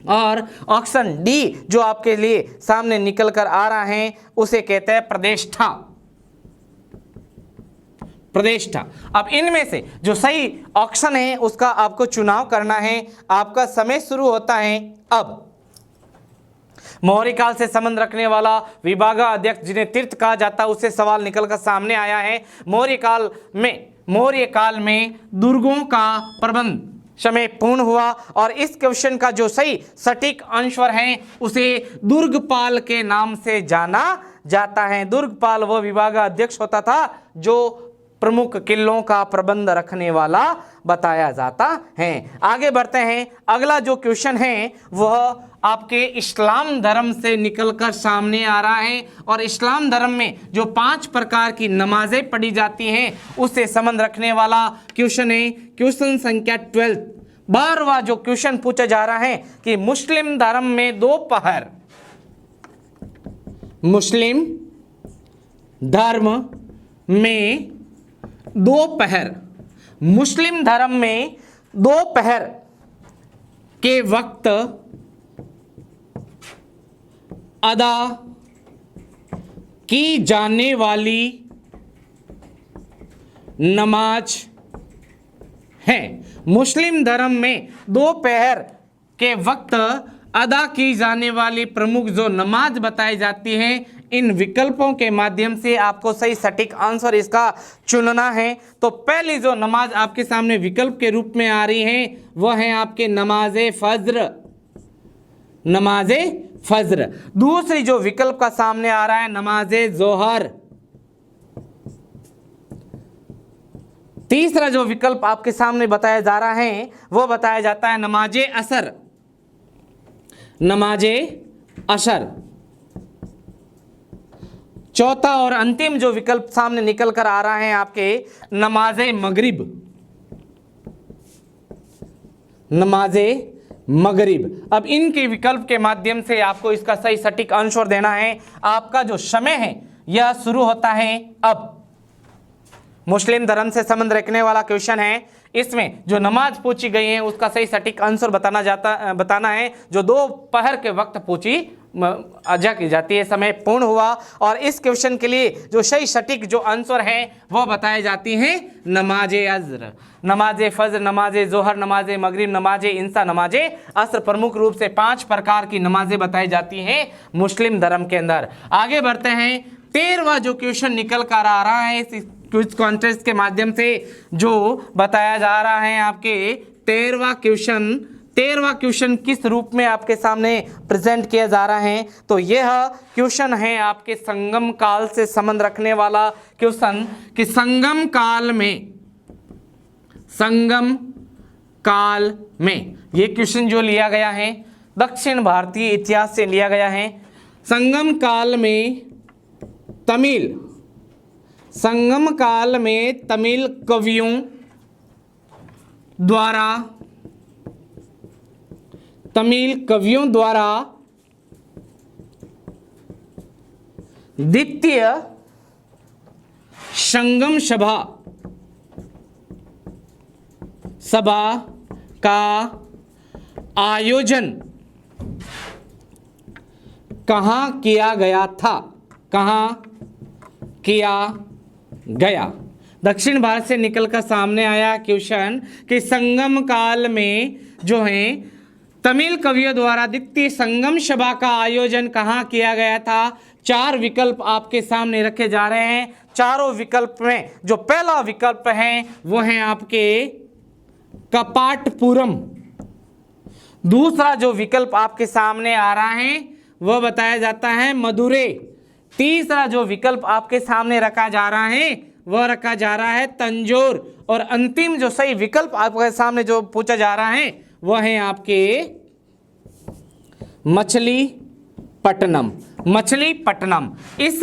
और ऑप्शन डी जो आपके लिए सामने निकल कर आ रहा है उसे कहते हैं प्रतिष्ठा। अब इनमें से जो सही ऑप्शन है उसका आपको चुनाव करना है। आपका समय शुरू होता है अब। मौर्य काल से संबंध रखने वाला विभागाध्यक्ष जिन्हें तीर्थ कहा जाता है उससे सवाल निकलकर सामने आया है। मौर्य काल में दुर्गों का प्रबंध समय पूर्ण हुआ और इस क्वेश्चन का जो सही सटीक आंसर है उसे दुर्गपाल के नाम से जाना जाता है। दुर्गपाल वह विभागाध्यक्ष होता था जो प्रमुख किलों का प्रबंध रखने वाला बताया जाता है। आगे बढ़ते हैं। अगला जो क्वेश्चन है वह आपके इस्लाम धर्म से निकलकर सामने आ रहा है और इस्लाम धर्म में जो 5 प्रकार की नमाजें पढ़ी जाती हैं उससे संबंध रखने वाला क्वेश्चन है। क्वेश्चन संख्या 12। 12वां जो क्वेश्चन पूछा जा रहा है कि मुस्लिम धर्म में दोपहर मुस्लिम धर्म में दोपहर के वक्त अदा की जाने वाली नमाज है। मुस्लिम धर्म में दोपहर के वक्त अदा की जाने वाली प्रमुख जो नमाज बताई जाती है इन विकल्पों के माध्यम से आपको सही सटीक आंसर इसका चुनना है। तो पहली जो नमाज आपके सामने विकल्प के रूप में आ रही है वह है आपके नमाजे फज्र। दूसरी जो विकल्प का सामने आ रहा है नमाजे जोहर। तीसरा जो विकल्प आपके सामने बताया जा रहा है वो बताया जाता है नमाजे असर। चौथा और अंतिम जो विकल्प सामने निकल कर आ रहा है आपके नमाजे मगरिब। अब इनके विकल्प के माध्यम से आपको इसका सही सटीक आंसर देना है। आपका जो समय है यह शुरू होता है अब। मुस्लिम धर्म से संबंध रखने वाला क्वेश्चन है। इसमें जो नमाज पूछी गई है उसका सही सटीक आंसर बताना है जो दोपहर के वक्त पूछी अदा की जाती है। समय पूर्ण हुआ और इस क्वेश्चन के लिए जो सही सटीक जो आंसर है वो बताई जाती है नमाजे अज़्र, नमाजे फज्र, नमाजे जोहर, नमाजे मगरिब, नमाजे इंसा, नमाजे असर। प्रमुख रूप से 5 प्रकार की नमाजें बताई जाती हैं मुस्लिम धर्म के अंदर। आगे बढ़ते हैं। 13वां जो क्वेश्चन निकल कर आ रहा है इस क्विज कॉन्टेस्ट के माध्यम से जो बताया जा रहा है आपके 13वां क्वेश्चन किस रूप में आपके सामने प्रेजेंट किया जा रहा है। तो यह क्वेश्चन है आपके संगम काल से संबंध रखने वाला क्वेश्चन कि संगम काल में ये क्वेश्चन जो लिया गया है दक्षिण भारतीय इतिहास से लिया गया है। संगम काल में तमिल कवियों द्वारा द्वितीय संगम सभा का आयोजन कहाँ किया गया। दक्षिण भारत से निकलकर सामने आया क्वेश्चन कि संगम काल में जो है तमिल कवियों द्वारा द्वितीय संगम सभा का आयोजन कहाँ किया गया था। 4 विकल्प आपके सामने रखे जा रहे हैं। चारों विकल्प में जो पहला विकल्प है वो है आपके कपाटपुरम। दूसरा जो विकल्प आपके सामने आ रहा है वह बताया जाता है मदुरै। तीसरा जो विकल्प आपके सामने रखा जा रहा है वह रखा जा रहा है तंजौर। और अंतिम जो सही विकल्प आपके सामने जो पूछा जा रहा है वह है आपके मछलीपट्टनम। इस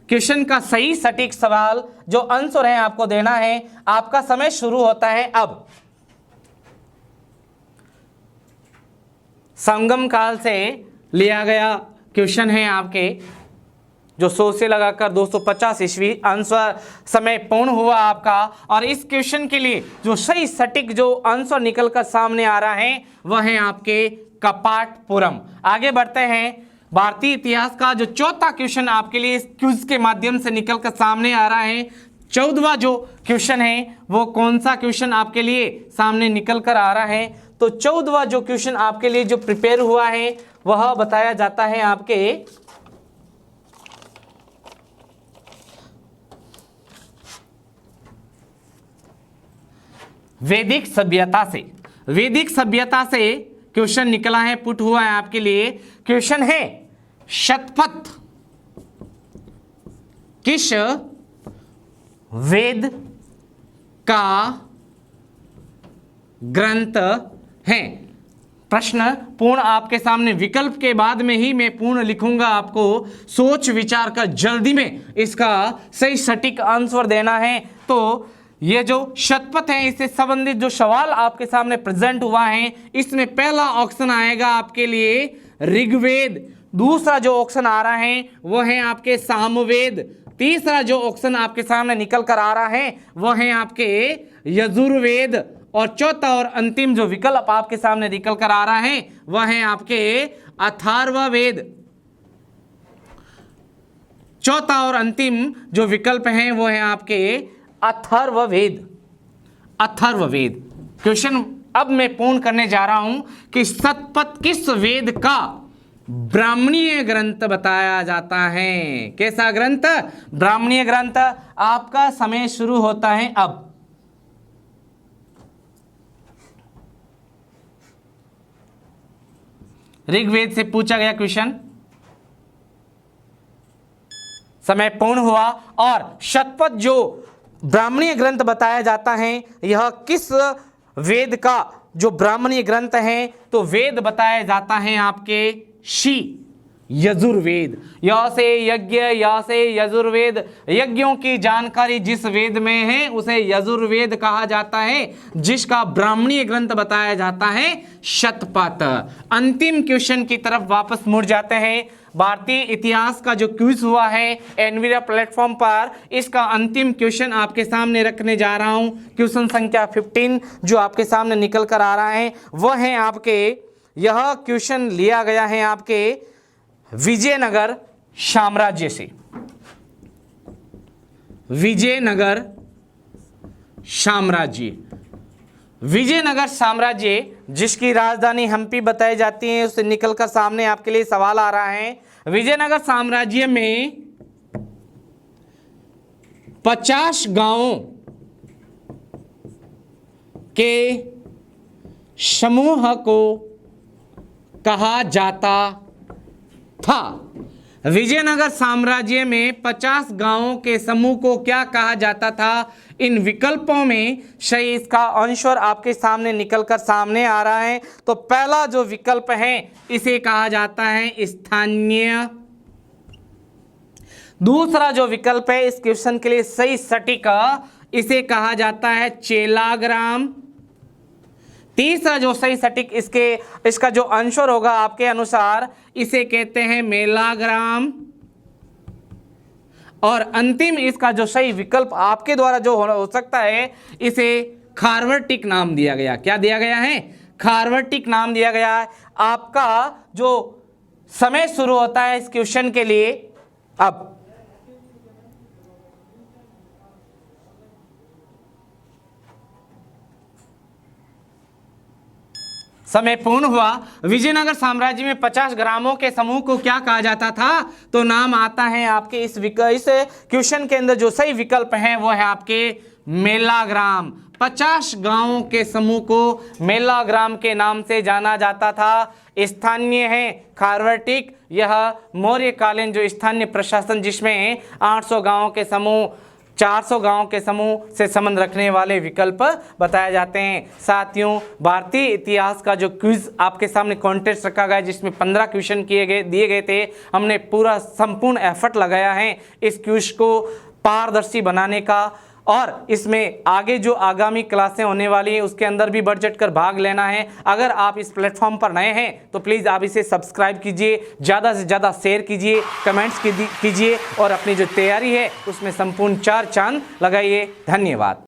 क्वेश्चन का सही सटीक सवाल जो आंसर है आपको देना है। आपका समय शुरू होता है अब। संगम काल से लिया गया क्वेश्चन है आपके जो 100 से लगाकर 250 ईस्वी आंसर समय पूर्ण हुआ आपका। और इस क्वेश्चन के लिए जो सही सटीक जो आंसर निकल कर सामने आ रहा है वह है आपके कपाटपुरम। आगे बढ़ते हैं। भारतीय इतिहास का जो चौथा क्वेश्चन आपके लिए इस क्विज के माध्यम से निकल कर सामने आ रहा है। 14वां जो क्वेश्चन है वो कौन सा क्वेश्चन आपके लिए सामने निकल कर आ रहा है? तो 14वां जो क्वेश्चन आपके लिए जो प्रिपेयर हुआ है वह बताया जाता है आपके वैदिक सभ्यता से। वैदिक सभ्यता से क्वेश्चन निकला है, पुट हुआ है आपके लिए। क्वेश्चन है शतपथ किस वेद का ग्रंथ है? प्रश्न पूर्ण आपके सामने, विकल्प के बाद में ही मैं पूर्ण लिखूंगा, आपको सोच विचार कर जल्दी में इसका सही सटीक आंसर देना है। तो ये जो शतपथ है इससे संबंधित जो सवाल आपके सामने प्रेजेंट हुआ है इसमें पहला ऑप्शन आएगा आपके लिए ऋग्वेद, दूसरा जो ऑप्शन आ रहा है वो है आपके सामवेद, तीसरा जो ऑप्शन आपके सामने निकल कर आ रहा है वो है आपके यजुर्वेद, और चौथा और अंतिम जो विकल्प आपके सामने निकल कर आ रहा है वह है आपके अथर्ववेद। चौथा और अंतिम जो विकल्प है वो है आपके अथर्ववेद। अथर्ववेद क्वेश्चन अब मैं पूर्ण करने जा रहा हूं कि शतपथ किस वेद का ब्राह्मणीय ग्रंथ बताया जाता है? कैसा ग्रंथ? ब्राह्मणीय ग्रंथ। आपका समय शुरू होता है अब। ऋग्वेद से पूछा गया क्वेश्चन, समय पूर्ण हुआ। और शतपथ जो ब्राह्मणीय ग्रंथ बताया जाता है यह किस वेद का जो ब्राह्मणीय ग्रंथ है? तो वेद बताया जाता है आपके शी यजुर्वेद। या से यज्ञ, या से यजुर्वेद। यज्ञों की जानकारी जिस वेद में है उसे यजुर्वेद कहा जाता है, जिसका ब्राह्मणीय ग्रंथ बताया जाता है शतपथ। अंतिम क्वेश्चन की तरफ वापस मुड़ जाते हैं। भारतीय इतिहास का जो क्विज हुआ है एनवीरा प्लेटफॉर्म पर, इसका अंतिम क्वेश्चन आपके सामने रखने जा रहा हूं। क्वेश्चन संख्या 15 जो आपके सामने निकल कर आ रहा है वह है आपके, यह क्वेश्चन लिया गया है आपके विजयनगर साम्राज्य से। विजयनगर साम्राज्य, विजयनगर साम्राज्य जिसकी राजधानी हम्पी बताई जाती है उससे निकलकर सामने आपके लिए सवाल आ रहा है। विजयनगर साम्राज्य में 50 गांवों के समूह को कहा जाता था। विजयनगर साम्राज्य में 50 गांवों के समूह को क्या कहा जाता था? इन विकल्पों में सही इसका आंसर आपके सामने निकलकर सामने आ रहा है। तो पहला जो विकल्प है इसे कहा जाता है स्थानीय। दूसरा जो विकल्प है इस क्वेश्चन के लिए सही सटीक, इसे कहा जाता है चेलाग्राम। तीसरा जो सही सटीक इसका जो आंसर होगा आपके अनुसार इसे कहते हैं मेलाग्राम। और अंतिम इसका जो सही विकल्प आपके द्वारा जो हो सकता है इसे खारवर्टिक नाम दिया गया। क्या दिया गया है? खारवर्टिक नाम दिया गया है। आपका जो समय शुरू होता है इस क्वेश्चन के लिए अब। समय पूर्ण हुआ। विजयनगर साम्राज्य में 50 ग्रामों के समूह को क्या कहा जाता था? तो नाम आता है आपके इस क्वेश्चन के अंदर जो सही विकल्प है वो है आपके मेलाग्राम। 50 गांवों के समूह को मेलाग्राम के नाम से जाना जाता था। स्थानीय है खारवर्टिक, यह मौर्यकालीन जो स्थानीय प्रशासन जिसमें 800 गांवों के समूह 400 गांवों के समूह से संबंध रखने वाले विकल्प बताए जाते हैं। साथियों, भारतीय इतिहास का जो क्विज आपके सामने कॉन्टेस्ट रखा गया जिसमें 15 क्वेश्चन दिए गए थे, हमने पूरा संपूर्ण एफर्ट लगाया है इस क्विज को पारदर्शी बनाने का और इसमें आगे जो आगामी क्लासें होने वाली हैं उसके अंदर भी बढ़ चढ़ कर भाग लेना है। अगर आप इस प्लेटफॉर्म पर नए हैं तो प्लीज़ आप इसे सब्सक्राइब कीजिए, ज़्यादा से ज़्यादा शेयर कीजिए, कमेंट्स कीजिए और अपनी जो तैयारी है उसमें संपूर्ण 4 चांद लगाइए। धन्यवाद।